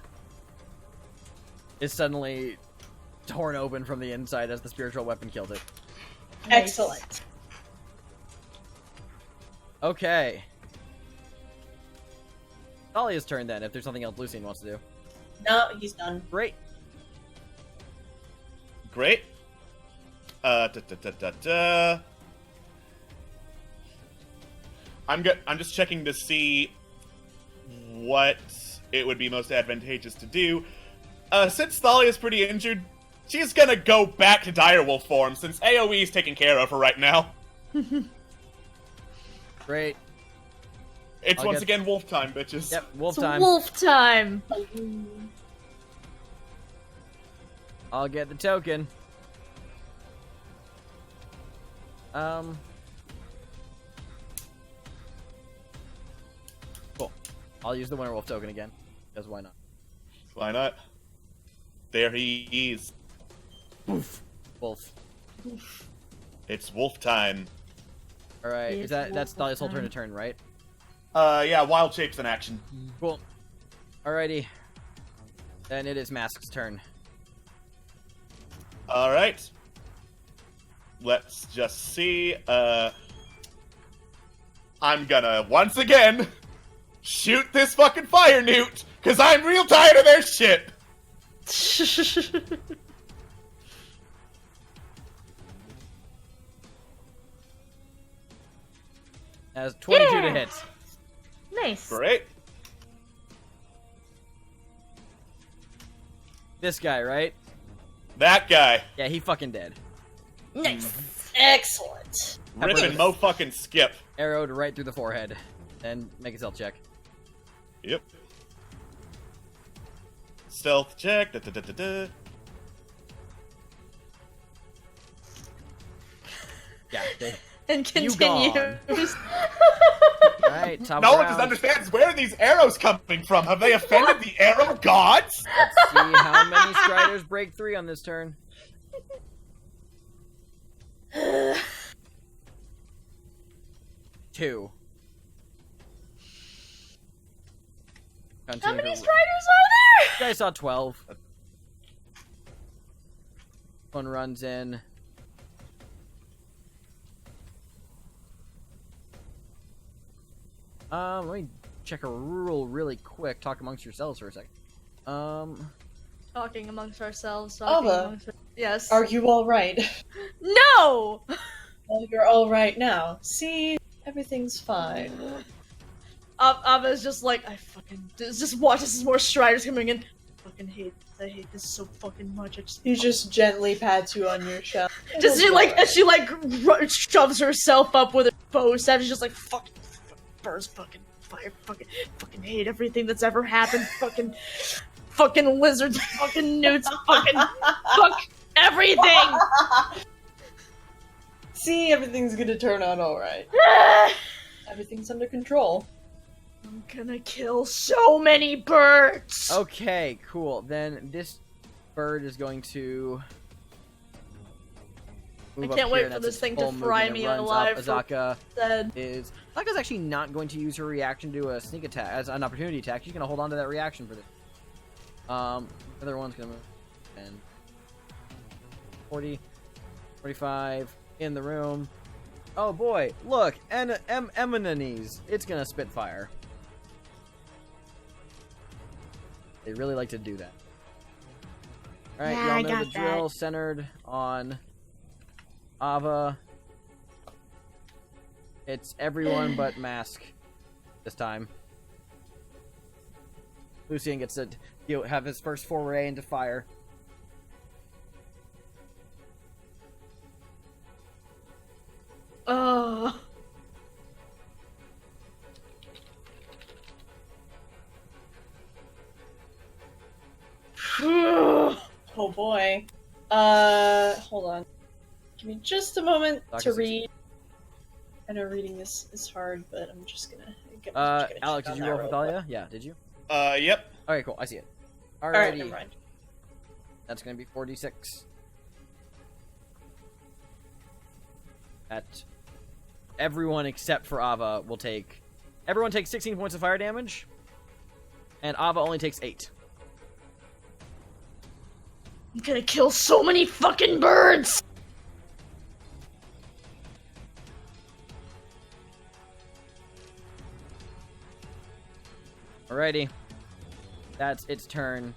is suddenly torn open from the inside as the spiritual weapon killed it. Excellent. Okay. Thalia's turn then, if there's something else Lucian wants to do. No, he's done. Great. Great. I'm just checking to see what it would be most advantageous to do. Since Thalia's pretty injured, she's gonna go back to direwolf form, since AoE is taken care of her right now. Great. It's once again wolf time, bitches. Yep, wolf It's time. wolf time. I'll get the token. I'll use the Winter Wolf token again, because why not? Why not? There he is. Wolf. It's wolf time. Alright, It's that's wolf his whole turn to time. turn, right? Yeah, wild shape's in action. Cool. Alrighty. Then it is Mask's turn. Alright. Let's just see. I'm gonna, once again, shoot this fucking fire newt, because I'm real tired of their shit. Has 22 to Yeah. hit. Nice. Great. This guy, right? That guy. Yeah, he fucking dead. Nice. Excellent. Ripping mo fucking skip. Arrowed right through the forehead. And make a stealth check. Yep. Stealth check. Da-da-da-da-da. Yeah, they... And You gone. continues. Alright, top No one round. just understands where are these arrows coming from. Have they offended the arrow gods? Let's see how many Striders break 3 on this turn. Two. How Continue many to- Striders are You guys saw 12. One runs in. Let me check a rule really quick. Talk amongst yourselves for a second. Talking amongst ourselves. Yes. Are you all right? No! Well, you're all right now. See, everything's fine. Ava's just like, I fucking just watch as more Striders coming in. I hate this so fucking much. He just gently pats you on your shoulder. Just she shoves herself up with her bow staff. She's just like fucking birds, fucking fire, fucking hate everything that's ever happened. Fucking lizards, fucking newts, fuck everything. See, everything's gonna turn out alright. Everything's under control. I'm gonna kill so many birds. Okay, cool. Then this bird is going to move I can't up wait here, and for that's this its thing full to fry movement. It me runs alive up. for- Azaka Dead. is Azaka's actually not going to use her reaction to a sneak attack as an opportunity attack. She's gonna hold on to that reaction for this. The other one's gonna move and 40, 45 in the room. Oh boy, look, and Eminenese. It's gonna spit fire. They really like to do that. Alright, Yeah, y'all I know got the drill, centered on Ava. It's everyone but Mask this time. Lucian gets to have his first foray into fire. Oh. Oh boy. Hold on. Give me just a moment Dr. to 60. read. I know reading this is hard, but I'm just gonna. Alex, did you roll for Thalia? Yeah, did you? Yep. Okay, cool. I see it. Alright, Alrighty. never mind. That's gonna be 46. That everyone except for Ava will take. Everyone takes 16 points of fire damage, and Ava only takes 8. I'm gonna kill so many fucking birds. Alrighty. That's its turn.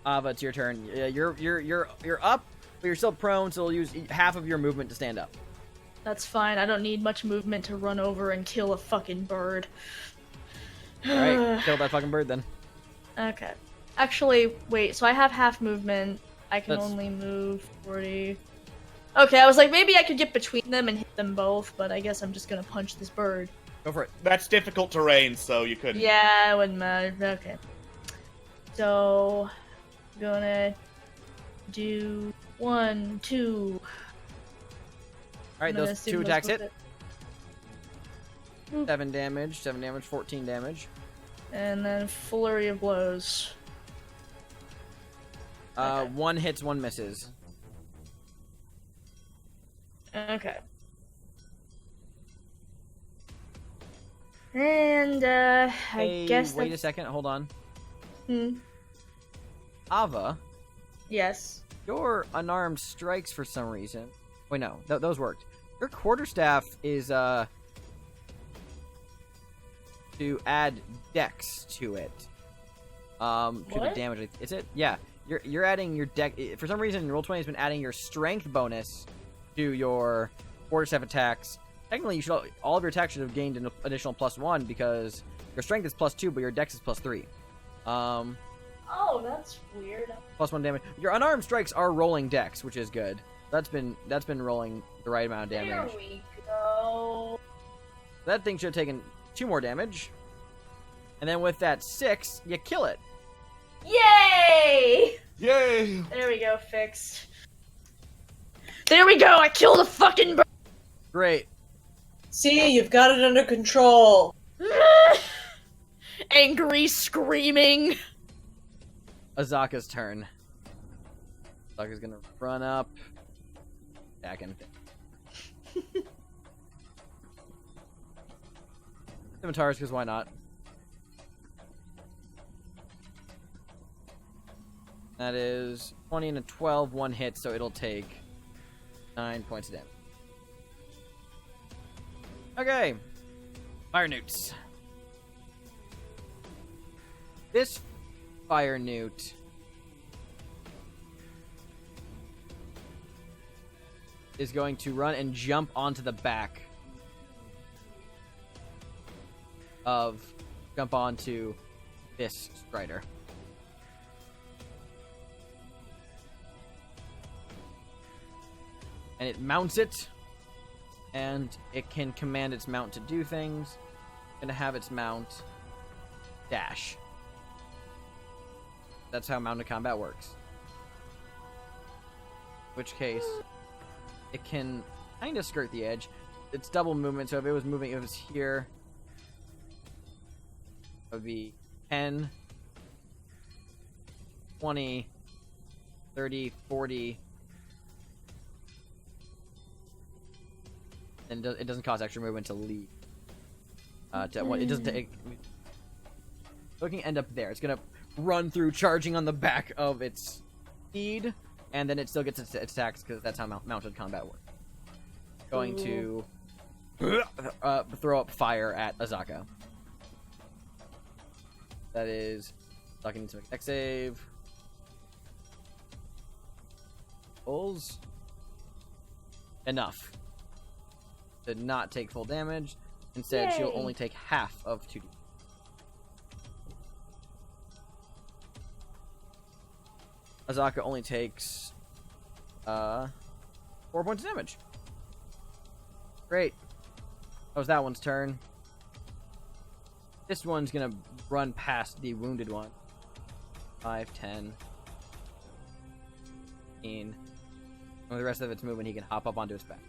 Ava, it's your turn. Yeah, you're up, but you're still prone, so you'll use half of your movement to stand up. That's fine. I don't need much movement to run over and kill a fucking bird. Alright, kill that fucking bird then. Okay. Actually, wait, so I have half movement. I can That's- only move 40. Okay, I was like, maybe I could get between them and hit them both, but I guess I'm just gonna punch this bird. Go for it. That's difficult terrain, so you couldn't. Yeah, it wouldn't matter. Okay. So, gonna do 1, 2. Alright, I'm gonna those assume two attacks both hit. hit. 7 damage, 14 damage. And then flurry of blows. One hits, one misses. Okay. And I guess wait a that's... second, hold on. Hmm. Ava, Yes. your unarmed strikes for some reason. Wait, no, those worked. Your quarterstaff is to add dex to it. To the What? damage. Is it? Yeah. You're adding your dex. For some reason, Roll20 has been adding your strength bonus to your quarterstaff attacks. Technically, you should all of your attacks should have gained an additional +1 because your strength is +2, but your dex is +3. Oh, that's weird. +1 damage. Your unarmed strikes are rolling dex, which is good. That's been rolling the right amount of damage. There we go. That thing should have taken 2 more damage. And then with that 6, you kill it. Yay! Yay! There we go, fixed. There we go, I killed a fucking bird! Great. See, you've got it under control. Angry screaming. Azaka's turn. Azaka's gonna run up. Back in. Scimitars, because why not? That is 20 and a 12, one hit, so it'll take 9 points of damage. Okay. Fire Newts. This Fire Newt is going to run and jump onto the back of... jump onto this Strider. And it mounts it, and it can command its mount to do things. It's gonna have its mount dash. That's how mounted combat works. In which case, it can kind of skirt the edge. It's double movement, so if it was moving, if it was here, it would be 10, 20, 30, 40... and it doesn't cost extra movement to leave. It doesn't take... So it can end up there. It's gonna run through, charging on the back of its speed, and then it still gets its attacks, because that's how mounted combat works. Going to throw up fire at Azaka. That is... Azaka needs to make a dex save. Pulls. Enough. Did not take full damage. Instead, Yay. she'll only take half of 2d. Azaka only takes 4 points of damage. Great. That was that one's turn. This one's gonna run past the wounded one. 5, 10, 15. With the rest of its movement, he can hop up onto its back.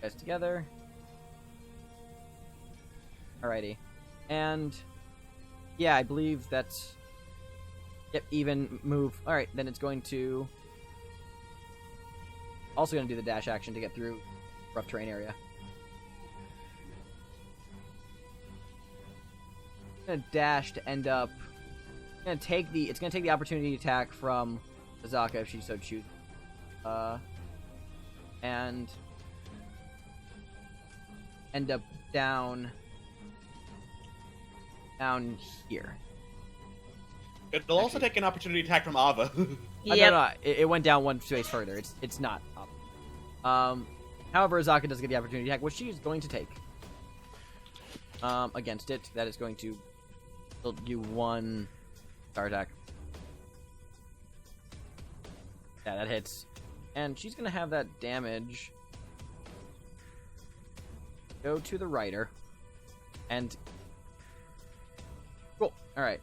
Guys together. Alrighty. And yeah, I believe that's... Yep, even move. Alright, then it's going to... Also going to do the dash action to get through rough terrain area. Going to dash to end up... It's going to take the opportunity attack from Azaka if she so chooses. And... end up down here. It'll also take an opportunity attack from Ava. No, it went down one space further. It's not up. However, Azaka does get the opportunity attack, which she's going to take. Against it, that is going to do 1 star attack. Yeah, that hits. And she's gonna have that damage go to the rider. And cool. Alright.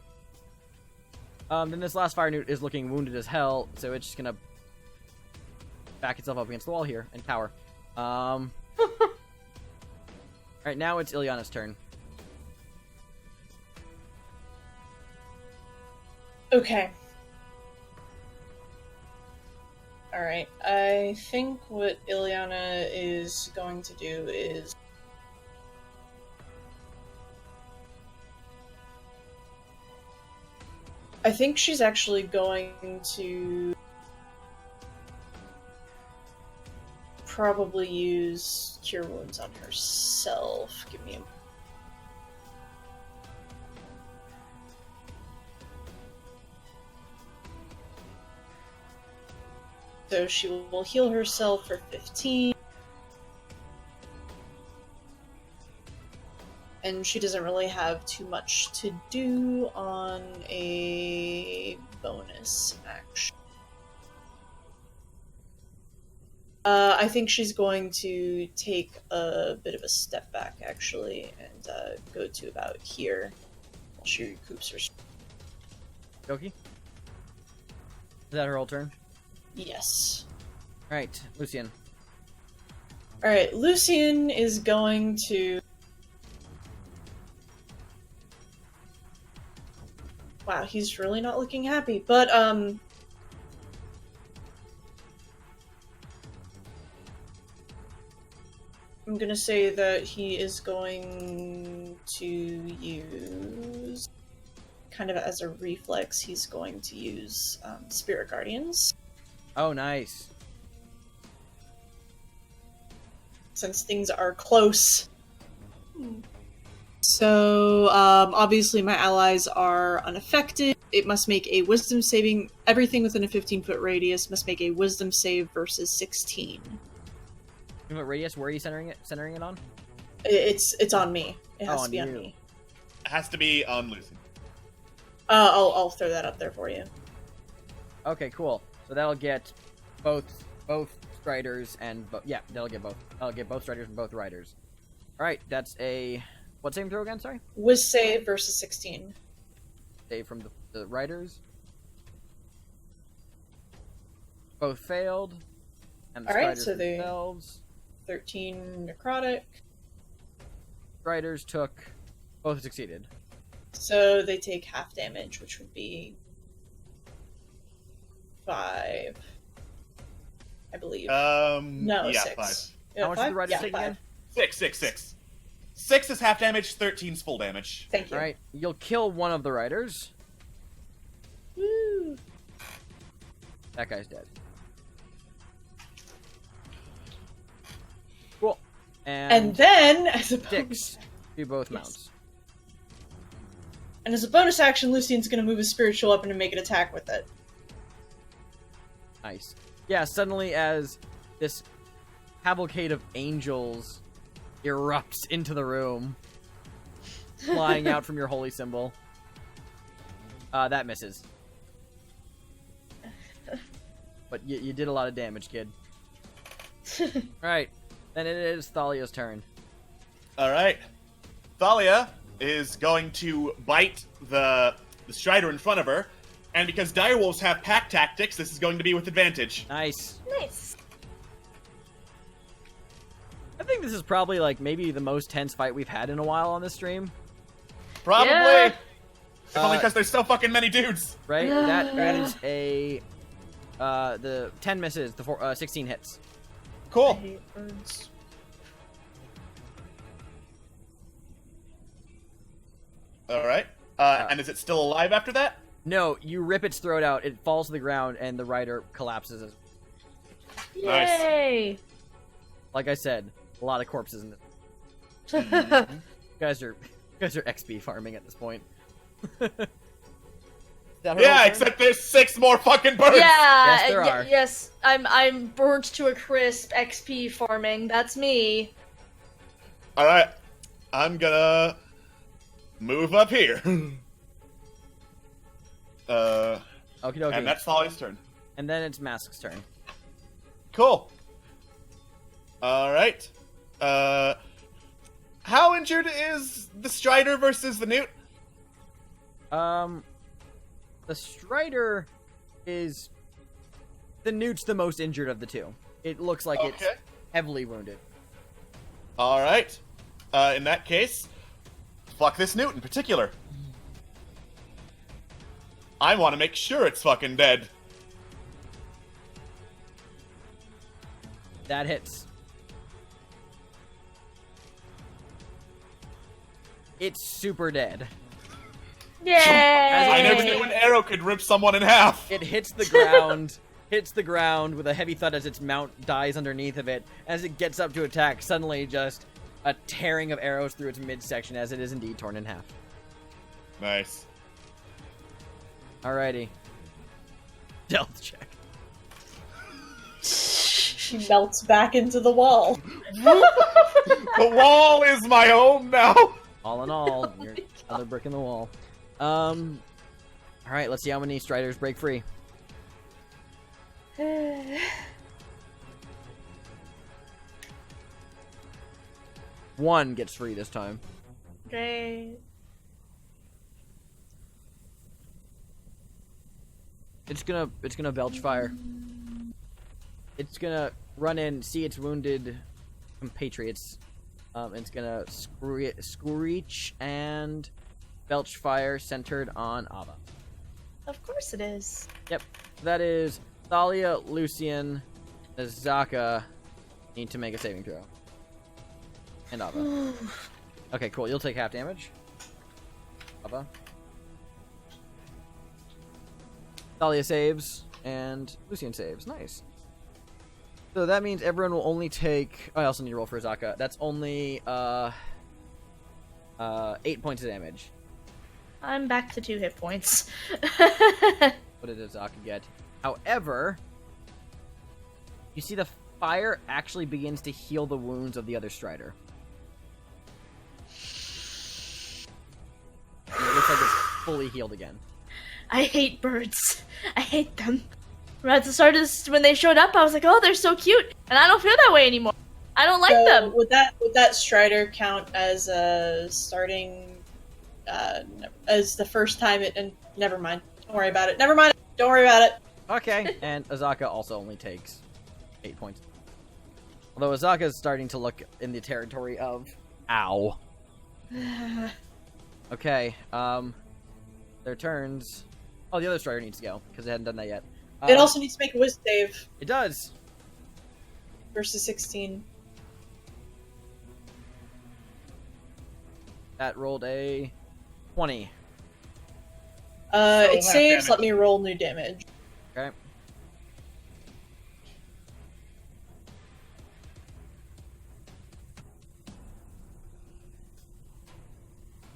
Then this last fire newt is looking wounded as hell, so it's just gonna back itself up against the wall here and cower. Alright, now it's Ilyana's turn. Okay. Alright, I think what Ilyana is going to do is... I think she's actually going to probably use Cure Wounds on herself. Give me a... So she will heal herself for 15. And she doesn't really have too much to do on a bonus action. I think she's going to take a bit of a step back, actually, and go to about here while she recoups her. Doki? Is that her whole turn? Yes. Alright, Lucian. Alright, Lucian is going to... Wow, he's really not looking happy, but, I'm gonna say that he is going to use... Kind of as a reflex, he's going to use, Spirit Guardians. Oh, nice. Since things are close. So, obviously my allies are unaffected. It must make a wisdom saving... Everything within a 15-foot radius must make a wisdom save versus 16. What radius? Where are you centering it on? It's on me. It has to be on you. me. It has to be on Lucy. I'll throw that up there for you. Okay, cool. So that'll get both Striders and... yeah, that'll get both. I'll get both Striders and both Riders. Alright, that's a... What saving throw again, sorry? Wiz save versus 16. Save from the Riders. Both failed. And the Alright, Striders so they... themselves. 13 necrotic. Striders took... Both succeeded. So they take half damage, which would be 5, I believe. No, yeah, 6. 5. Yeah, How much did the 5? Riders Yeah, take 5. again? 6. 6 is half damage, 13's full damage. Thank you. Alright, you'll kill one of the Riders. Woo. That guy's dead. Cool. And then, as a bonus, Six. Do both mounts. and as a bonus action, Lucian's going to move his spiritual weapon and make an attack with it. Nice. Yeah, suddenly as this cavalcade of angels erupts into the room, flying out from your holy symbol. That misses. But you did a lot of damage, kid. Alright, then it is Thalia's turn. Alright. Thalia is going to bite the Strider in front of her, and because direwolves have pack tactics, this is going to be with advantage. Nice. Nice. I think this is probably, like, maybe the most tense fight we've had in a while on this stream. Probably! Yeah. If only because there's so fucking many dudes! Right? That is a... the 10 misses, the 16 hits. Cool. hate birds. Alright. And is it still alive after that? No, you rip its throat out, it falls to the ground, and the rider collapses. Nice. Yay! Like I said, a lot of corpses in this. You guys are XP farming at this point. Is that her Yeah, turn? except there's 6 more fucking birds! Yeah, Yes, there are. yes, I'm burnt to a crisp XP farming. That's me. Alright. I'm gonna move up here. Okie dokie. And that's Thalia's turn. And then it's Mask's turn. Cool. Alright. How injured is the Strider versus the Newt? The Strider is... The Newt's the most injured of the two. It looks like it's Okay. heavily wounded. All right. In that case, fuck this Newt in particular. I want to make sure it's fucking dead. That hits. It's super dead. Yay! I never knew an arrow could rip someone in half. It hits the ground, hits the ground with a heavy thud as its mount dies underneath of it. As it gets up to attack, suddenly just a tearing of arrows through its midsection as it is indeed torn in half. Nice. Alrighty. Stealth check. She melts back into the wall. The wall is my home now. All in all, you're another brick in the wall. Alright, let's see how many Striders break free. One gets free this time. Great. It's gonna belch fire. It's gonna run in, see its wounded compatriots. It's gonna screech and belch fire centered on Ava. Of course it is. Yep, that is Thalia, Lucian, Azaka need to make a saving throw. And Ava. Okay, cool. You'll take half damage. Ava. Thalia saves, and Lucian saves. Nice. So that means everyone will only take... Oh, I also need to roll for Azaka. That's only 8 points of damage. I'm back to 2 hit points. What did Azaka get? However, you see the fire actually begins to heal the wounds of the other Strider. And it looks like it's fully healed again. I hate birds. I hate them. At the start of this, when they showed up, I was like, oh, they're so cute. And I don't feel that way anymore. I don't like them. Would that Strider count as starting as the first time it? And never mind. Don't worry about it. Never mind. Don't worry about it. Okay, and Azaka also only takes 8 points. Although Azaka is starting to look in the territory of ow. Okay, their turns. Oh, the other Strider needs to go because it hadn't done that yet. It also needs to make a wisdom save It does. versus 16. That rolled a 20. It half saves. damage. Let me roll new damage. Okay.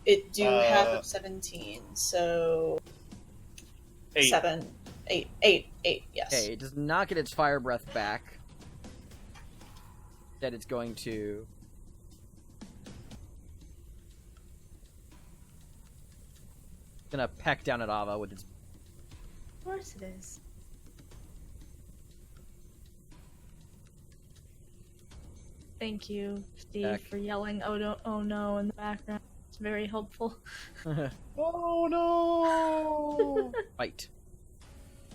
It do half of 17, so 8. 7, 8, yes. Okay, it does not get its fire breath back. Instead, it's going to... gonna peck down at Ava with its... Of course it is. Thank you, Steve, Back. for yelling oh no in the background. It's very helpful. Oh no! Fight.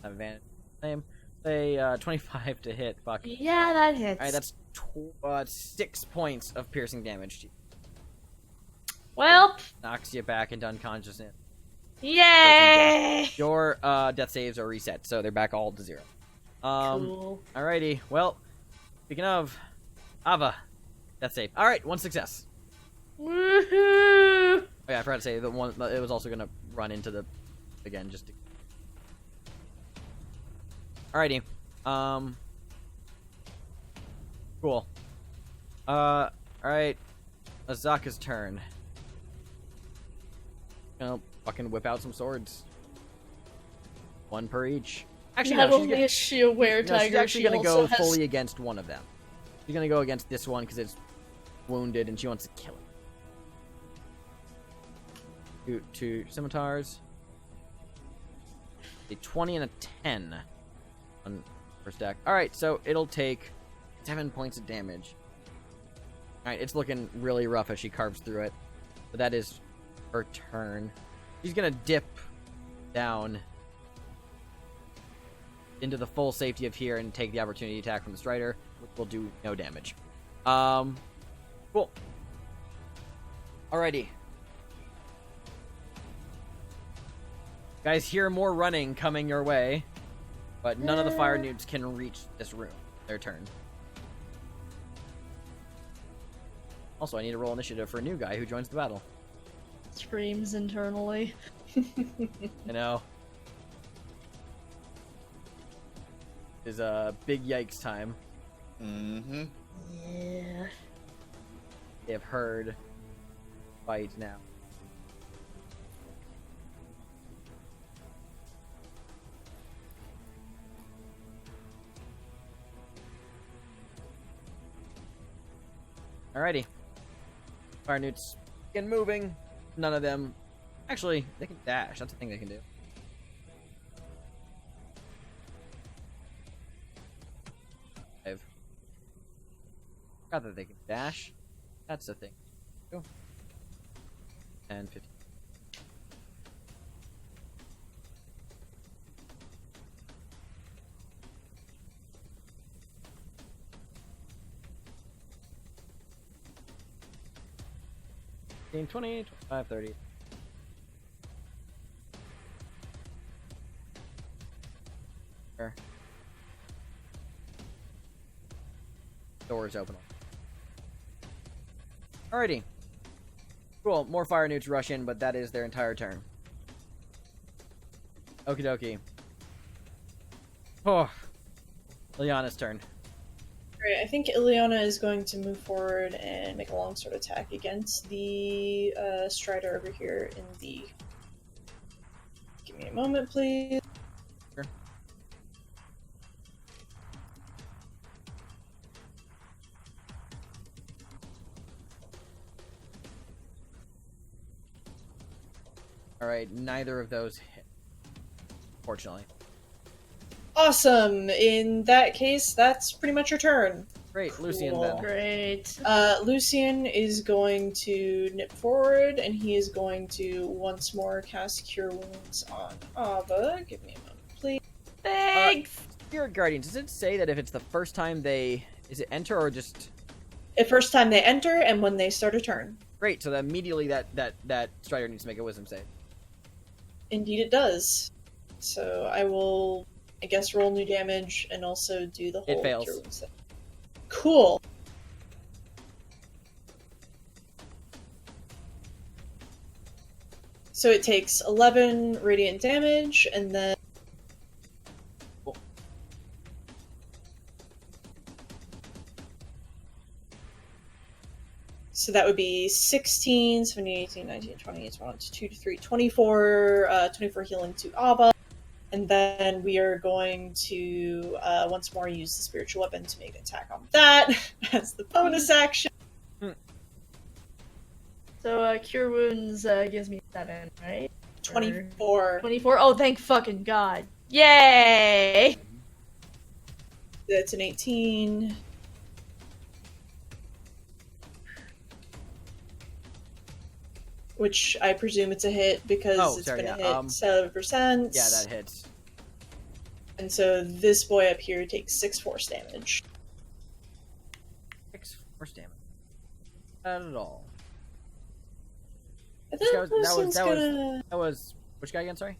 Have advantage. Same. Say 25 to hit. Fuck. Yeah, that hits. Alright, that's 6 points of piercing damage to you. Well, Knocks you back into unconsciousness. yay! Your death saves are reset, so they're back all to 0. Cool. Alrighty. Well, speaking of Ava, death save. Alright, 1 success. Woohoo! Oh yeah, I forgot to say the one. It was also gonna run into the again just. Alrighty. Cool. Alright. Azaka's turn. Gonna fucking whip out some swords. 1 per each. Actually, Not no, she's only gonna, is she a no, were-tiger, she's actually she gonna also go has... fully against one of them. She's gonna go against this one because it's wounded and she wants to kill it. Two scimitars. A 20 and a 10 on first deck. Alright, so it'll take 7 points of damage. Alright, it's looking really rough as she carves through it. But that is her turn. She's gonna dip down into the full safety of here and take the opportunity attack from the Strider, which will do no damage. Cool. Alrighty. Guys, hear more running coming your way, but none of the fire newts can reach this room. Their turn. Also, I need to roll initiative for a new guy who joins the battle. Screams internally. I know. Is big yikes time. Mm-hmm. Yeah. They have heard fight now. Alrighty. Fire newts begin moving. None of them. Actually, they can dash. That's a thing they can do. I've forgot that they can dash. That's a thing. Go. 10, 15. 20, 25, 30. There. Doors open. Alrighty. Cool. More fire newts rush in, but that is their entire turn. Okie dokie. Oh. Liliana's turn. Great. I think Ileana is going to move forward and make a longsword attack against the Strider over here in the... Give me a moment, please. Sure. Alright, neither of those hit. Fortunately. Awesome! In that case, that's pretty much your turn. Great, Lucian Cool. then. Great. Lucian is going to nip forward, and he is going to once more cast Cure Wounds on Ava. Give me a moment, please. Thanks! Spirit Guardian, does it say that if it's the first time they... Is it enter or just... The first time they enter, and when they start a turn. Great, so that immediately that Strider needs to make a wisdom save. Indeed it does. So I will, I guess, roll new damage, and also do the whole It fails. Cure Wounds thing. Cool. So it takes 11 radiant damage, and then... Cool. So that would be 16, 17, 18, 19, 20, 21, 2 to 3, 24, 24 healing to Ava. And then we are going to once more use the spiritual weapon to make an attack on that as the bonus action. So, Cure Wounds gives me 7, right? 24. 24? Oh, thank fucking God. Yay! That's an 18. Which I presume it's a hit because it's been a hit 7%. Yeah, that hits. And so this boy up here takes 6 force damage. 6 force damage. Not at all. I think That was which guy again? Sorry.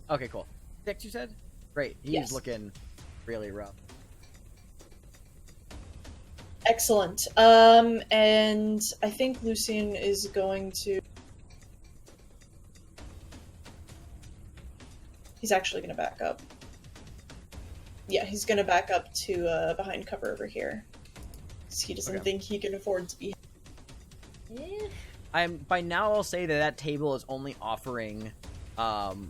Okay, cool. 6, you said? Great. He's Yes. looking really rough. Excellent. And I think Lucian is going to... He's actually going to back up. Yeah, he's going to back up to behind cover over here. Because he doesn't think he can afford to be... By now I'll say that table is only offering +1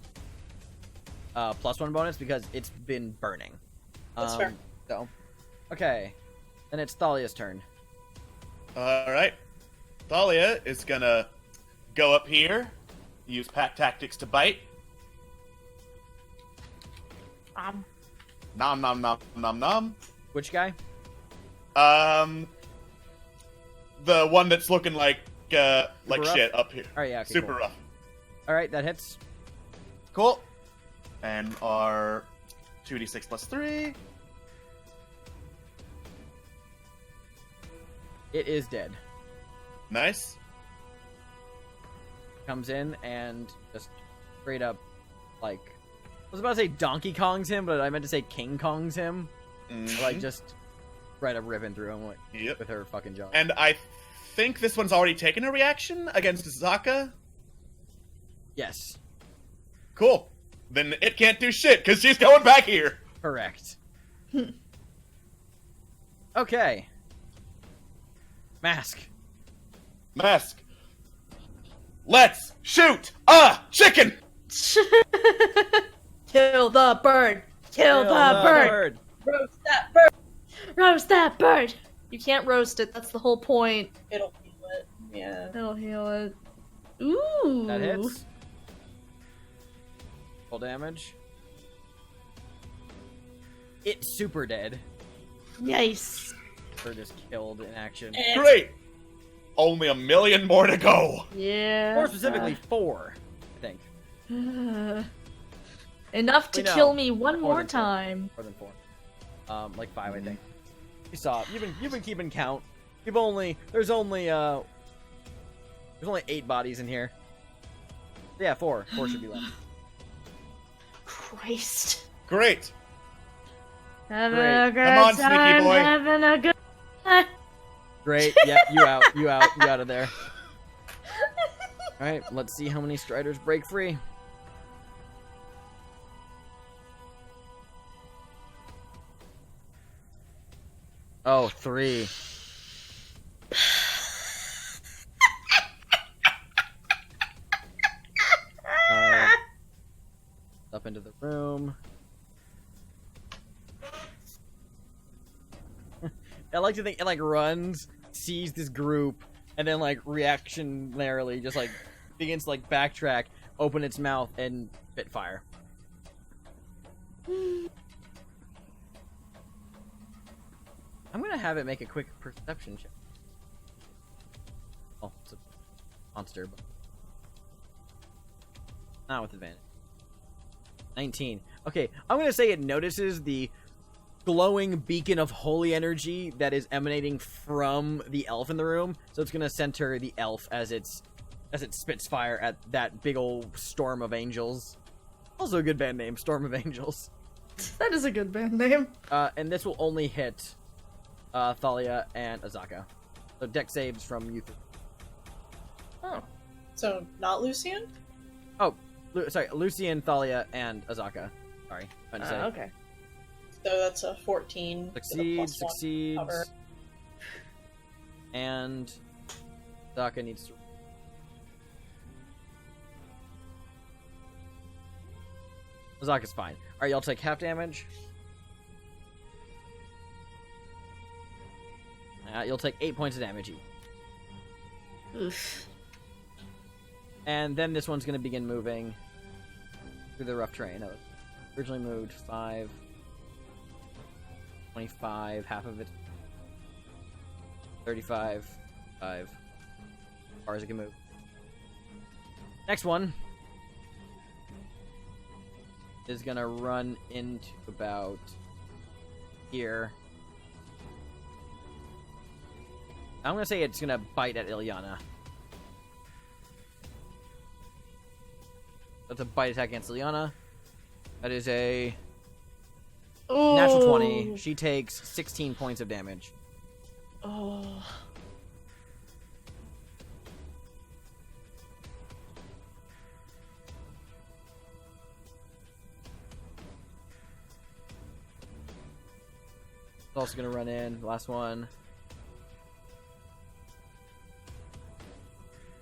bonus because it's been burning. That's fair. So, okay. Then it's Thalia's turn. Alright. Thalia is gonna go up here, use pack tactics to bite. Nom nom nom nom nom. Which guy? The one that's looking like rough? shit up here. Alright, yeah, okay, Super cool. rough. Alright, that hits. Cool. And our 2d6 plus 3. It is dead. Nice. Comes in and just straight up, like, I was about to say Donkey Kongs him, but I meant to say King Kongs him. Like, just right up ripping through him with her fucking jaw. And I think this one's already taken a reaction against Zaka. Yes. Cool. Then it can't do shit, because she's going back here. Correct. Okay. Mask. Let's shoot a chicken! Kill the bird! Kill the bird! Roast that bird! Roast that bird! You can't roast it, that's the whole point. It'll heal it. Yeah. It'll heal it. Ooh! That hits. Full damage. It's super dead. Nice! Or just killed in action. Great! Only 1 million more to go. Yeah. More specifically, 4, I think. Enough to We know. kill me one More more than four. time. More than 4. Like 5, I think. You saw. You've been keeping count. There's only 8 bodies in here. Yeah, 4. 4 should be left. Christ. Great. Having Great. a good Come on, sneaky time, boy. having a good time. Great. Yep, you out. You out of there. Alright, let's see how many Striders break free. Oh, 3. Up into the room. I like to think it like runs, sees this group, and then like reactionarily just like begins to like backtrack, open its mouth, and spit fire. I'm gonna have it make a quick perception check. Oh, it's a monster, but not with advantage. 19. Okay, I'm gonna say it notices the glowing beacon of holy energy that is emanating from the elf in the room, so it's gonna center the elf as it spits fire at that big old storm of angels. Also a good band name, Storm of Angels. That is a good band name. And this will only hit Thalia and Azaka. So deck saves from you three. Oh. So, not Lucian? Oh, sorry, Lucian, Thalia, and Azaka. Sorry, I meant to say. Okay. So that's a 14. with a +1 Succeeds. cover. And Azaka needs to. Azaka's fine. Alright, y'all take half damage. You'll take 8 points of damage each. Oof. And then this one's going to begin moving through the rough terrain. It originally moved 5, 25, half of it, 35, 5, as far as it can move. Next one is going to run into about here. I'm going to say it's going to bite at Ilyana. That's a bite attack against Ilyana. That is a natural 20. She takes 16 points of damage. Oh. It's also going to run in. Last one.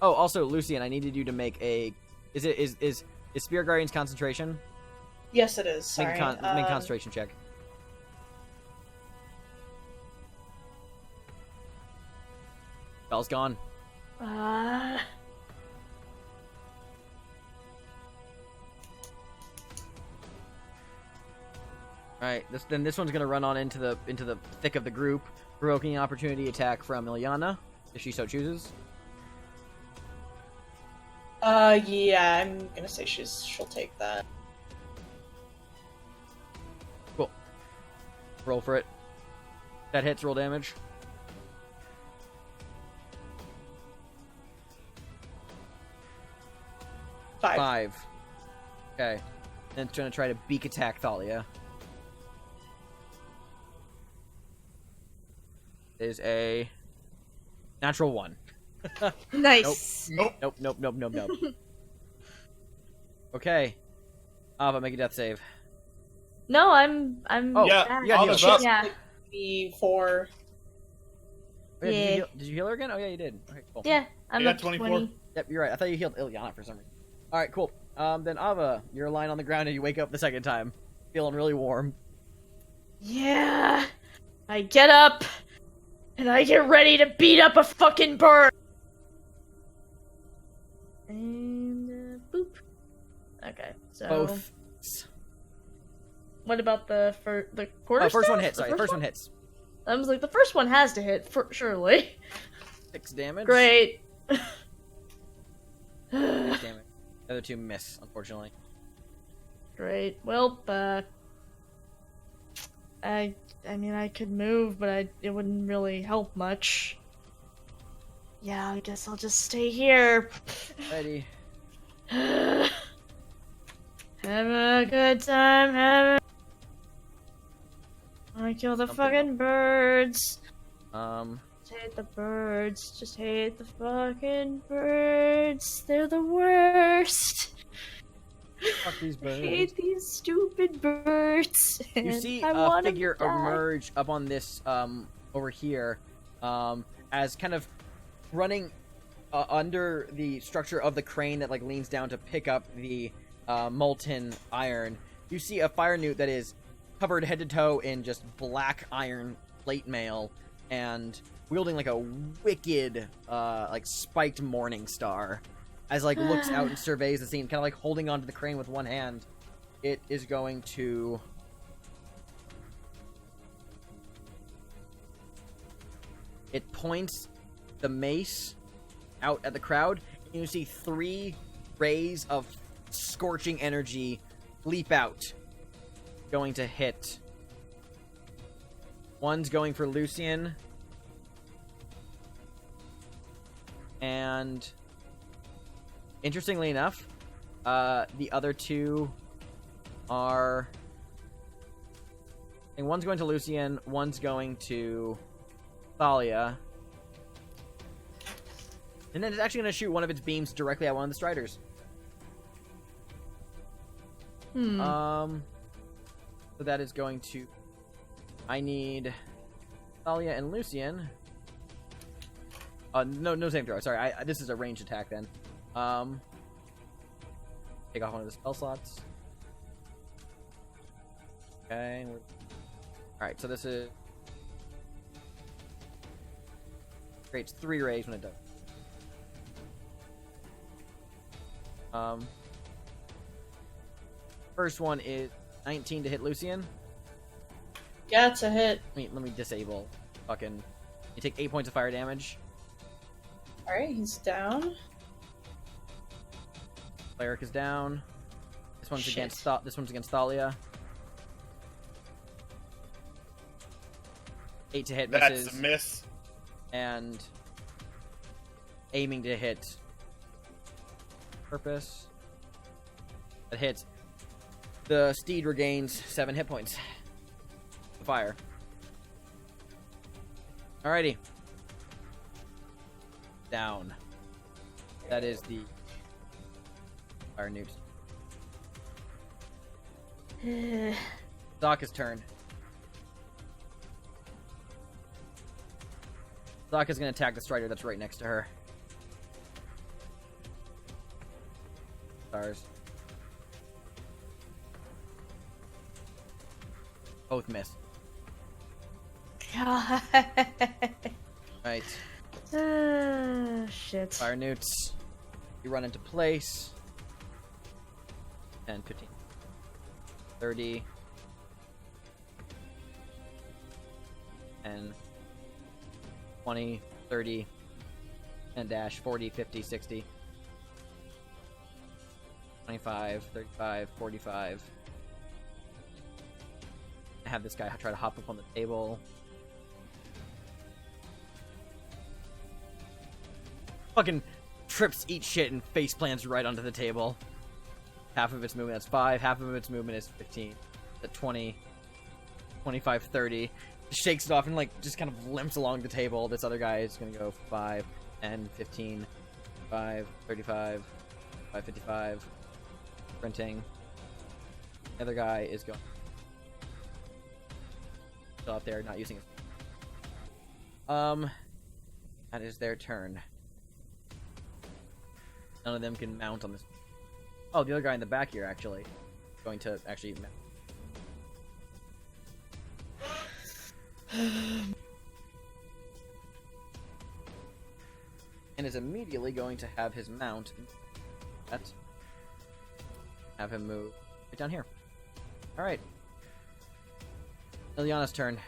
Oh, also, Lucian, I needed you to make a... Is Spear Guardian's concentration? Yes, it is. Sorry. Make a concentration check. Spell's gone. Alright, this one's gonna run on into the thick of the group, provoking an opportunity attack from Ilyana, if she so chooses. Yeah, I'm gonna say she'll take that. Roll for it. That hits, roll damage. Five. Okay. Then it's gonna try to beak attack Thalia. Is a natural 1. Nice. Nope. Nope. Okay. Ava, make a death save. No, I'm. Oh, Yeah, back. you got Ava's healed. up. Yeah. Before. Oh, yeah, Yeah. did you heal her again? Oh yeah, you did. Okay, cool. Yeah, I'm Yeah, up 24. 20. Yep, you're right. I thought you healed Ilyana for some reason. Alright, cool. Then Ava, you're lying on the ground and you wake up the second time. Feeling really warm. Yeah. I get up and I get ready to beat up a fucking bird. And boop. Okay, so Both. what about the quarter? Oh, first one staff? hits, The sorry. First one hits. I was like, the first one has to hit, surely. 6 damage. Great. 6 damage. The other 2 miss, unfortunately. Great. Well, I mean, I could move, but it wouldn't really help much. Yeah, I guess I'll just stay here. Ready. Having a good time, I kill the fucking birds. Just hate the birds. Just hate the fucking birds. They're the worst. Fuck these I birds. hate these stupid birds. You and see I a want 'em figure to die. emerge up on this, over here, as kind of running under the structure of the crane that, like, leans down to pick up the, molten iron. You see a fire newt that is covered head to toe in just black iron plate mail and wielding, like, a wicked, like, spiked morning star. As, like, looks out and surveys the scene, kind of, like, holding onto the crane with one hand. It is going to... It points the mace out at the crowd, and you see 3 rays of scorching energy leap out. Going to hit. One's going for Lucian. And... interestingly enough, the other 2 are... and one's going to Lucian, one's going to Thalia. And then it's actually going to shoot one of its beams directly at one of the Striders. So that is going to... I need Thalia and Lucian. No same throw. Sorry, this is a ranged attack then. Take off one of the spell slots. Okay. Alright, so this is... creates 3 rays when it does. First one is 19 to hit Lucian. Yeah, it's a hit. Let me disable. Fucking... you take 8 points of fire damage. Alright, he's down. Cleric is down. This one's Shit. against this one's against Thalia. 8 to hit misses. That's a miss. And aiming to hit purpose. That hits. The steed regains 7 hit points. Fire. Alrighty. Down. That is the fire newt. Zaka's turn. Zaka's gonna attack the Strider that's right next to her. Stars. Both miss. God. Right. Shit. Fire newts. You run into place. 10, 15, 30. And 20, 30, and dash 40, 50, 60. 25, 35, 45. have this guy try to hop up on the table. Fucking trips, eats shit, and face plants right onto the table. Half of its movement, that's 5. Half of its movement is 15. At 20, 25, 30. Shakes it off and, like, just kind of limps along the table. This other guy is gonna go 5, 10, 15, 5, 35, 555. Sprinting. The other guy is going still out there, not using it. That is their turn. None of them can mount on this. Oh, the other guy in the back here, actually. Going to actually mount. And is immediately going to have his mount. Have him move right down here. Alright. Ilyana's turn.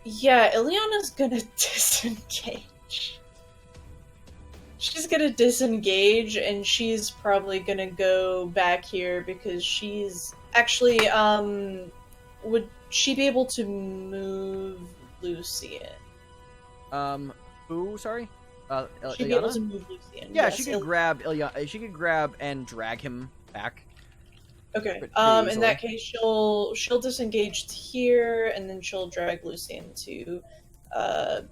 Yeah, Ileana's gonna disengage. She's gonna disengage, and she's probably gonna go back here because she's actually, would she be able to move Lucian? Who? Sorry? She'd be able to move Lucian. Yeah, yes, she could grab Ilyana. She could grab and drag him back. Okay. Pretty In easily. that case, she'll disengage here, and then she'll drag Lucian to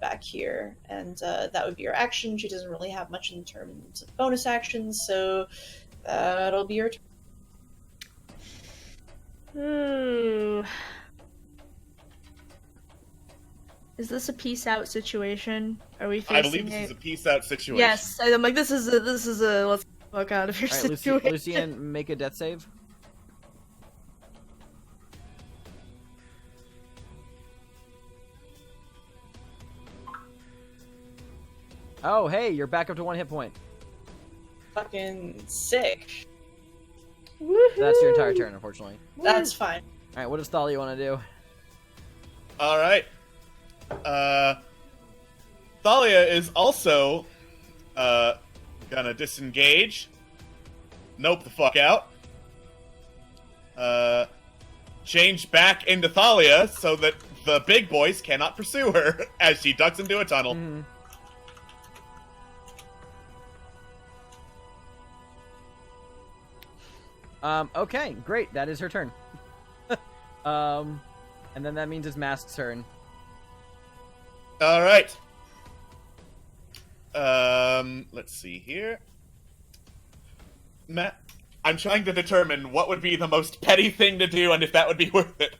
back here, and that would be her action. She doesn't really have much in terms of bonus actions, so that'll be her turn. Ooh. Is this a peace out situation? Are we facing I believe this is a peace out situation. Yes, I'm like this is a let's fuck out of here All right, situation. Lucian, make a death save. Oh, hey, you're back up to 1 hit point. Fucking sick. That's your entire turn, unfortunately. That's fine. Alright, what does Thalia want to do? Alright. Thalia is also gonna disengage. Nope the fuck out. Change back into Thalia so that the big boys cannot pursue her as she ducks into a tunnel. Okay, great. That is her turn. And then that means it's Mask's turn. Alright. Let's see here. I'm trying to determine what would be the most petty thing to do and if that would be worth it.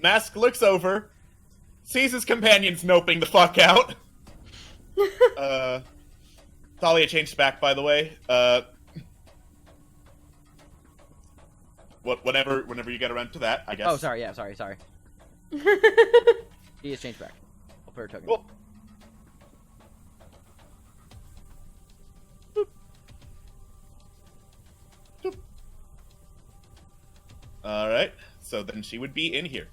Mask looks over, sees his companions noping the fuck out. Thalia changed back, by the way. Whenever you get around to that, I guess. Oh, sorry, yeah, sorry. He has changed back. I'll put her token. Well, alright, so then she would be in here.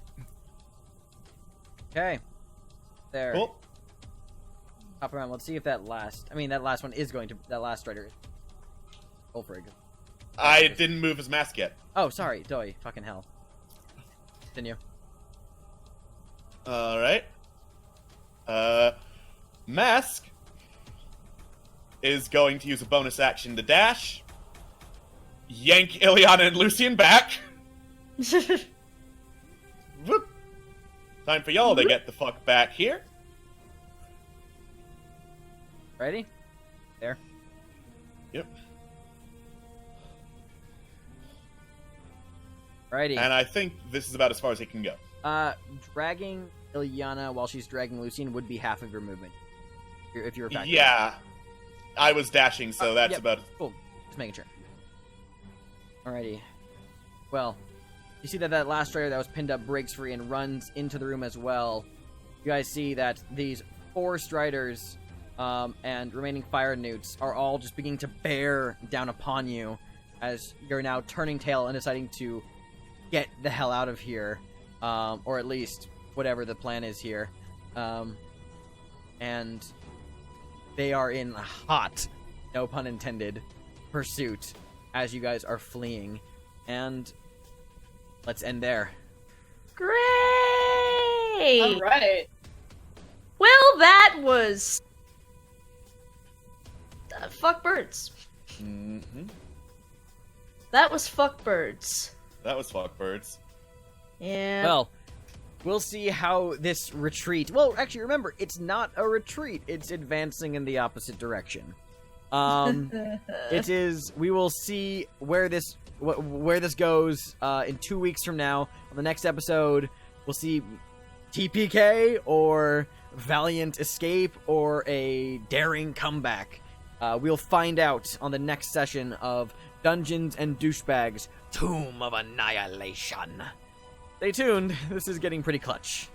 Okay. There. Cool. Hop around. Let's see if that last one is going to... That last strider is... Roll for it. I didn't move his mask yet. Oh, sorry. Doy. Fucking hell. Continue. Alright. Mask is going to use a bonus action to dash. Yank Ileana and Lucian back. Whoop. Time for y'all to get the fuck back here. Ready? There. Yep. Righty. And I think this is about as far as he can go. Dragging Ilyana while she's dragging Lucian would be half of your movement. If you're a factor. Yeah. I was dashing, so that's yep. about... Cool. Just making sure. Alrighty. Well, you see that last strider that was pinned up breaks free and runs into the room as well. You guys see that these 4 striders and remaining fire newts are all just beginning to bear down upon you as you're now turning tail and deciding to get the hell out of here. Or at least whatever the plan is here. And they are in hot, no pun intended, pursuit as you guys are fleeing. And let's end there. Great! All right. Well, that was fuck birds. Mm-hmm. That was fuck birds. That was fuckbirds. Yeah. Well, we'll see how this retreat... Well, actually, remember, it's not a retreat. It's advancing in the opposite direction. It is... We will see where this goes in 2 weeks from now. On the next episode, we'll see TPK or valiant escape or a daring comeback. We'll find out on the next session of Dungeons and Douchebags Tomb of Annihilation. Stay tuned. This is getting pretty clutch.